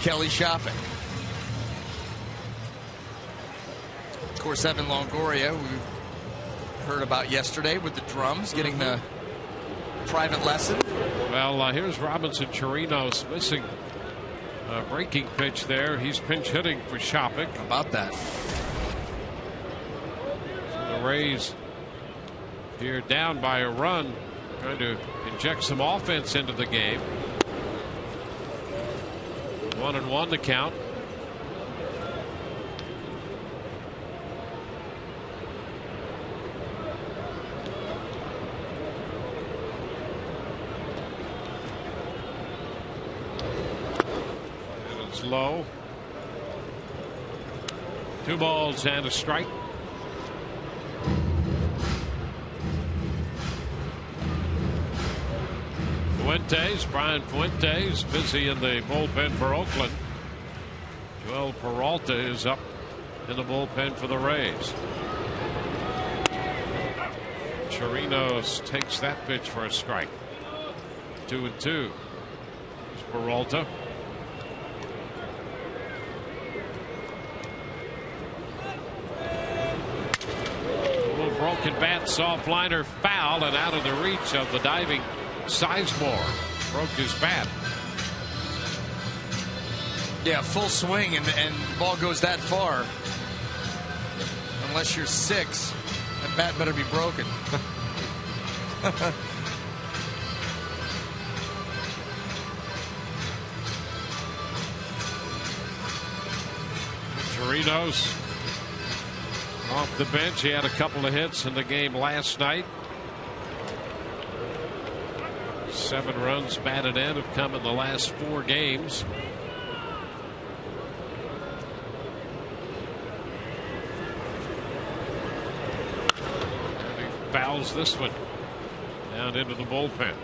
Speaker 4: Kelly Shopping. Of course, Evan Longoria, we heard about yesterday with the drums, getting the private lesson.
Speaker 3: Well, here's Robinson Chirinos missing a breaking pitch there. He's pinch hitting for Shopping.
Speaker 4: How about that?
Speaker 3: So the Rays here down by a run, trying to inject some offense into the game. 1-1 the count. Low. 2 balls and a strike. Brian Fuentes busy in the bullpen for Oakland. Joel Peralta is up in the bullpen for the Rays. Chirinos takes that pitch for a strike. 2-2. Here's Peralta. Broken bat, soft liner, foul, and out of the reach of the diving Sizemore. Broke his bat.
Speaker 4: Yeah, full swing, and the ball goes that far. Unless you're 6, that bat better be broken.
Speaker 3: Chirinos off the bench. He had a couple of hits in the game last night. 7 runs batted in have come in the last 4 games. And he fouls this one down into the bullpen.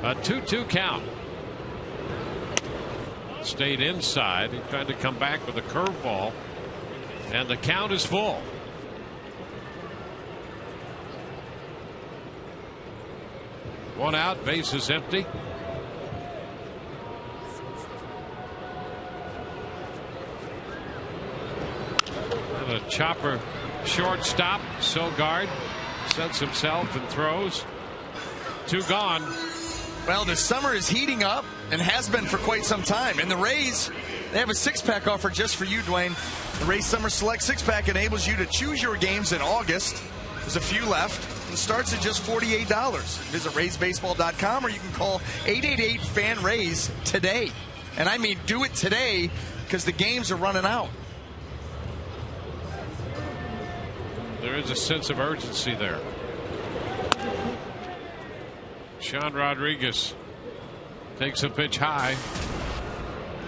Speaker 3: A 2-2 count. Stayed inside. He tried to come back with a curveball, and the count is full. One out, base is empty. And a chopper shortstop. Sogard sets himself and throws. 2 gone.
Speaker 4: Well, the summer is heating up and has been for quite some time. And the Rays, they have a 6-pack offer just for you, Dwayne. The Rays Summer Select 6-pack enables you to choose your games in August. There's a few left and starts at just $48. Visit RaysBaseball.com or you can call 888-FAN-RAYS today. And I mean do it today because the games are running out. There
Speaker 3: is a sense of urgency there. Sean Rodriguez takes a pitch high.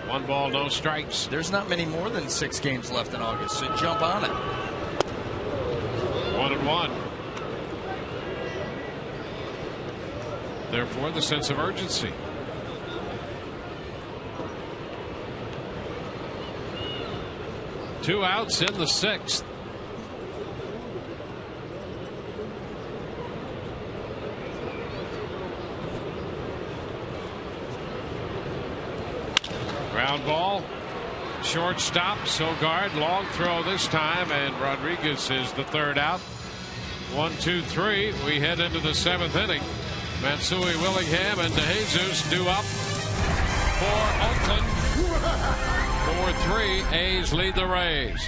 Speaker 3: 1 ball, no strikes.
Speaker 4: There's not many more than 6 games left in August, so jump on it.
Speaker 3: 1-1. Therefore, the sense of urgency. Two outs in the 6th. Ground ball. Shortstop. Sogard. Long throw this time, and Rodriguez is the 3rd out. 1-2-3. We head into the 7th inning. Matsui, Willingham, and DeJesus due up for Oakland. 4-3. A's lead the Rays.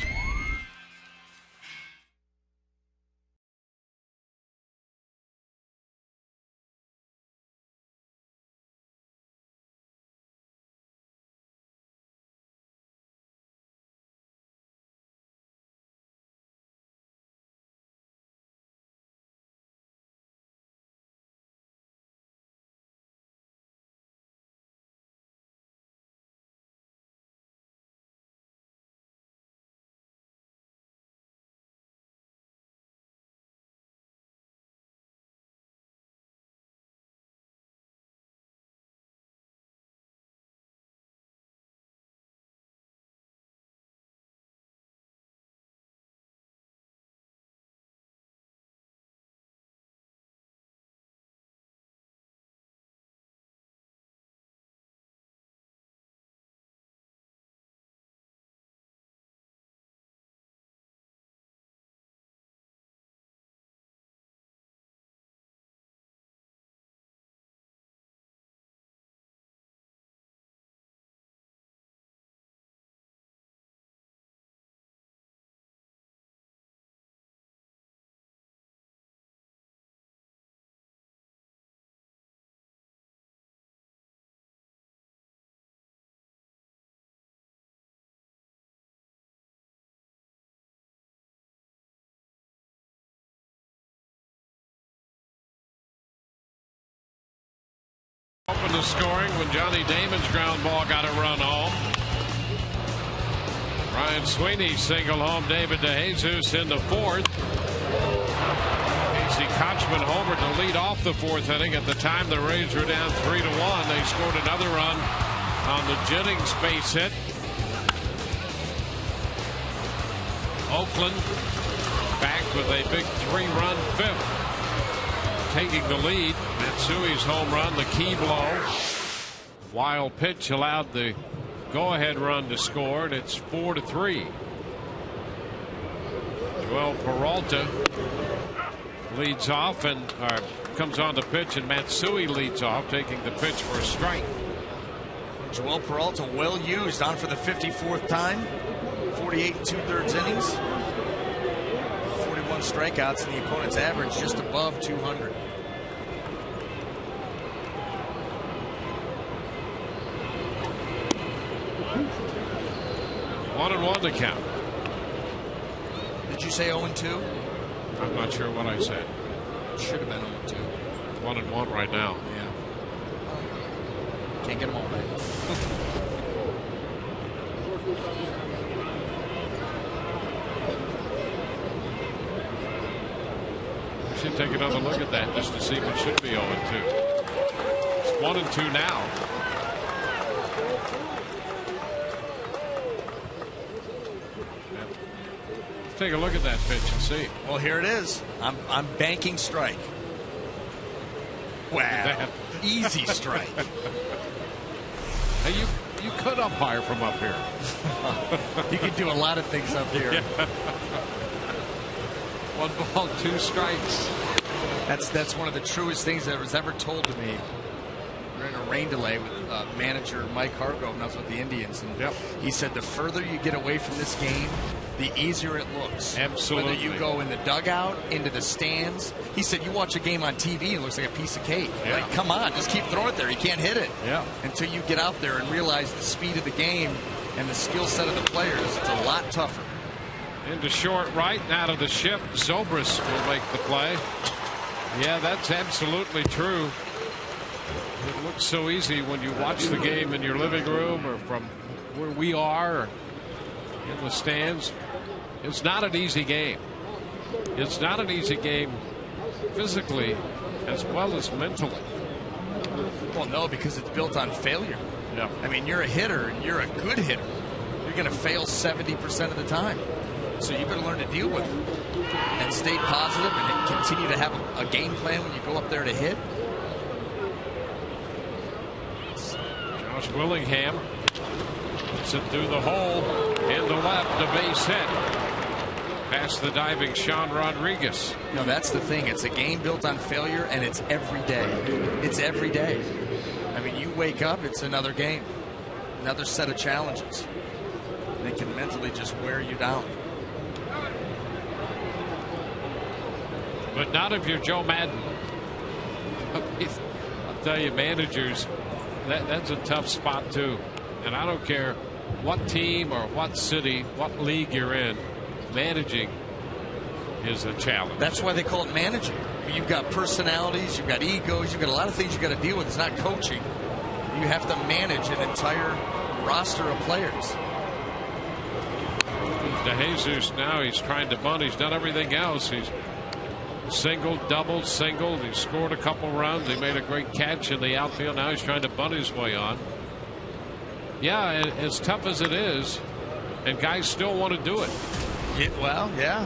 Speaker 3: Open the scoring when Johnny Damon's ground ball got a run home. Ryan Sweeney single home David DeJesus in the 4th. Casey Kochman homered to lead off the 4th inning. At the time the Rays were down 3-1. They scored another run on the Jennings base hit. Oakland back with a big 3-run 5th. Taking the lead. Matsui's home run, the key blow. Wild pitch allowed the go-ahead run to score, and it's 4-3. Joel Peralta leads off and comes on the pitch, and Matsui leads off, taking the pitch for a strike.
Speaker 4: Joel Peralta well used, on for the 54th time. 48 2/3 innings. 41 strikeouts, and the opponent's average just above 200.
Speaker 3: One and one to count.
Speaker 4: Did you say 0-2?
Speaker 3: I'm not sure what I said.
Speaker 4: Should have been 0-2.
Speaker 3: 1-1 right now.
Speaker 4: Yeah. Can't get them all right.
Speaker 3: Should take another look at that just to see if it should be 0-2. It's 1-2 now. Let's take a look at that pitch and see.
Speaker 4: Well, here it is. I'm banking strike. Wow. Easy strike.
Speaker 3: Hey, you could umpire from up here.
Speaker 4: You can do a lot of things up here.
Speaker 3: Yeah. 1 ball, 2 strikes.
Speaker 4: That's one of the truest things that was ever told to me. We're in a rain delay with manager Mike Hargrove, and I was with the Indians, and he said the further you get away from this game, the easier it looks.
Speaker 3: Absolutely.
Speaker 4: Whether you go in the dugout, into the stands. He said you watch a game on TV, it looks like a piece of cake.
Speaker 3: Yeah.
Speaker 4: Like, come on, just keep throwing it there. You can't hit it.
Speaker 3: Yeah.
Speaker 4: Until you get out there and realize the speed of the game and the skill set of the players, it's a lot tougher.
Speaker 3: Into short right, out of the ship. Zobrist will make the play. Yeah, that's absolutely true. it's so easy when you watch the game in your living room or from where we are in the stands. It's not an easy game. It's not an easy game physically as well as mentally.
Speaker 4: Well, no, because it's built on failure.
Speaker 3: Yeah.
Speaker 4: I mean, you're a hitter and you're a good hitter. You're going to fail 70% of the time. So you better learn to deal with it and stay positive and continue to have a game plan when you go up there to hit.
Speaker 3: Josh Willingham puts it through the hole into left, a base hit. Past the diving Sean Rodriguez.
Speaker 4: No, that's the thing. It's a game built on failure, and it's every day. It's every day. I mean, you wake up, it's another game, another set of challenges. They can mentally just wear you down.
Speaker 3: But not if you're Joe Madden. I'll tell you, managers, that's a tough spot too. And I don't care what team or what city, what league you're in, managing is a challenge.
Speaker 4: That's why they call it managing. You've got personalities, you've got egos, you've got a lot of things you've got to deal with. It's not coaching. You have to manage an entire roster of players.
Speaker 3: DeJesus now, he's trying to bunt. He's done everything else. He's singled, doubled, singled. He scored a couple runs. He made a great catch in the outfield. Now he's trying to bunt his way on. Yeah, as tough as it is, and guys still want to do it.
Speaker 4: Well, yeah.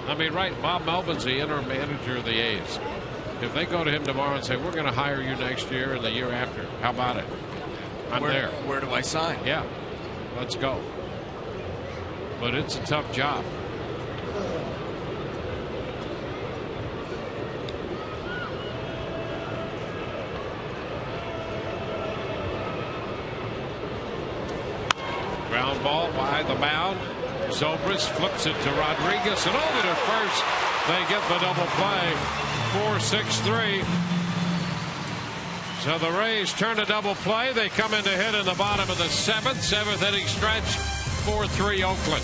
Speaker 3: I mean, right, Bob Melvin's the interim manager of the A's. If they go to him tomorrow and say, we're going to hire you next year and the year after, how about it? I'm there.
Speaker 4: Where do I sign?
Speaker 3: Yeah, let's go. But it's a tough job. Ground ball by the mound. Zobrist flips it to Rodriguez and over to first. They get the double play. 4-6-3. So the Rays turn a double play. They come in to hit in the bottom of the seventh inning stretch. 4-3 Oakland.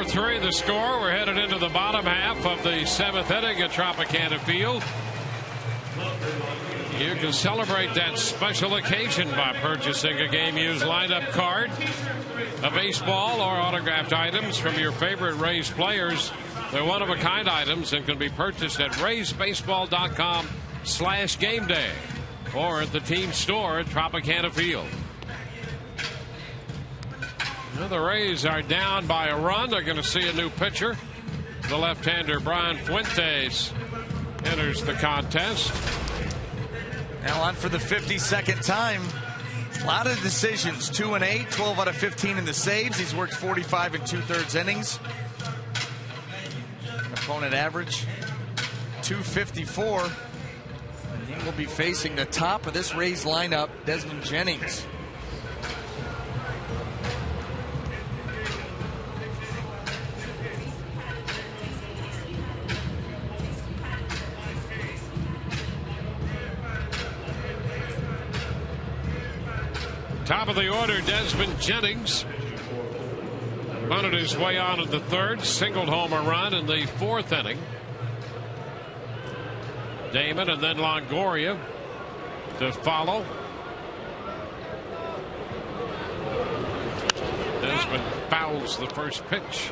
Speaker 3: Three the score. We're headed into the bottom half of the seventh inning at Tropicana Field. You can celebrate that special occasion by purchasing a game used lineup card, a baseball or autographed items from your favorite Rays players. They're one-of-a-kind items and can be purchased at raysbaseball.com/gameday or at the team store at Tropicana Field. Well, the Rays are down by a run. They're going to see a new pitcher. The left-hander Brian Fuentes enters the contest.
Speaker 4: Now on for the 52nd time. A lot of decisions. 2 and 8, 12 out of 15 in the saves. He's worked 45 and 2/3 innings. Opponent average 254. And he will be facing the top of this Rays lineup, Desmond Jennings.
Speaker 3: Top of the order, Desmond Jennings. Bunted his way on in the third, singled home a run in the fourth inning. Damon and then Longoria to follow. Desmond fouls the first pitch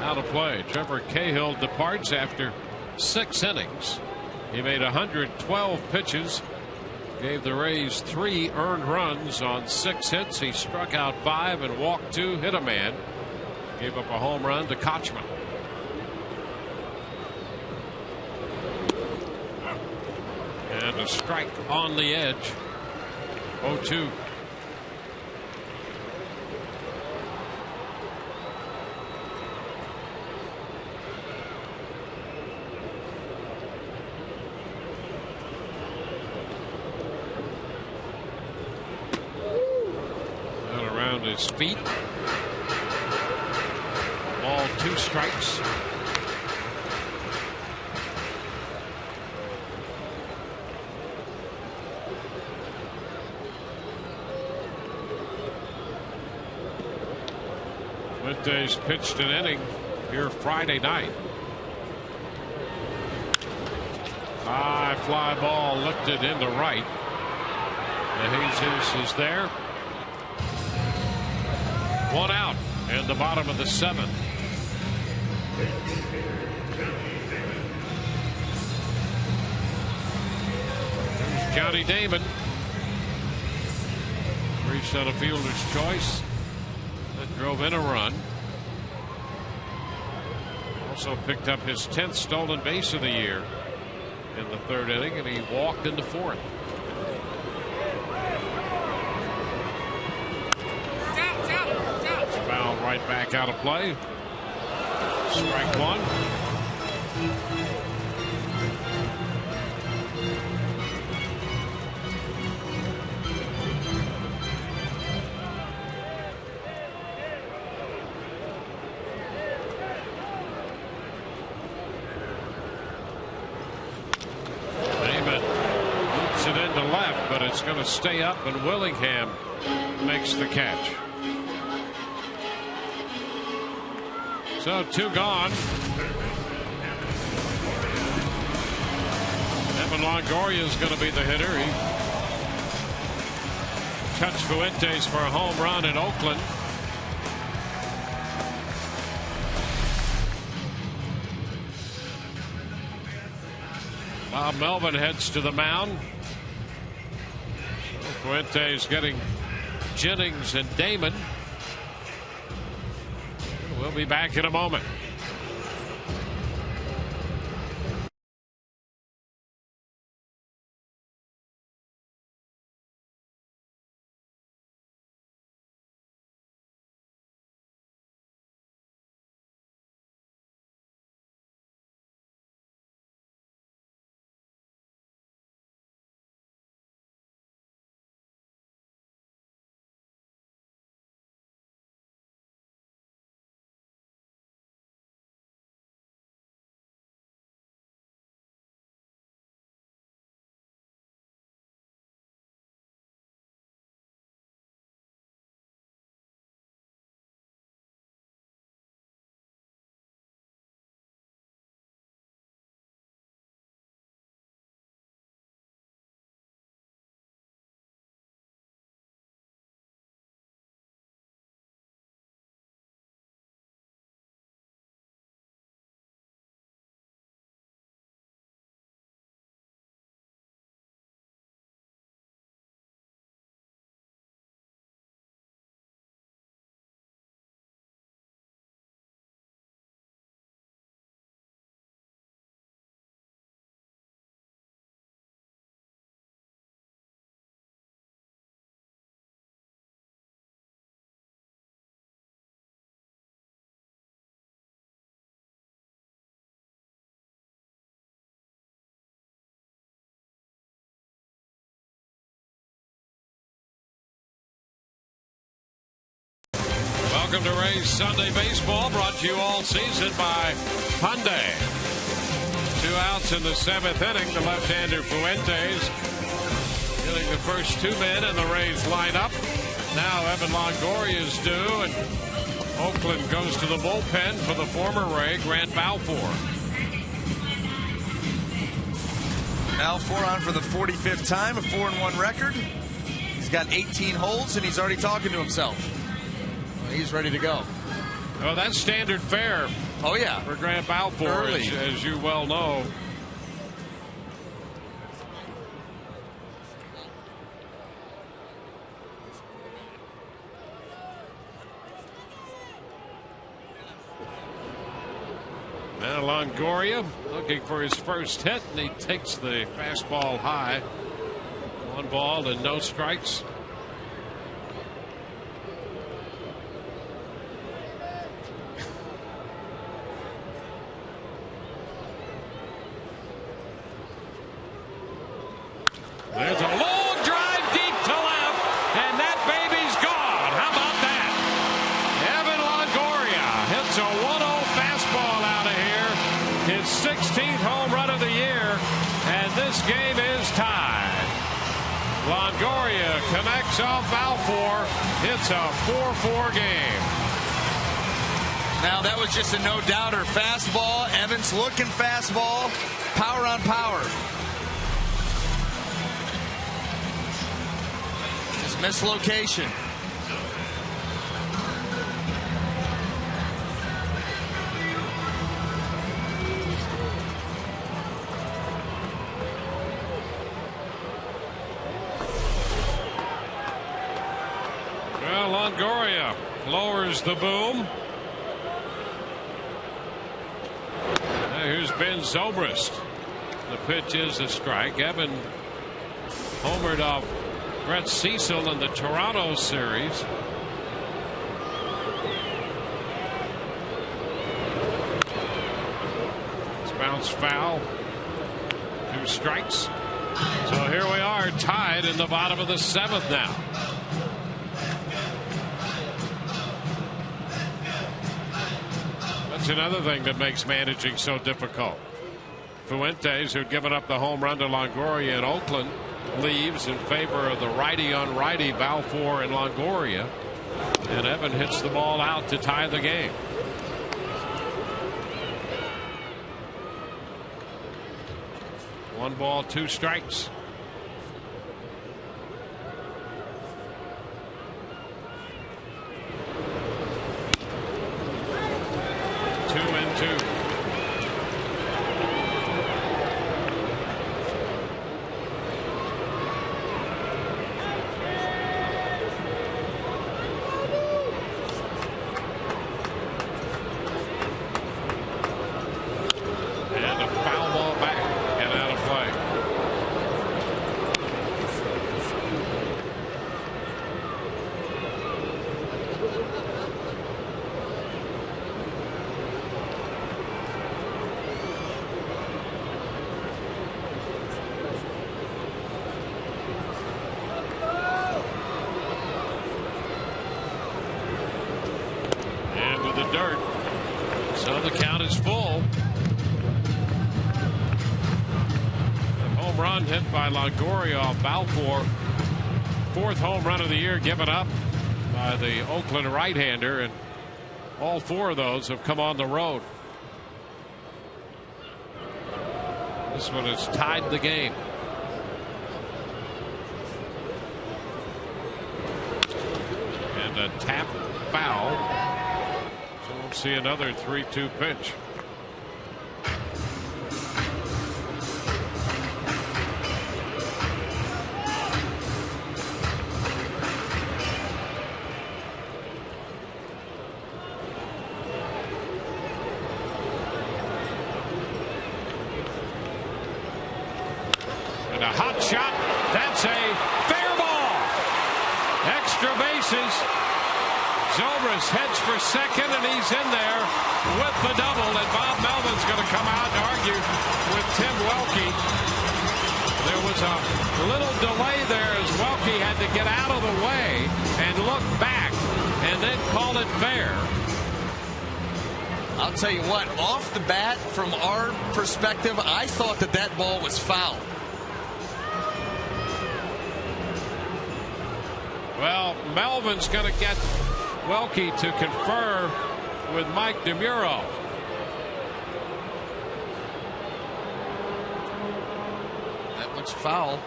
Speaker 3: out of play. Trevor Cahill departs after 6 innings. He made 112 pitches. Gave the Rays 3 earned runs on 6 hits. He struck out 5 and walked 2, hit a man. Gave up a home run to Kochman. And a strike on the edge. 0-2. His feet. Ball, 2 strikes. Fuentes pitched an inning here Friday night. High fly ball lifted into right. Jesus is there. 1 out in the bottom of the 7th. There's Johnny Damon. Reached on a fielder's choice. That drove in a run. Also picked up his 10th stolen base of the year in the 3rd inning, and he walked in the 4th. Right back out of play. Strike 1. Damon loops it into left, but it's going to stay up, and Willingham makes the catch. So 2 gone. Evan Longoria is going to be the hitter. He touched Fuentes for a home run in Oakland. Bob Melvin heads to the mound. So Fuentes getting Jennings and Damon. We'll be back in a moment. Welcome to Rays Sunday Baseball, brought to you all season by Hyundai. 2 outs in the 7th inning. The left-hander Fuentes getting the first 2 men in the Rays lineup. Now Evan Longoria is due, and Oakland goes to the bullpen for the former Ray, Grant Balfour.
Speaker 4: Balfour on for the 45th time, a 4-1 record. He's got 18 holds, and he's already talking to himself. Well, he's ready to go.
Speaker 3: Oh, that's standard fare.
Speaker 4: Oh, yeah.
Speaker 3: For Grant Balfour, as you well know. Now Longoria looking for his first hit, and he takes the fastball high. 1 ball and no strikes. There's a long drive deep to left, and that baby's gone. How about that? Evan Longoria hits a 1-0 fastball out of here. His 16th home run of the year, and this game is tied. Longoria connects off Balfour. It's a 4-4 game.
Speaker 4: Now that was just a no-doubter fastball. Evans looking fastball. Power on power. Just mislocation.
Speaker 3: Well, Longoria lowers the boom. Here's Ben Zobrist. The pitch is a strike. Evan homered off Brett Cecil in the Toronto series. It's bounced foul. 2 strikes. So here we are, tied in the bottom of the 7th now. That's another thing that makes managing so difficult. Fuentes, who'd given up the home run to Longoria in Oakland, leaves in favor of the righty-on-righty Balfour and Longoria. And Evan hits the ball out to tie the game. One ball, 2 strikes. Dirt. So the count is full. A home run hit by Longoria off Balfour. 4th home run of the year given up by the Oakland right-hander, and all 4 of those have come on the road. This one has tied the game. And a tap foul. We'll see another 3-2 pitch. And a hot shot. That's a fair ball. Extra bases. Zobrist heads for second, and he's in there with the double, and Bob Melvin's going to come out and argue with Tim Welke. There was a little delay there as Welke had to get out of the way and look back, and and then call it fair.
Speaker 4: I'll tell you what, off the bat, from our perspective, I thought that ball was foul.
Speaker 3: Well, Melvin's going to get Welke to confer with Mike DeMuro.
Speaker 4: That looks foul,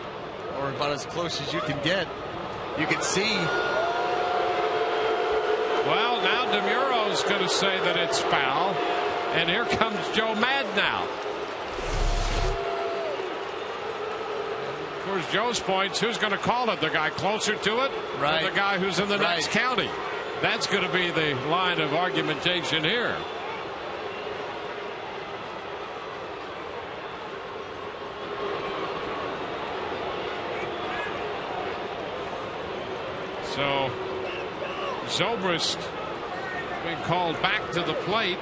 Speaker 4: or about as close as you can get. You can see.
Speaker 3: Well, now DeMuro's going to say that it's foul, and here comes Joe Madnow. Of course, Joe's points, who's going to call it? The guy closer to it?
Speaker 4: Right.
Speaker 3: Or the guy who's in the next county? That's going to be the line of argumentation here. So Zobrist being called back to the plate.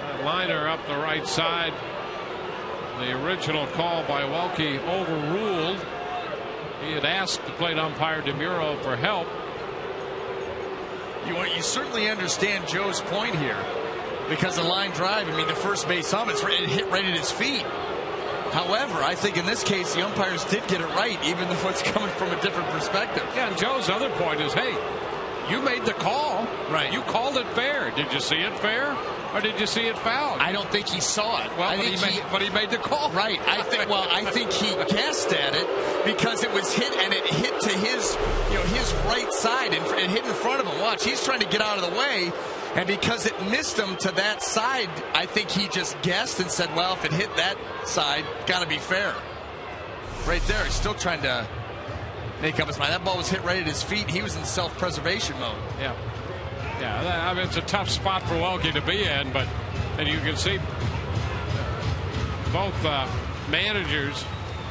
Speaker 3: That liner up the right side. The original call by Welke overruled. He had asked the plate umpire DeMuro for help.
Speaker 4: You certainly understand Joe's point here, because the line drive, I mean, the first base hum, it hit right at his feet. However, I think in this case the umpires did get it right, even though it's coming from a different perspective.
Speaker 3: Yeah, and Joe's other point is, hey, you made the call.
Speaker 4: Right.
Speaker 3: You called it fair. Did you see it fair, or did you see it foul?
Speaker 4: I don't think he saw it.
Speaker 3: Well, but he made the call.
Speaker 4: Right. I think he guessed at it because it was hit, and it hit to his right side, and it hit in front of him. Watch, he's trying to get out of the way. And because it missed him to that side, I think he just guessed and said, well, if it hit that side, got to be fair. Right there, he's still trying to make up his mind. That ball was hit right at his feet. He was in self-preservation mode.
Speaker 3: Yeah. Yeah, I mean, it's a tough spot for Welke to be in, and you can see both managers,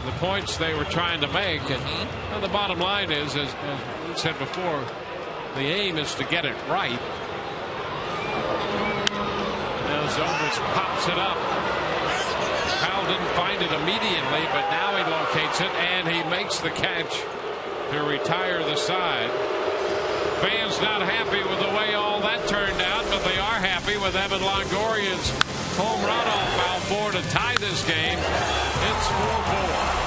Speaker 3: the points they were trying to make. And the bottom line is, as we said before, the aim is to get it right. Zobrist pops it up. Powell didn't find it immediately, but now he locates it, and he makes the catch to retire the side. Fans not happy with the way all that turned out, but they are happy with Evan Longoria's home run off foul 4 to tie this game. It's 4-4.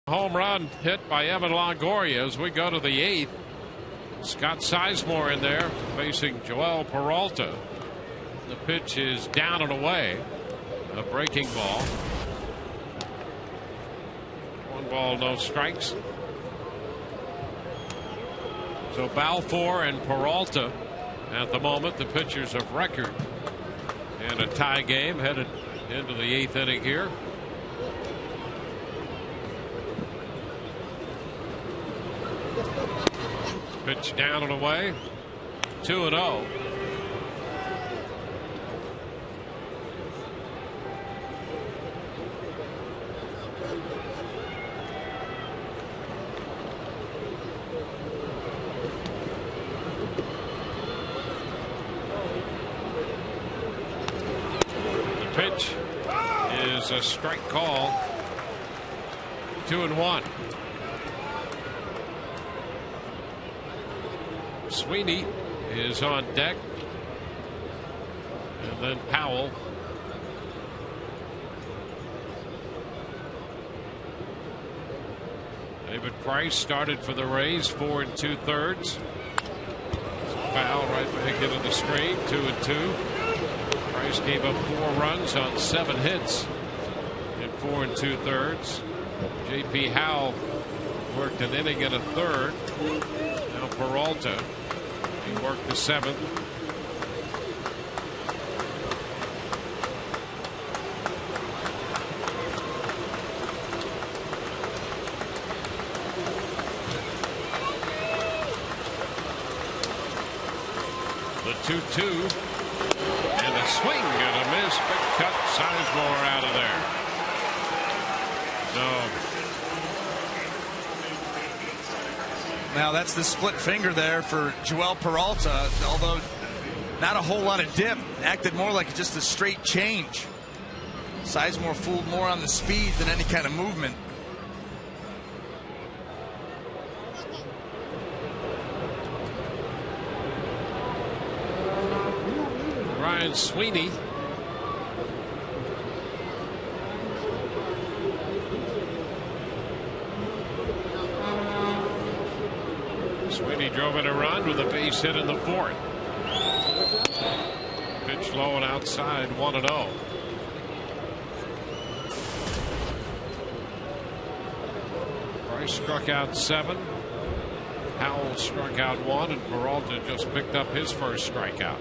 Speaker 3: Home run hit by Evan Longoria as we go to the 8th. Scott Sizemore in there facing Joel Peralta. The pitch is down and away. A breaking ball. 1 ball, no strikes. So Balfour and Peralta at the moment the pitchers of record. And a tie game headed into the 8th inning here. Pitch down and away. 2-0. The pitch is a strike call. 2-1. Sweeney is on deck. And then Powell. David Price started for the Rays, 4 2/3. Foul right back into the screen, 2-2. Price gave up 4 runs on 7 hits in 4 2/3. J.P. Howell worked an inning and a third. Now Peralta, he worked the 7th. The 2-2 and a swing and a miss, but cut Sizemore out of there.
Speaker 4: Now that's the split finger there for Joel Peralta, although not a whole lot of dip. Acted more like just a straight change. Sizemore fooled more on the speed than any kind of movement.
Speaker 3: Ryan Sweeney. Sweeney drove in a run with a base hit in the 4th. Pitch low and outside, 1-0. Price struck out 7. Howell struck out 1, and Peralta just picked up his first strikeout.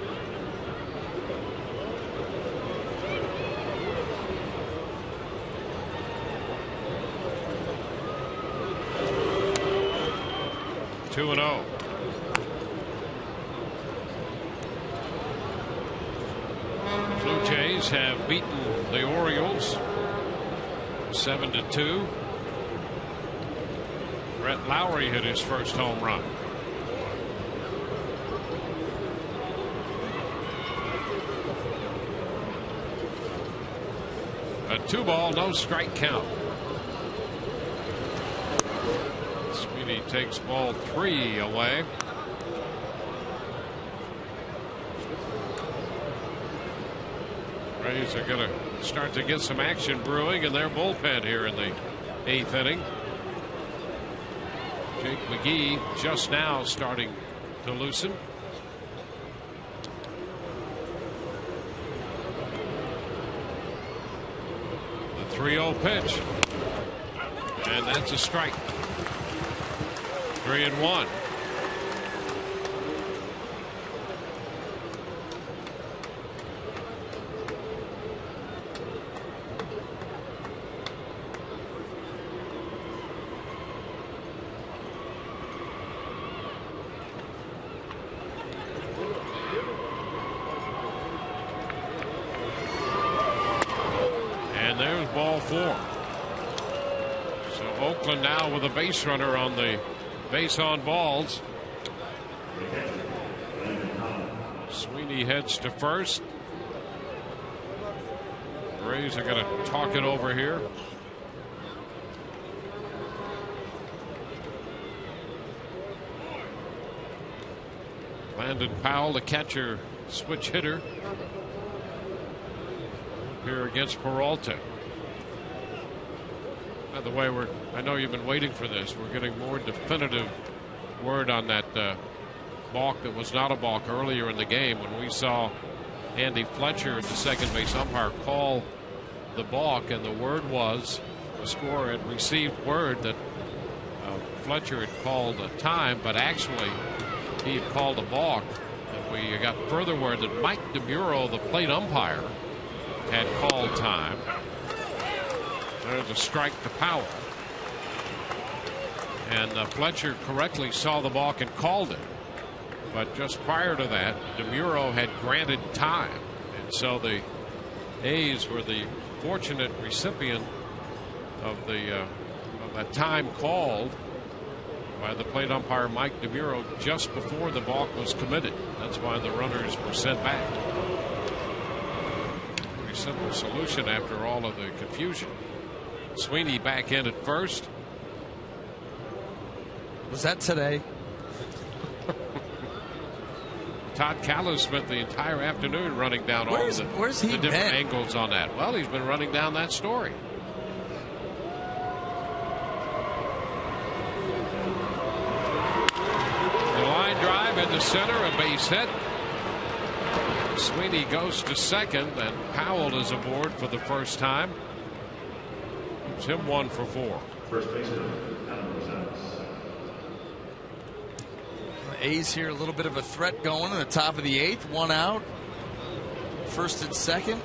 Speaker 3: Two and 0. Blue Jays have beaten the Orioles 7-2. Brett Lowry hit his first home run. A 2-ball, no strike count. Sweeney takes ball 3 away. Rays are going to start to get some action brewing in their bullpen here in the 8th inning. Jake McGee just now starting to loosen. The 3-0 pitch. And that's a strike. 3-1. And there's ball 4. So Oakland now with a base runner on the base on balls. Sweeney heads to first. The Rays are going to talk it over here. Landon Powell, the catcher, switch hitter, here against Peralta. By the way, I know you've been waiting for this. We're getting more definitive word on that balk that was not a balk earlier in the game when we saw Andy Fletcher, the second base umpire, call the balk, and the word was the scorer had received word that Fletcher had called a time, but actually he had called a balk. And we got further word that Mike DeMuro, the plate umpire, had called time. There's a strike to Powell. And Fletcher correctly saw the balk and called it. But just prior to that, DeMuro had granted time. And so the A's were the fortunate recipient of that time called by the plate umpire Mike DeMuro just before the balk was committed. That's why the runners were sent back. Pretty simple solution after all of the confusion. Sweeney back in at first.
Speaker 4: Was that today?
Speaker 3: Todd Callis spent the entire afternoon running down all the different angles on that. Well, he's been running down that story. The line drive in the center, a base hit. Sweeney goes to second, and Powell is aboard for the first time. It's him 1 for 4.
Speaker 10: First baseman,
Speaker 4: A's here, a little bit of a threat going in the top of the 8th. 1 out. First and second.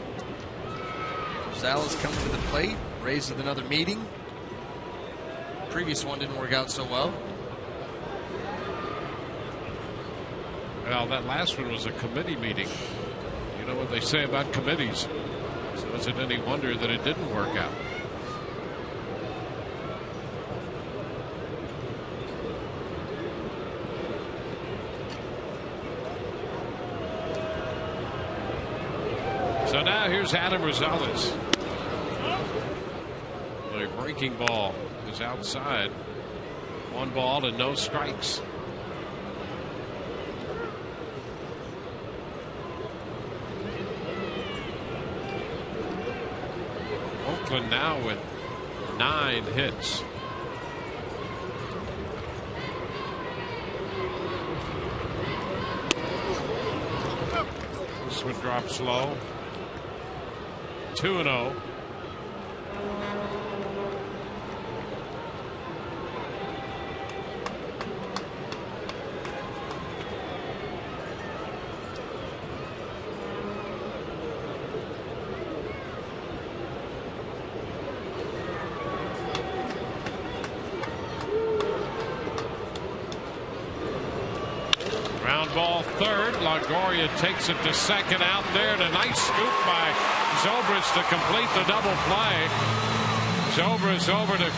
Speaker 4: Salas coming to the plate. Rays with another meeting. Previous one didn't work out so well.
Speaker 3: Well, that last one was a committee meeting. You know what they say about committees. So is it any wonder that it didn't work out? So now here's Adam Rosales. The breaking ball is outside. 1 ball and no strikes. Oakland now with 9 hits. This one drops slow. 2-0. Ground ball third. LaGoria takes it to second out there, and a nice scoop by Zobrist to complete the double play. Zobrist over to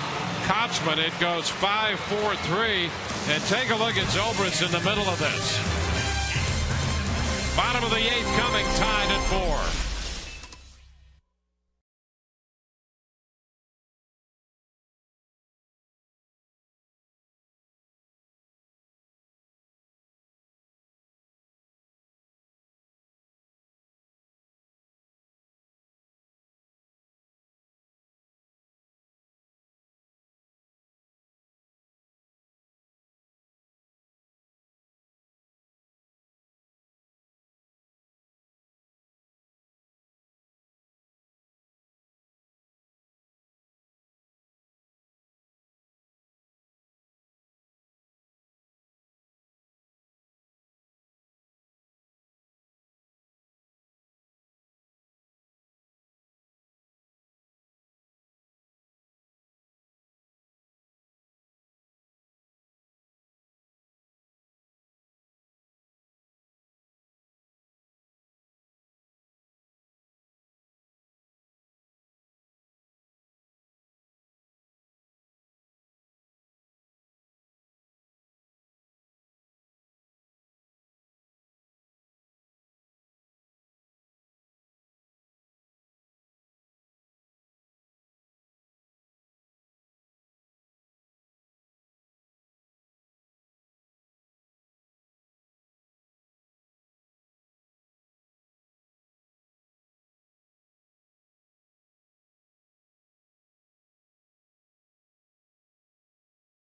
Speaker 3: Kochman. It goes 5-4-3. And take a look at Zobrist in the middle of this. Bottom of the 8th coming, tied at 4.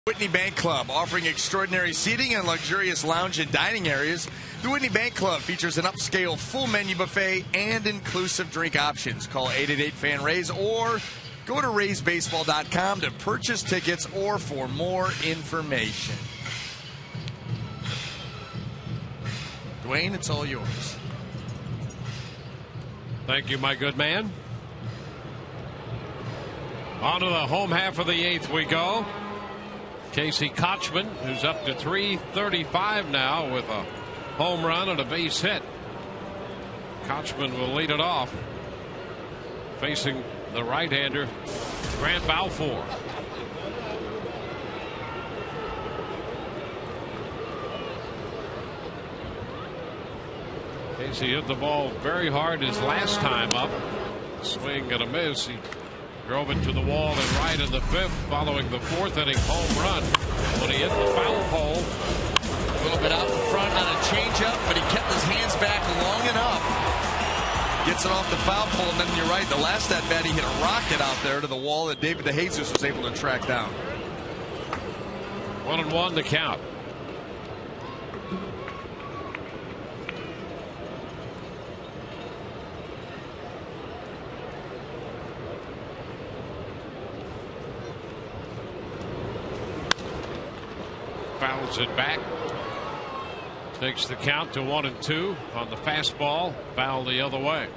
Speaker 4: Whitney Bank Club, offering extraordinary seating and luxurious lounge and dining areas. The Whitney Bank Club features an upscale full menu buffet and inclusive drink options. Call 888-FAN-RAYS or go to RaysBaseball.com to purchase tickets or for more information. Dwayne, it's all yours.
Speaker 3: Thank you, my good man. On to the home half of the 8th we go. Casey Kochman, who's up to 335 now with a home run and a base hit. Kochman will lead it off, facing the right-hander Grant Balfour. Casey hit the ball very hard his last time up. Swing and a miss. He drove it to the wall and right in the fifth, following the fourth inning home run when he hit the foul pole.
Speaker 4: A little bit out in front on a changeup, but he kept his hands back long enough. Gets it off the foul pole, and then you're right. The last at bat, he hit a rocket out there to the wall that David DeJesus was able to track down.
Speaker 3: 1-1 the count. Fouls it back. Takes the count to 1-2 on the fastball. Foul the other way.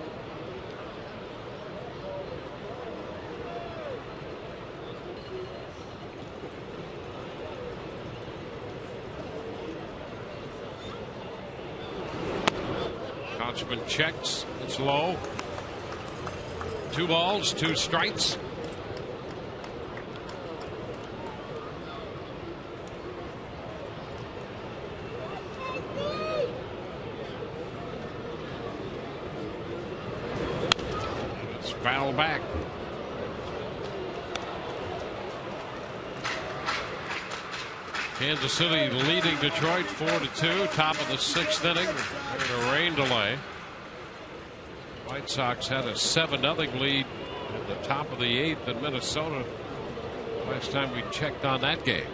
Speaker 3: Kochman checks. It's low. 2 balls, 2 strikes. Foul back. Kansas City leading Detroit 4-2. Top of the 6th inning. And a rain delay. White Sox had a 7-0 lead at the top of the 8th in Minnesota. Last time we checked on that game.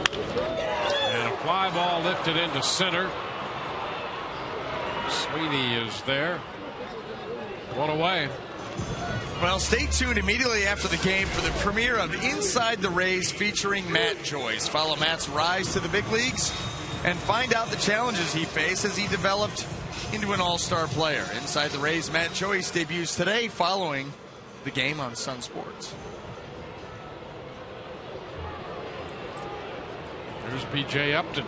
Speaker 3: And a fly ball lifted into center. Sweeney is there. 1 away.
Speaker 4: Well, stay tuned immediately after the game for the premiere of Inside the Rays featuring Matt Joyce. Follow Matt's rise to the big leagues and find out the challenges he faced as he developed into an all-star player. Inside the Rays, Matt Joyce debuts today following the game on Sun Sports.
Speaker 3: Here's B.J. Upton.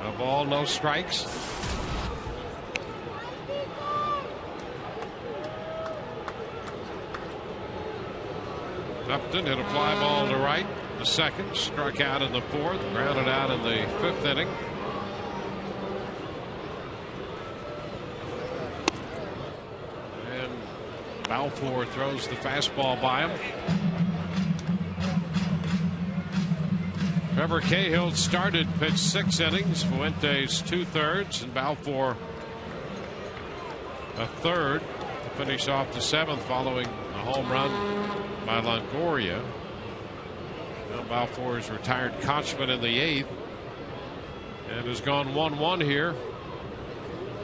Speaker 3: A ball, no strikes. Upton hit a fly ball to right. The second, struck out in the 4th, grounded out in the 5th inning. And Balfour throws the fastball by him. Trevor Cahill started, pitched 6 innings. Fuentes 2/3, and Balfour a 1/3 to finish off the 7th, following a home run by Longoria. Now Balfour has retired Kochman in the 8th and has gone 1-1 here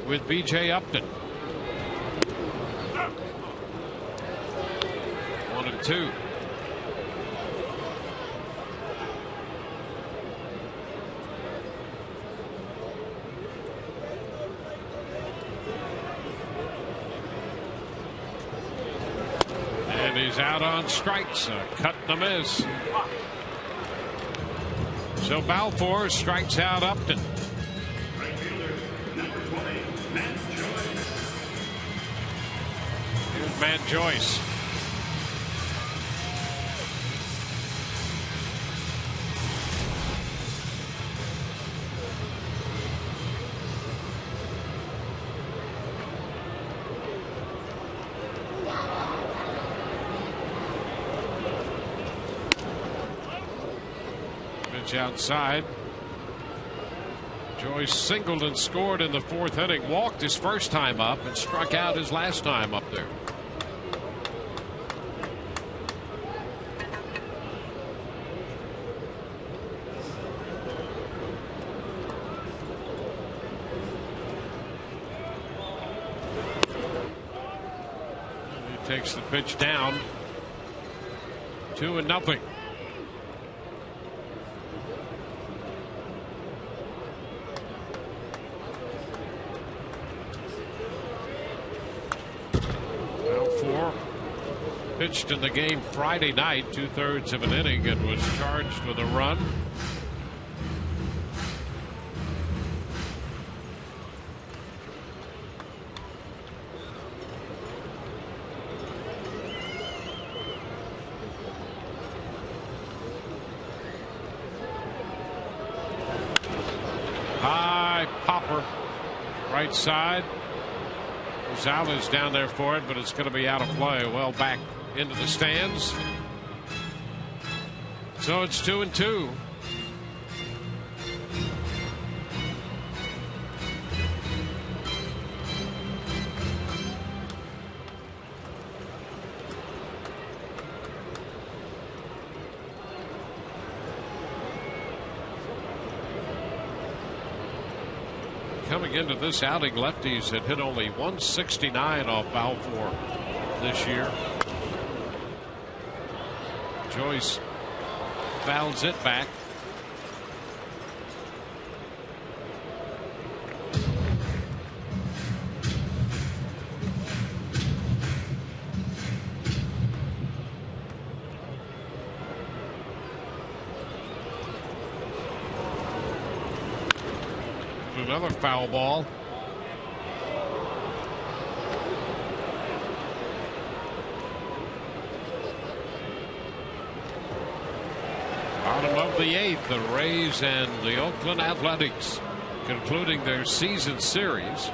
Speaker 3: with B.J. Upton. 1-2. He's out on strikes. Cut and a miss. So Balfour strikes out Upton. Here's Matt Joyce. Outside. Joyce singled and scored in the 4th inning. Walked his first time up and struck out his last time up there. He takes the pitch down. 2-0. 4. Pitched in the game Friday night, 2/3 of an inning, and was charged with a run. High popper, right side. Gonzalez down there for it, but it's going to be out of play. Well back into the stands. So it's 2-2. Coming into this outing, lefties had hit only 169 off Balfour this year. Joyce fouls it back. Another foul ball. Bottom of the 8th, the Rays and the Oakland Athletics concluding their season series.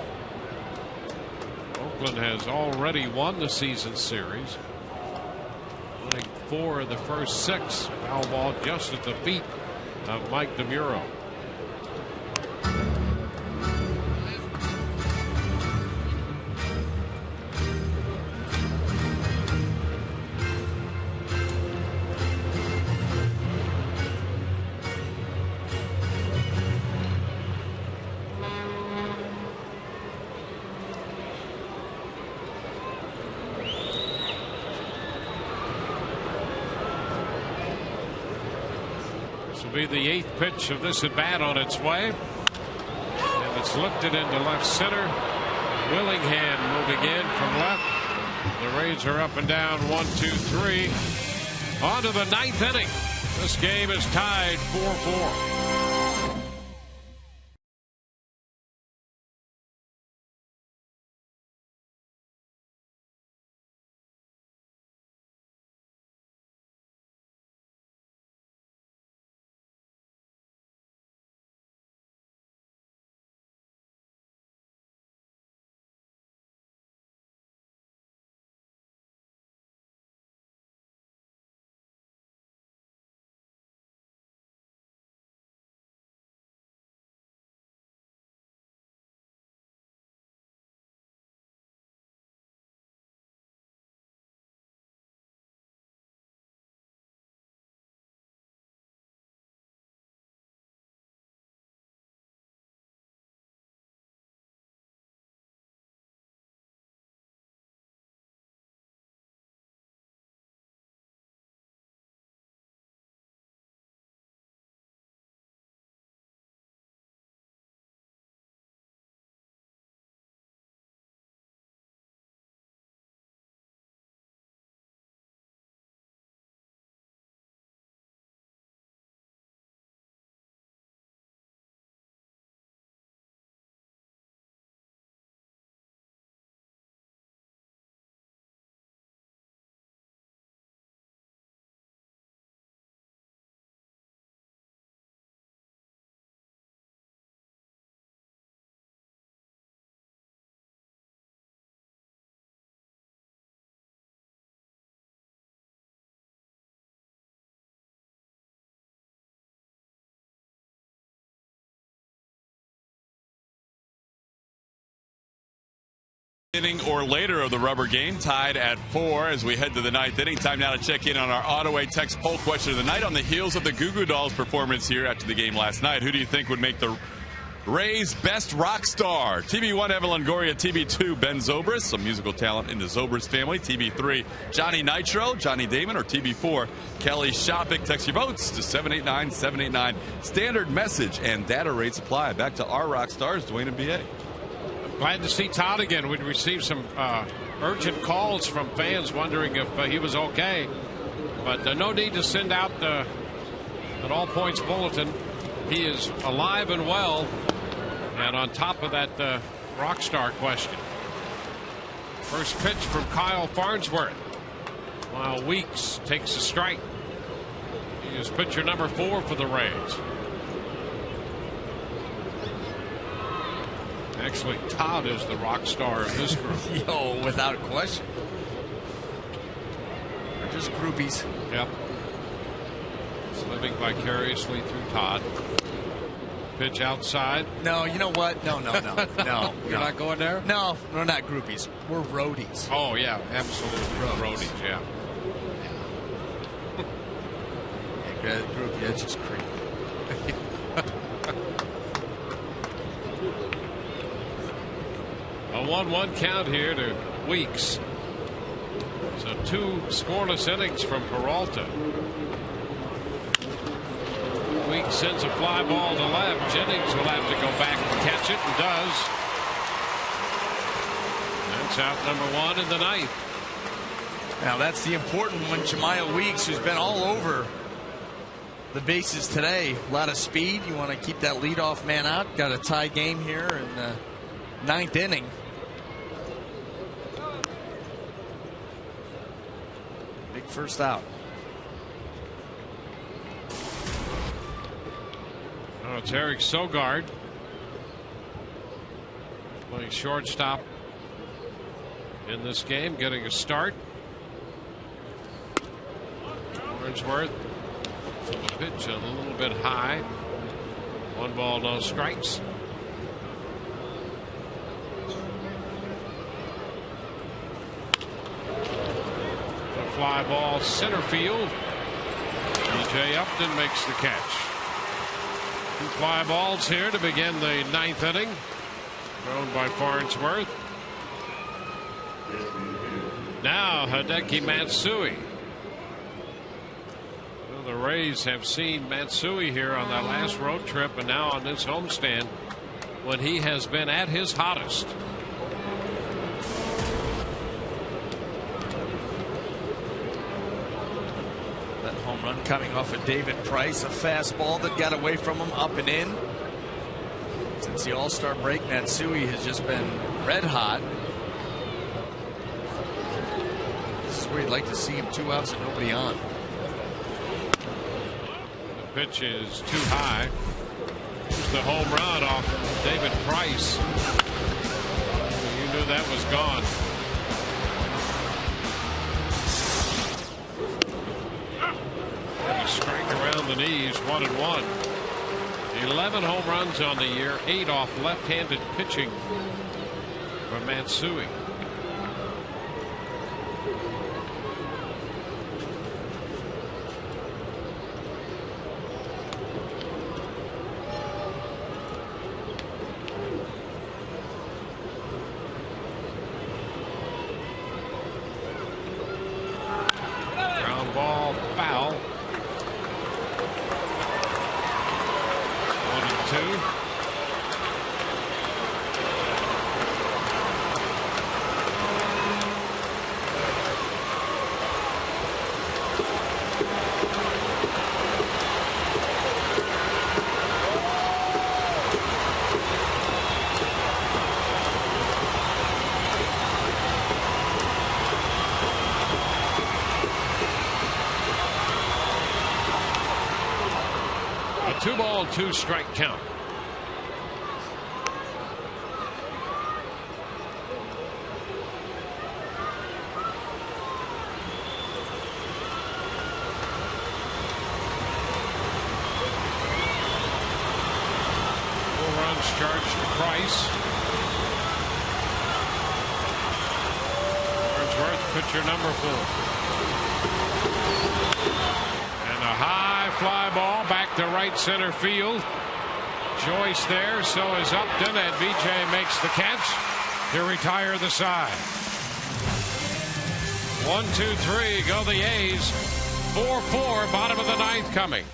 Speaker 3: Oakland has already won the season series, winning 4 of the first 6. Foul ball just at the feet of Mike DeMuro. Be the 8th pitch of this at bat on its way, and it's lifted into left center. Willingham moving in from left. The Rays are up and down 1-2-3. On to the 9th inning. This game is tied 4-4.
Speaker 1: Inning or later of the rubber game, tied at 4 as we head to the 9th inning. Time now to check in on our Ottaway text poll question of the night on the heels of the Goo Goo Dolls performance here after the game last night. Who do you think would make the Rays' best rock star? TB1, Evan Longoria. TB2, Ben Zobrist, some musical talent in the Zobrist family. TB3, Johnny Nitro, Johnny Damon. Or TB4, Kelly Shopik. Text your votes to 789-789. Standard message and data rates apply. Back to our rock stars, Dwayne and BA.
Speaker 3: Glad to see Todd again. We'd received some urgent calls from fans wondering if he was okay. But no need to send out an all points bulletin. He is alive and well, and on top of that rock star question. First pitch from Kyle Farnsworth, while Weeks takes a strike. He is pitcher number 4 for the Rays. Actually, Todd is the rock star of this group.
Speaker 4: Yo, without a question. They're just groupies.
Speaker 3: Yep. It's living vicariously through Todd. Pitch outside.
Speaker 4: No, you know what? No.
Speaker 3: You're not going there?
Speaker 4: No, we're not groupies. We're roadies.
Speaker 3: Oh, yeah, absolutely. Roadies, yeah.
Speaker 4: Groupie, that's just creepy.
Speaker 3: A 1-1 count here to Weeks. So 2 scoreless innings from Peralta. Weeks sends a fly ball to left. Jennings will have to go back and catch it, and does. That's out number 1 in the 9th.
Speaker 4: Now that's the important one. Jemiah Weeks, who's been all over the bases today. A lot of speed. You want to keep that leadoff man out. Got a tie game here in the 9th inning. Big first out.
Speaker 3: Oh, it's Eric Sogard playing shortstop in this game, getting a start. Farnsworth, so the pitch a little bit high. 1 ball, no strikes. A fly ball center field. B.J. Upton makes the catch. 2 fly balls here to begin the 9th inning. Thrown by Farnsworth. Now Hideki Matsui. Well, the Rays have seen Matsui here on that last road trip, and now on this homestand when he has been at his hottest.
Speaker 4: Home run coming off of David Price, a fastball that got away from him, up and in. Since the All-Star break, Matsui has just been red hot. This is where you'd like to see him, 2 outs and nobody on.
Speaker 3: The pitch is too high. Here's the home run off David Price. You knew that was gone. Strike around the knees, 1-1. 11 home runs on the year, 8 off left-handed pitching from Matsui. Ground ball, foul. 1-2. A 2-ball, 2-strike count. Charged to Price. Farnsworth, pitcher number 4. And a high fly ball back to right center field. Joyce there, so is Upton, and BJ makes the catch to retire the side. 1, 2, 3, go the A's. 4-4, bottom of the 9th coming.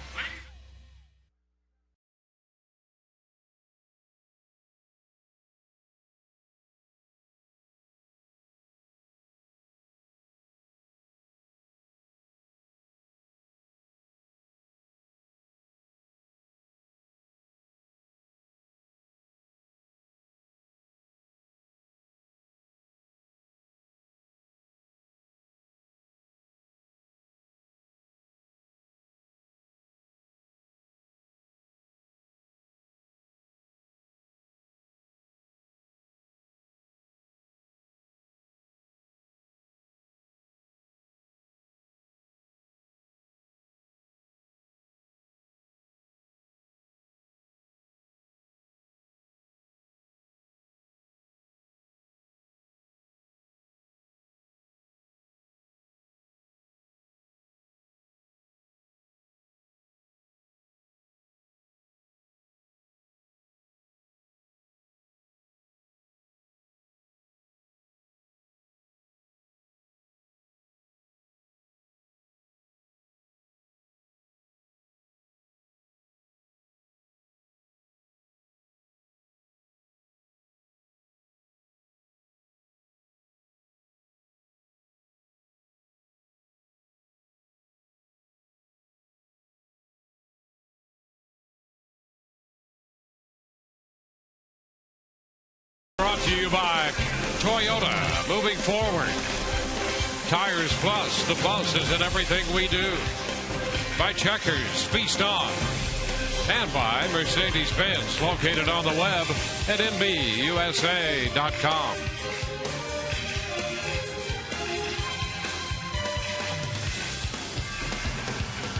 Speaker 3: you by Toyota. Moving forward. Tires Plus, the buzz is in everything we do. By Checkers, feast on. And by Mercedes-Benz, located on the web at MBUSA.com.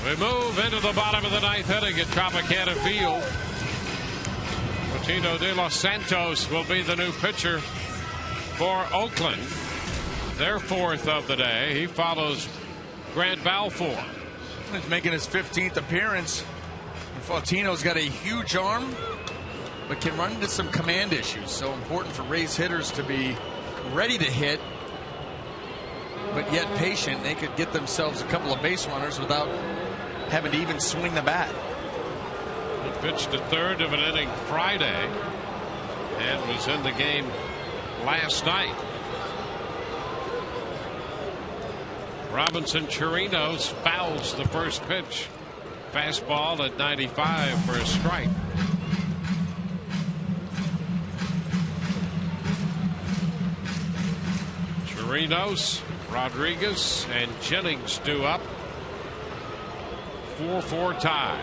Speaker 3: We move into the bottom of the ninth inning at Tropicana Field. Martino de los Santos will be the new pitcher for Oakland. Their fourth of the day. He follows Grant Balfour.
Speaker 4: He's making his 15th appearance. Martino's got a huge arm, but can run into some command issues. So important for Rays hitters to be ready to hit, but yet patient. They could get themselves a couple of base runners without having to even swing the bat.
Speaker 3: He pitched a third of an inning Friday and was in the game last night. Robinson Chirinos fouls the first pitch. Fastball at 95 for a strike. Chirinos, Rodriguez, and Jennings due up. 4-4 tie.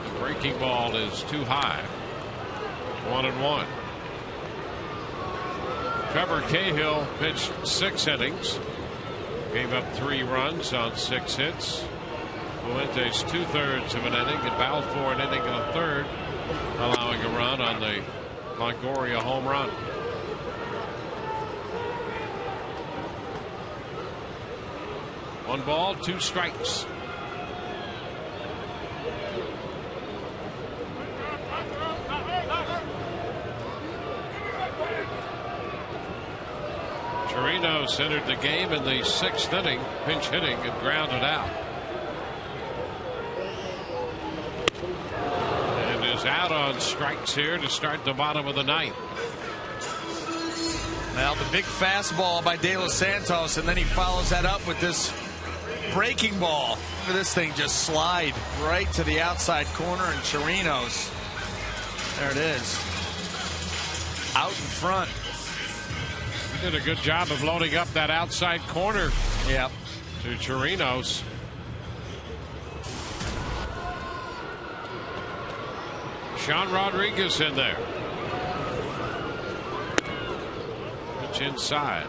Speaker 3: The breaking ball is too high. 1-1. Trevor Cahill pitched 6 innings. Gave up 3 runs on 6 hits. Fuentes 2/3 of an inning, and Balfour an inning and a third, allowing a run on the Longoria home run. One ball, 2 strikes. Chirinos entered the game in the 6th inning, pinch hitting and grounded out. And is out on strikes here to start the bottom of the ninth.
Speaker 4: Well, the big fastball by De Los Santos, and then he follows that up with this breaking ball. Look at this thing just slide right to the outside corner, and Chirinos, there it is, out in front.
Speaker 3: He did a good job of loading up that outside corner.
Speaker 4: Yep.
Speaker 3: To Chirinos. Sean Rodriguez in there. Pitch inside.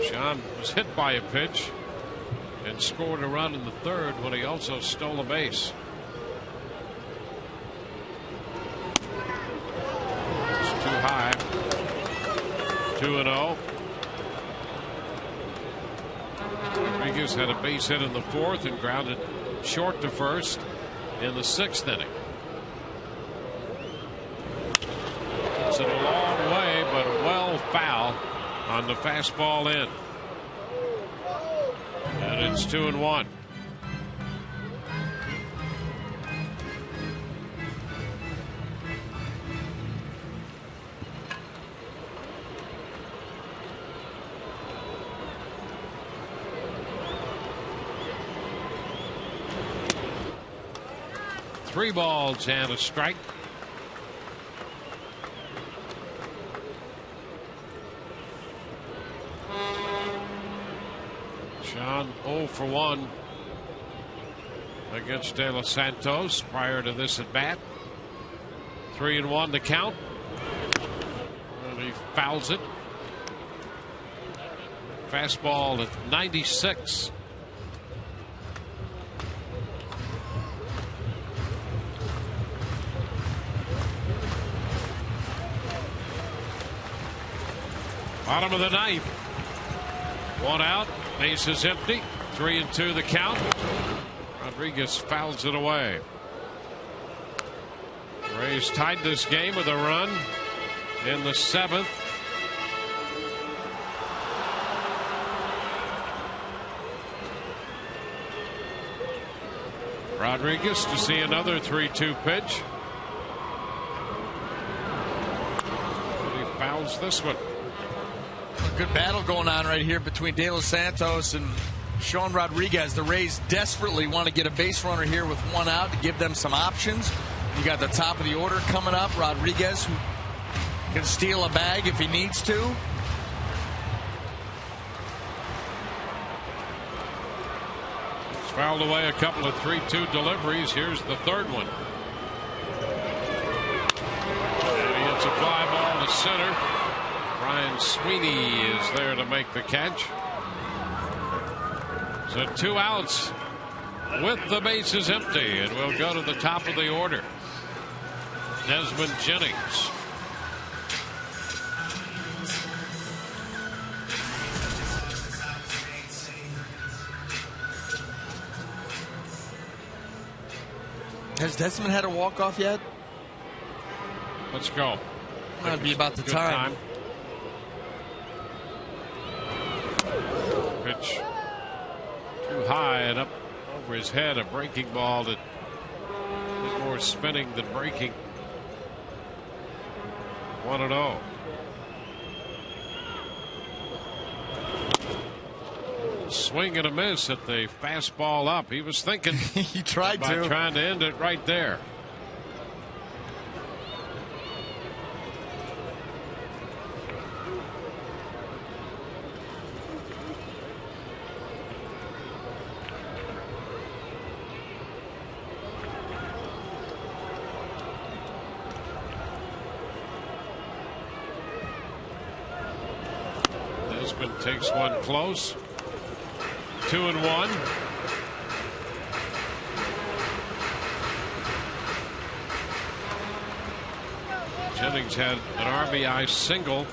Speaker 3: Sean was hit by a pitch and scored a run in the third when he also stole a base. It's too high. 2-0. Rodriguez had a base hit in the 4th and grounded short to first in the 6th inning. It's a long way, but well foul on the fastball in. And it's 2-1. Three balls and a strike. Sean 0 for 1 against De Los Santos prior to this at bat. 3-1 to count. And he fouls it. Fastball at 96. Bottom of the ninth. 1 out. Base is empty. 3-2 the count. Rodriguez fouls it away. Rays tied this game with a run in the 7th. Rodriguez to see another 3-2 pitch. And he fouls this one.
Speaker 4: A good battle going on right here between De Los Santos and Sean Rodriguez. The Rays desperately want to get a base runner here with 1 out to give them some options.
Speaker 10: You got the top of the order coming up. Rodriguez, who can steal a bag if he needs to.
Speaker 3: He's fouled away a couple of 3-2 deliveries. Here's the third one. And he hits a fly ball to center. Brian Sweeney is there to make the catch. So 2 outs with the bases empty, and we'll go to the top of the order. Desmond Jennings.
Speaker 10: Has Desmond had a walk-off yet?
Speaker 3: Let's go.
Speaker 10: That'd be about the time.
Speaker 3: Pitch too high and up over his head. A breaking ball that did more spinning than breaking. 1-0. Swing and a miss at the fastball up. He was thinking
Speaker 10: he tried
Speaker 3: about trying to end it right there. Desmond takes one close. 2-1. Jennings had an RBI single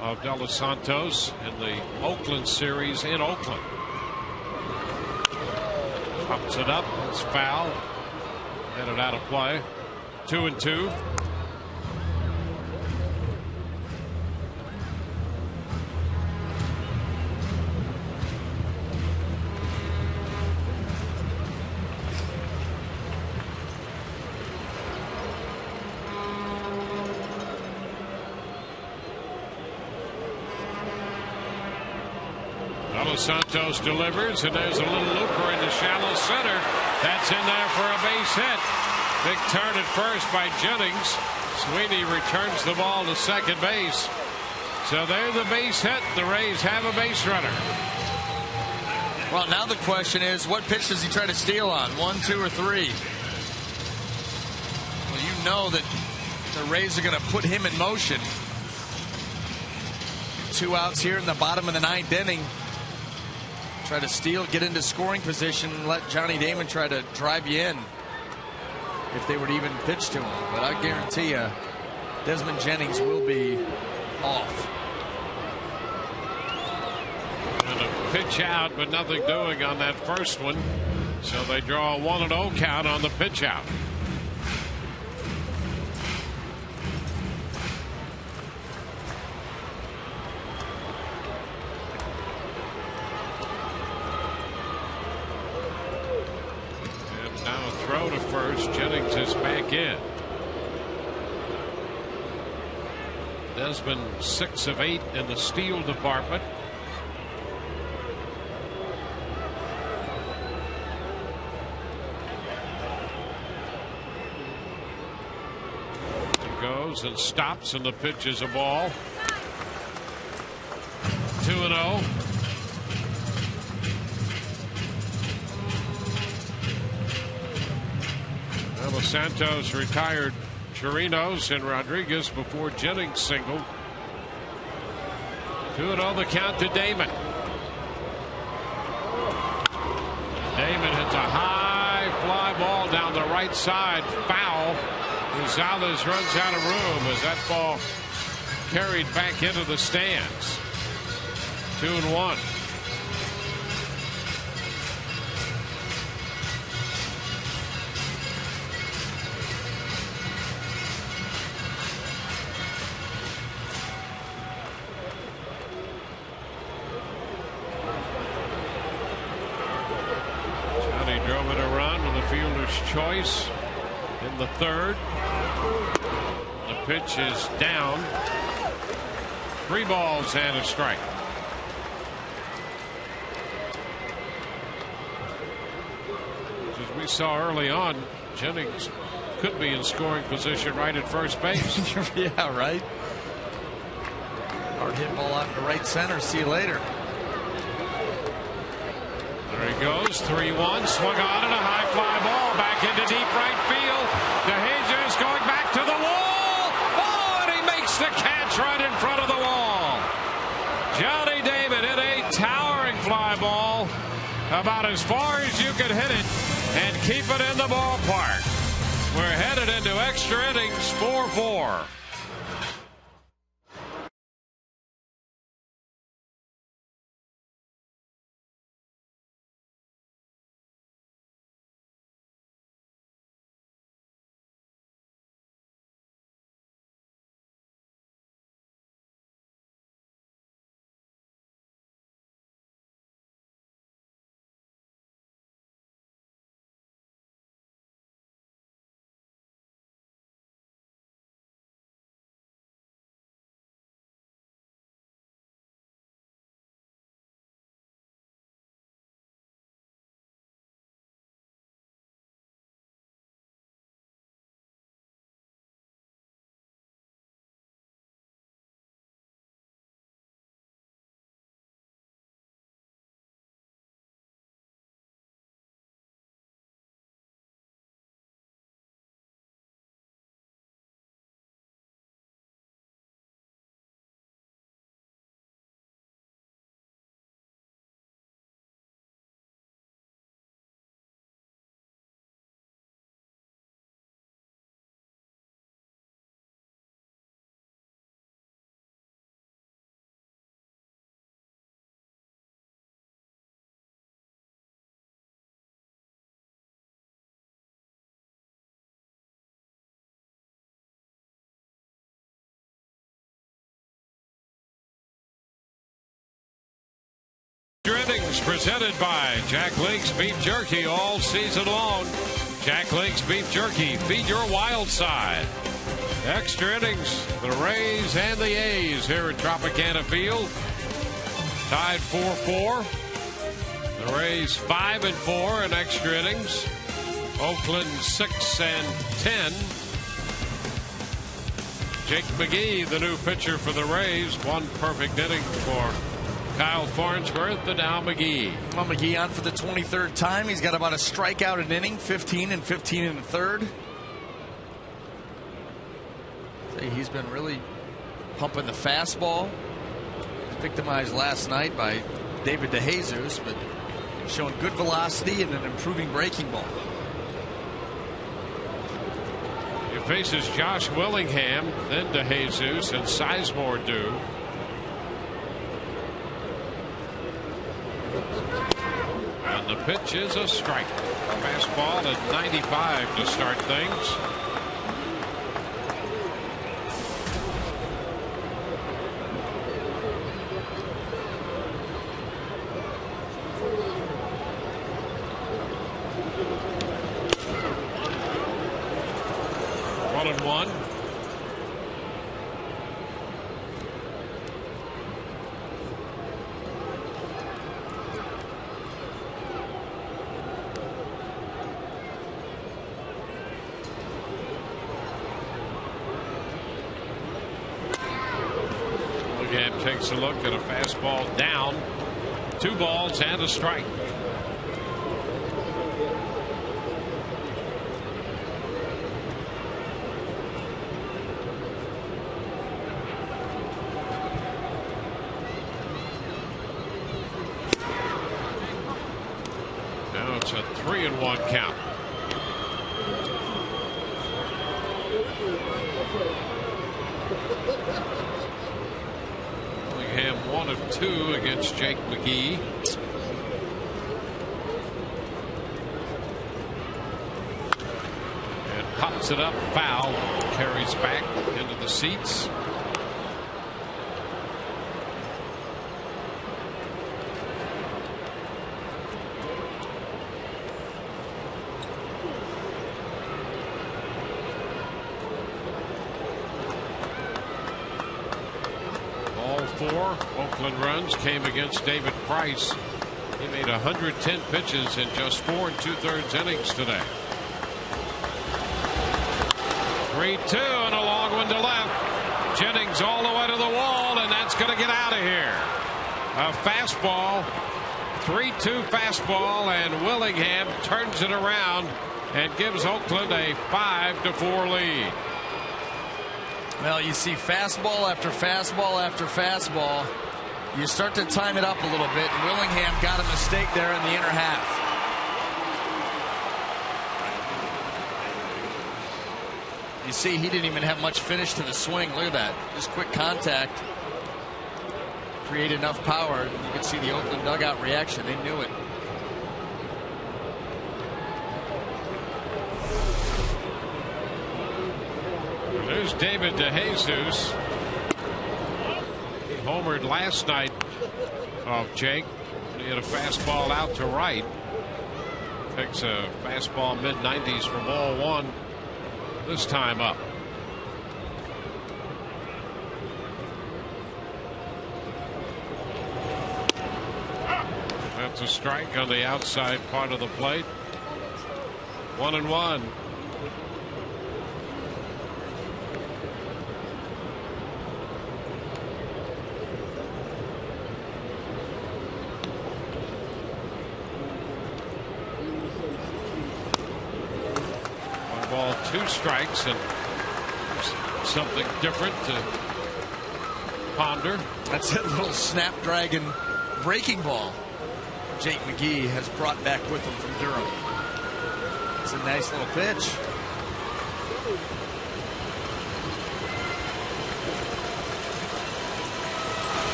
Speaker 3: of De Los Santos in the Oakland series in Oakland. Pops it up. It's foul. Headed out of play. 2-2. Santos delivers, and there's a little looper in the shallow center. That's in there for a base hit. Big turn at first by Jennings. Sweeney returns the ball to second base. So there's the base hit. The Rays have a base runner.
Speaker 10: Well, now the question is, what pitch does he try to steal on? 1, 2, or 3? Well, you know that the Rays are going to put him in motion. 2 outs here in the bottom of the 9th inning. Try to steal, get into scoring position, and let Johnny Damon try to drive you in if they would even pitch to him. But I guarantee you, Desmond Jennings will be off.
Speaker 3: And a pitch out, but nothing doing on that first one. So they draw a 1-0 count on the pitch out. Throw to first. Jennings is back in. Desmond 6 of 8 in the steal department. He goes and stops, and the pitch is a ball. 2-0. Santos retired Chirinos and Rodriguez before Jennings singled. 2-0 the count to Damon. Damon hits a high fly ball down the right side. Foul. Gonzalez runs out of room as that ball carried back into the stands. 2-1. Choice in the third. The pitch is down. 3 balls and a strike. As we saw early on, Jennings could be in scoring position right at first base.
Speaker 10: Yeah, right. Hard hit ball out to right center. See you later.
Speaker 3: There he goes. 3-1. Swung on and a high fly ball back into deep right field. DeJesus going back to the wall. Oh, and he makes the catch right in front of the wall. Johnny Damon hit a towering fly ball about as far as you could hit it and keep it in the ballpark. We're headed into extra innings, 4-4. Innings presented by Jack Link's Beef Jerky all season long. Jack Link's Beef Jerky, feed your wild side. Extra innings, the Rays and the A's here at Tropicana Field. Tied 4-4. The Rays 5-4 in extra innings. Oakland 6-10. Jake McGee, the new pitcher for the Rays, one perfect inning for Kyle Farnsworth and now McGee.
Speaker 10: Well, McGee on for the 23rd time. He's got about a strikeout an inning, 15 and 15 in the third. He's been really pumping the fastball. Victimized last night by David DeJesus, but showing good velocity and an improving breaking ball.
Speaker 3: He faces Josh Willingham, then DeJesus, and Sizemore do. And the pitch is a strike. Fastball at 95 to start things. One and one. Takes a look at a fastball down. 2 balls and a strike. Now it's a 3-1 count. Willingham 1 of 2 against Jake McGee. And pops it up foul. Carries back into the seats. Oakland runs came against David Price. He made 110 pitches in just 4 2/3 innings today. 3-2 and a long one to left. Jennings all the way to the wall, and that's going to get out of here. A fastball, 3-2 fastball, and Willingham turns it around and gives Oakland a 5-4 lead.
Speaker 10: Well, you see fastball after fastball after fastball. You start to time it up a little bit, and Willingham got a mistake there in the inner half. You see, he didn't even have much finish to the swing. Look at that. Just quick contact. Create enough power. You could see the Oakland dugout reaction. They knew it.
Speaker 3: There's David DeJesus. He homered last night off Jake. He had a fastball out to right. Picks a fastball mid-90s for ball one. This time up. That's a strike on the outside part of the plate. 1-1. Ball, 2 strikes, and something different to ponder.
Speaker 10: That's that little Snapdragon breaking ball Jake McGee has brought back with him from Durham. It's a nice little pitch.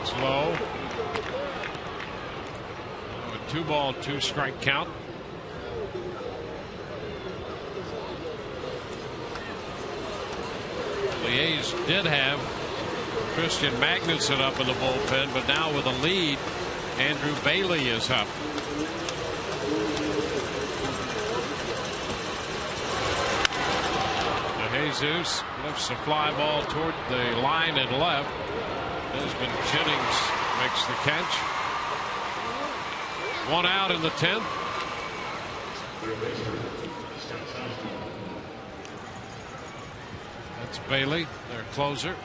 Speaker 3: It's low. A 2-ball, 2-strike count. The A's did have Christian Magnuson up in the bullpen, but now with a lead, Andrew Bailey is up. DeJesus lifts the fly ball toward the line and left. Desmond Jennings makes the catch. 1 out in the 10th. That's Bailey, their closer.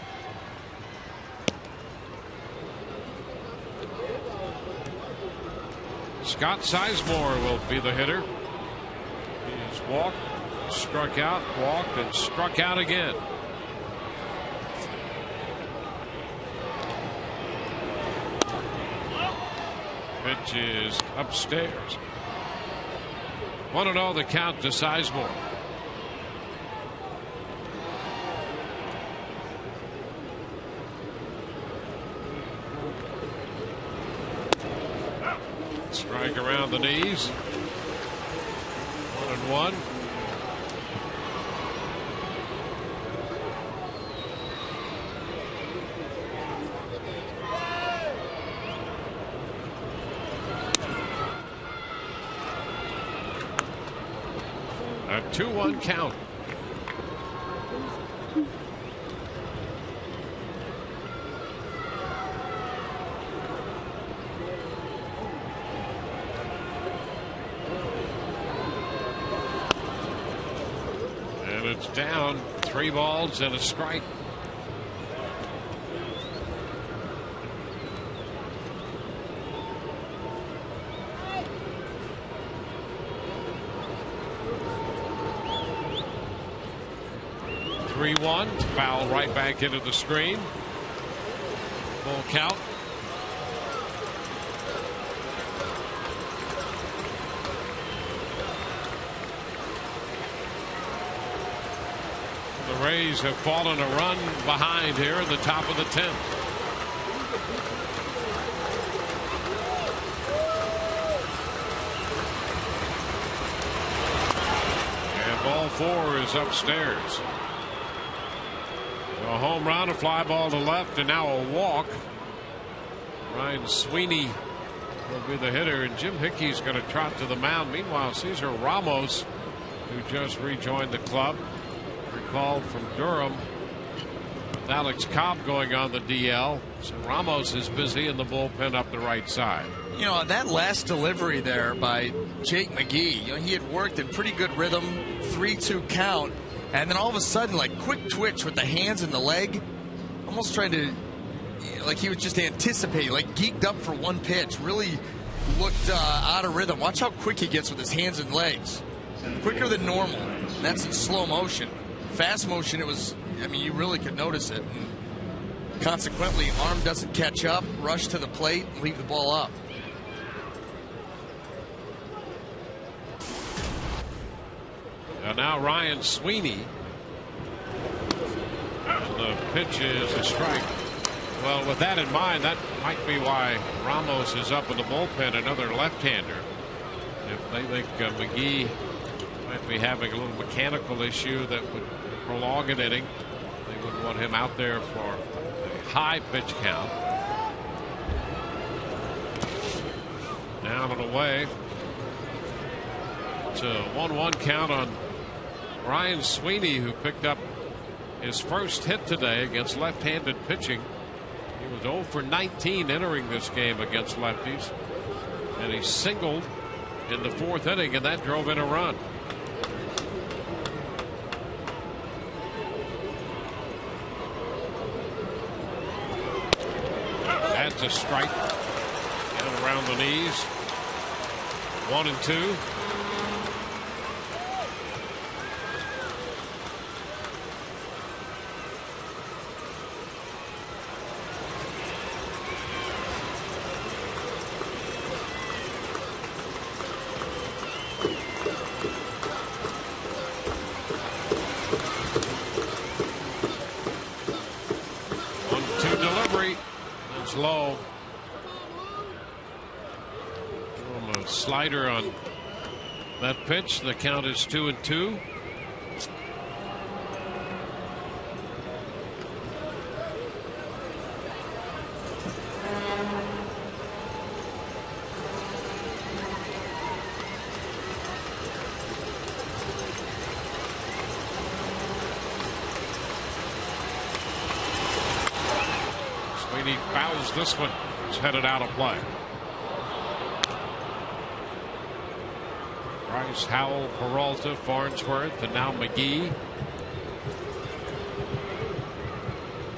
Speaker 3: Scott Sizemore will be the hitter. He's walked, struck out, walked, and struck out again. Pitch is upstairs. 1-0 the count to Sizemore. Strike around the knees. 1-1. A 2-1 count. And it's down. 3 balls and a strike. One foul right back into the screen. Full count. The Rays have fallen a run behind here in the top of the 10th. And ball 4 is upstairs. A home run, a fly ball to left, and now a walk. Ryan Sweeney will be the hitter, and Jim Hickey's going to trot to the mound. Meanwhile, Cesar Ramos, who just rejoined the club, recalled from Durham, with Alex Cobb going on the DL. So Ramos is busy in the bullpen up the right side.
Speaker 10: You know, that last delivery there by Jake McGee, you know, he had worked in pretty good rhythm, 3-2 count, and then all of a sudden, like, quick twitch with the hands and the leg, almost trying to, like he was just anticipating, like geeked up for one pitch. Really looked out of rhythm. Watch how quick he gets with his hands and legs. Quicker than normal. And that's in slow motion. Fast motion, it was, I mean, you really could notice it. And consequently, arm doesn't catch up, rush to the plate, and leave the ball up.
Speaker 3: And now Ryan Sweeney. And the pitch is a strike. Well, with that in mind, that might be why Ramos is up in the bullpen, another left-hander. If they think McGee might be having a little mechanical issue that would prolong an inning, they wouldn't want him out there for a high pitch count. Down and away. It's a 1-1 count on Ryan Sweeney, who picked up his first hit today against left-handed pitching. He was 0 for 19 entering this game against lefties, and he singled in the 4th inning, and that drove in a run. That's a strike. And around the knees. 1-2. Low. A slider on that pitch. The count is 2-2. Sweeney fouls this one. It's headed out of play. Rice, Howell, Peralta, Farnsworth, and now McGee.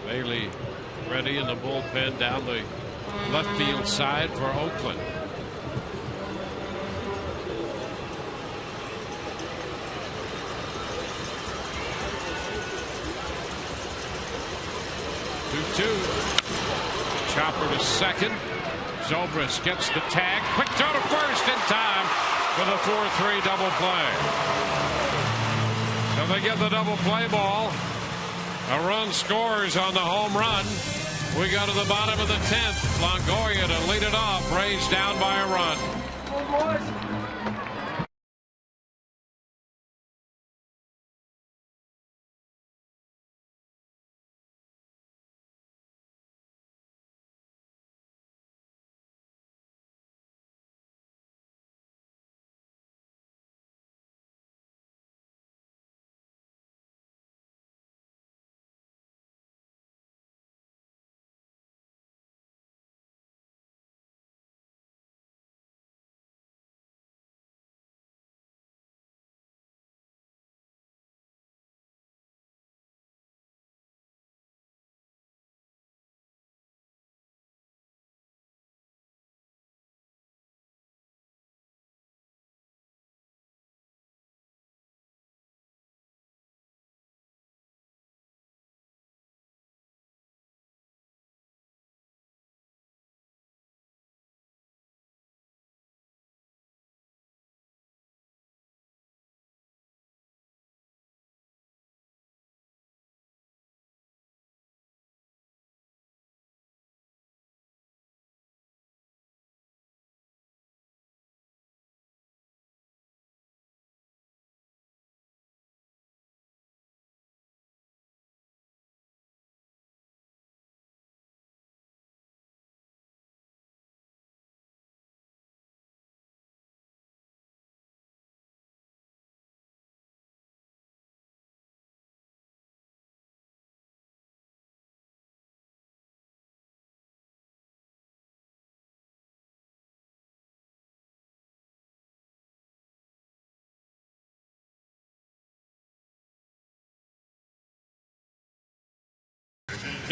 Speaker 3: Bailey ready in the bullpen down the left field side for Oakland. Chopper to second. Zobrist gets the tag. Quick throw to first in time for the 4-3 double play. So they get the double play ball. A run scores on the home run. We go to the bottom of the 10th. Longoria to lead it off. Rays down by a run.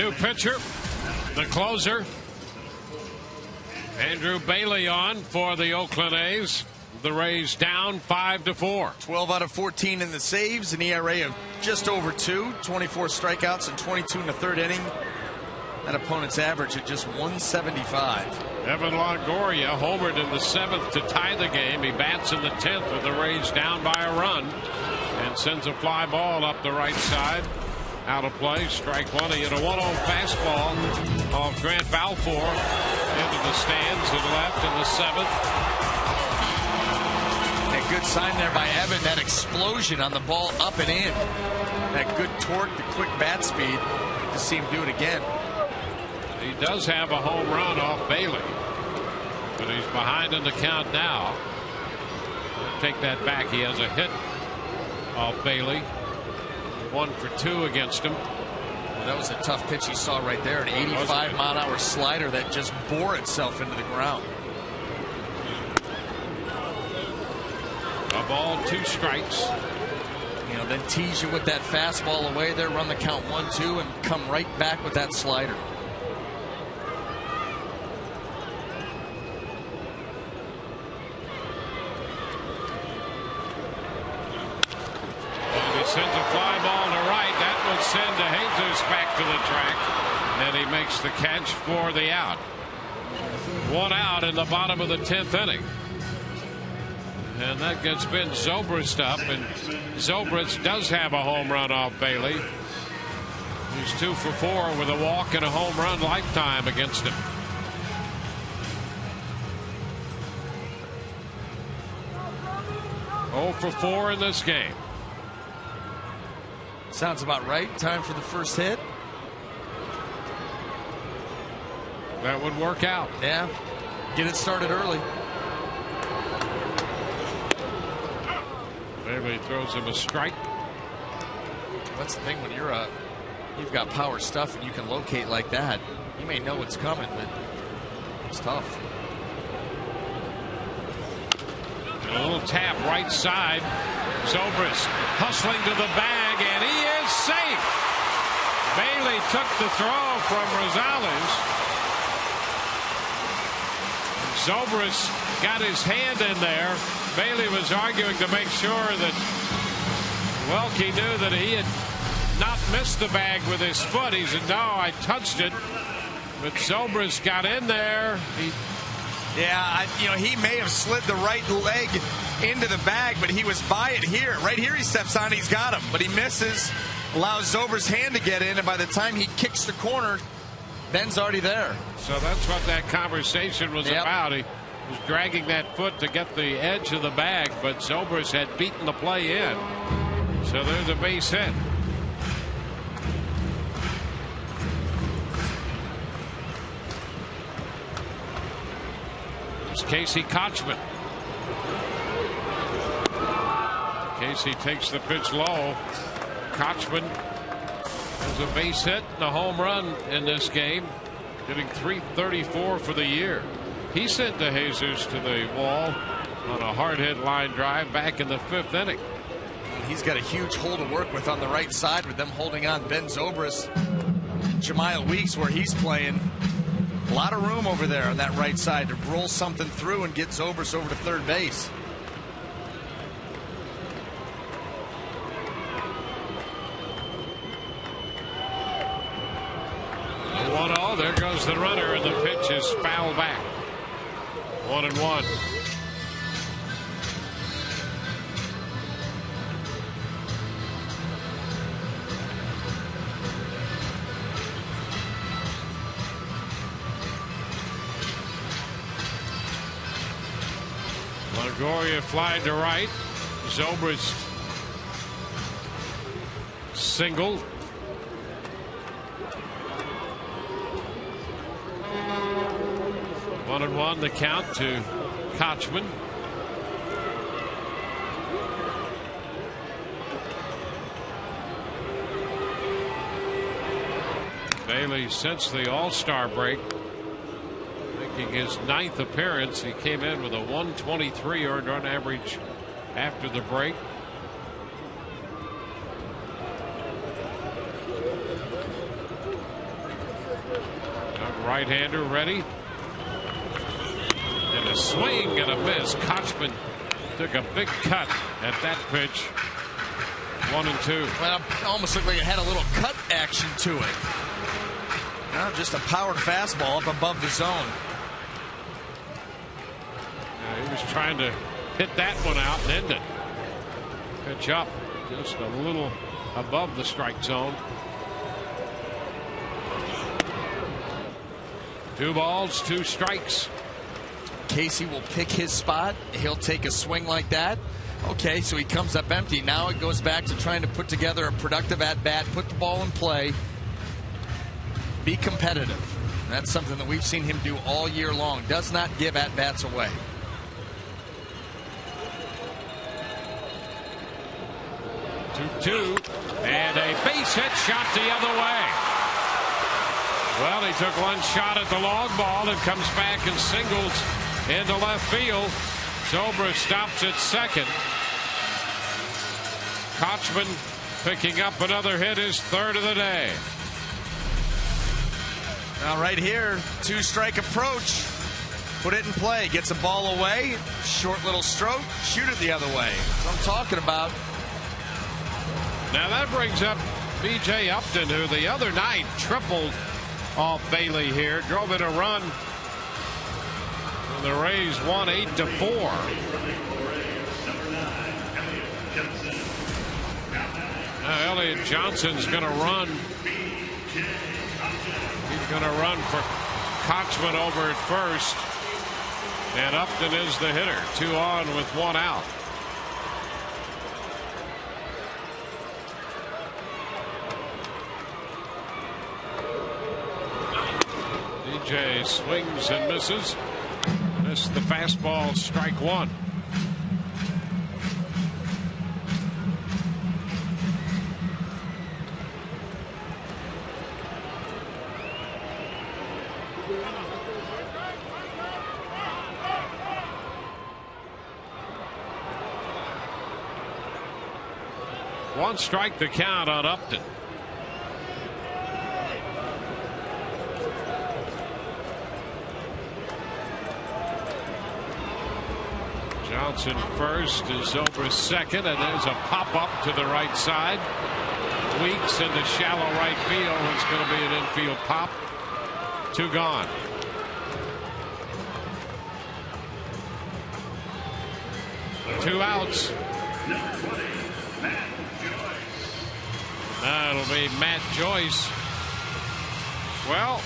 Speaker 3: New pitcher, the closer, Andrew Bailey on for the Oakland A's. The Rays down 5-4.
Speaker 10: 12 out of 14 in the saves, an ERA of just over 2, 24 strikeouts and 22 in the third inning. That opponent's average at just 175.
Speaker 3: Evan Longoria homered in the 7th to tie the game. He bats in the 10th with the Rays down by a run and sends a fly ball up the right side. Out of play, strike one. He hit a 1-0 fastball off Grant Balfour into the stands and left in the 7th.
Speaker 10: A good sign there by Evan, that explosion on the ball up and in. That good torque, the quick bat speed. To see him do it again.
Speaker 3: He does have a home run off Bailey, but he's behind in the count now. Take that back. He has a hit off Bailey. 1 for 2 against him.
Speaker 10: Well, that was a tough pitch he saw right there. An 85-mile-an-hour slider that just bore itself into the ground.
Speaker 3: A ball, 2 strikes.
Speaker 10: You know, then tease you with that fastball away there, run the count 1-2, and come right back with that slider.
Speaker 3: Sends a fly ball to right. That will send DeJesus back to the track. And he makes the catch for the out. 1 out in the bottom of the 10th inning. And that gets Ben Zobrist up. And Zobrist does have a home run off Bailey. He's 2 for 4 with a walk and a home run lifetime against him. Oh for 4 in this game.
Speaker 10: Sounds about right. Time for the first hit.
Speaker 3: That would work out.
Speaker 10: Yeah. Get it started early.
Speaker 3: Bailey throws him a strike.
Speaker 10: That's the thing when you've got power stuff and you can locate like that. You may know what's coming, but it's tough.
Speaker 3: And a little tap right side. Zobrist hustling to the bag, and he is safe. Bailey took the throw from Rosales. Zobrist got his hand in there. Bailey was arguing to make sure that Welke knew that he had not missed the bag with his foot. He said, no, I touched it. But Zobrist got in there.
Speaker 4: Yeah, he may have slid the right leg into the bag, but he was by it here. Right here he steps on, he's got him. But he misses, allows Zobrist's hand to get in, and by the time he kicks the corner, Ben's already there.
Speaker 3: So that's what that conversation was about. He was dragging that foot to get the edge of the bag, but Zobrist had beaten the play in. So there's a base hit. It's Casey Kochman. Casey takes the pitch low. Kochman has a base hit and a home run in this game, getting .334 for the year. He sent DeJesus to the wall on a hard hit line drive back in the 5th inning.
Speaker 10: He's got a huge hole to work with on the right side with them holding on Ben Zobrist. Jemiah Weeks, where he's playing, a lot of room over there on that right side to roll something through and get Zobrist over to third base.
Speaker 3: 1-0. There goes the runner, and the pitch is fouled back. 1-1. Longoria flying to right. Zobrist single. 1-1 the count to Kochman. Bailey since the All-Star break, making his 9th appearance. He came in with a 123 earned run average after the break. right-hander ready. And a swing and a miss. Kochman took a big cut at that pitch. 1-2.
Speaker 10: Well, it almost looked like it had a little cut action to it. Now just a powered fastball up above the zone.
Speaker 3: He was trying to hit that one out and end it. Pitch up just a little above the strike zone. 2 balls, 2 strikes.
Speaker 10: Casey will pick his spot. He'll take a swing like that. Okay, so he comes up empty. Now it goes back to trying to put together a productive at-bat, put the ball in play, be competitive. That's something that we've seen him do all year long. Does not give at-bats away.
Speaker 3: Two, and a base hit shot the other way. Well, he took one shot at the long ball and comes back and singles into left field. Zobrist stops at second. Kochman picking up another hit, his 3rd of the day.
Speaker 10: Now right here, 2-strike approach. Put it in play. Gets a ball away. Short little stroke. Shoot it the other way. That's what I'm talking about.
Speaker 3: Now that brings up B.J. Upton, who the other night tripled off Bailey here. Drove in a run. And the Rays won 8-4. Now Elliott Johnson's going to run. He's going to run for Kochman over at first. And Upton is the hitter. 2 on with 1 out. DJ swings and misses. Missed the fastball, strike 1. One strike the count on Upton. Johnson first, is Zobrist second, and there's a pop-up to the right side. Weeks into shallow right field. It's going to be an infield pop. 2 gone. Two outs. That'll be Matt Joyce. Well,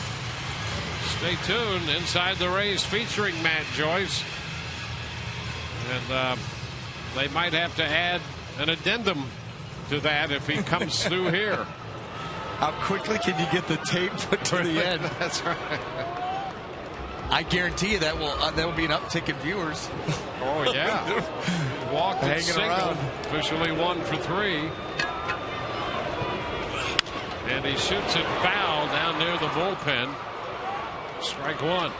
Speaker 3: stay tuned. Inside the Rays featuring Matt Joyce. And they might have to add an addendum to that if he comes through here.
Speaker 10: How quickly can you get the tape put to the end?
Speaker 3: That's right.
Speaker 10: I guarantee you that will be an uptick in viewers.
Speaker 3: Oh yeah. Walked and singled. Around. Officially 1 for 3. And he shoots it foul down near the bullpen. Strike 1.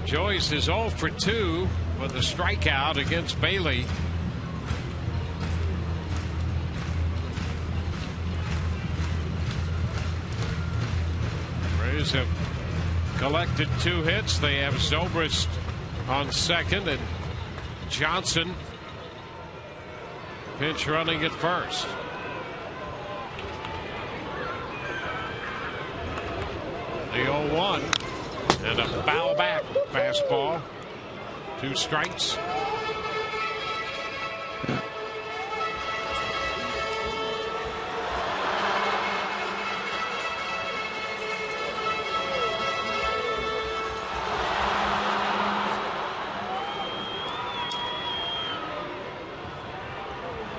Speaker 3: Joyce is 0 for 2 with a strikeout against Bailey. Rays have collected 2 hits. They have Zobrist on second and Johnson pinch running at first. The 0-1. And a foul back fastball. 2 strikes.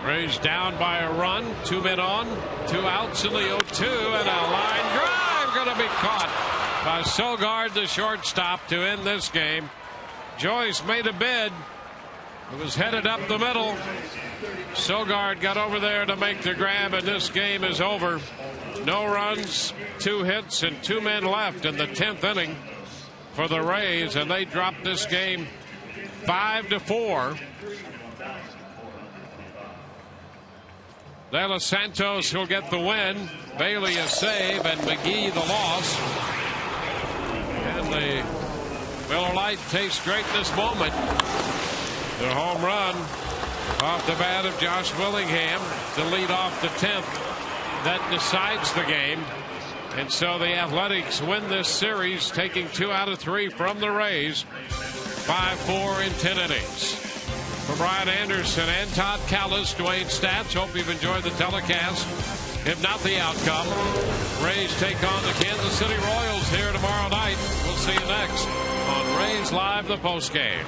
Speaker 3: Rays down by a run. 2 men on. 2 outs in the 0-2. And a line drive going to be caught by Sogard, the shortstop, to end this game. Joyce made a bid. It was headed up the middle. Sogard got over there to make the grab, and this game is over. No runs, 2 hits, and 2 men left in the 10th inning for the Rays, and they dropped this game 5-4. De Los Santos will get the win. Bailey a save, and McGee the loss. And the Miller Lite tastes great this moment. The home run off the bat of Josh Willingham to lead off the 10th. That decides the game. And so the Athletics win this series, taking 2 out of 3 from the Rays. 5-4 in 10 innings. For Brian Anderson and Todd Callis, Dwayne Stats, hope you've enjoyed the telecast. If not the outcome, Rays take on the Kansas City Royals here tomorrow night. We'll see you next on Rays Live, the postgame.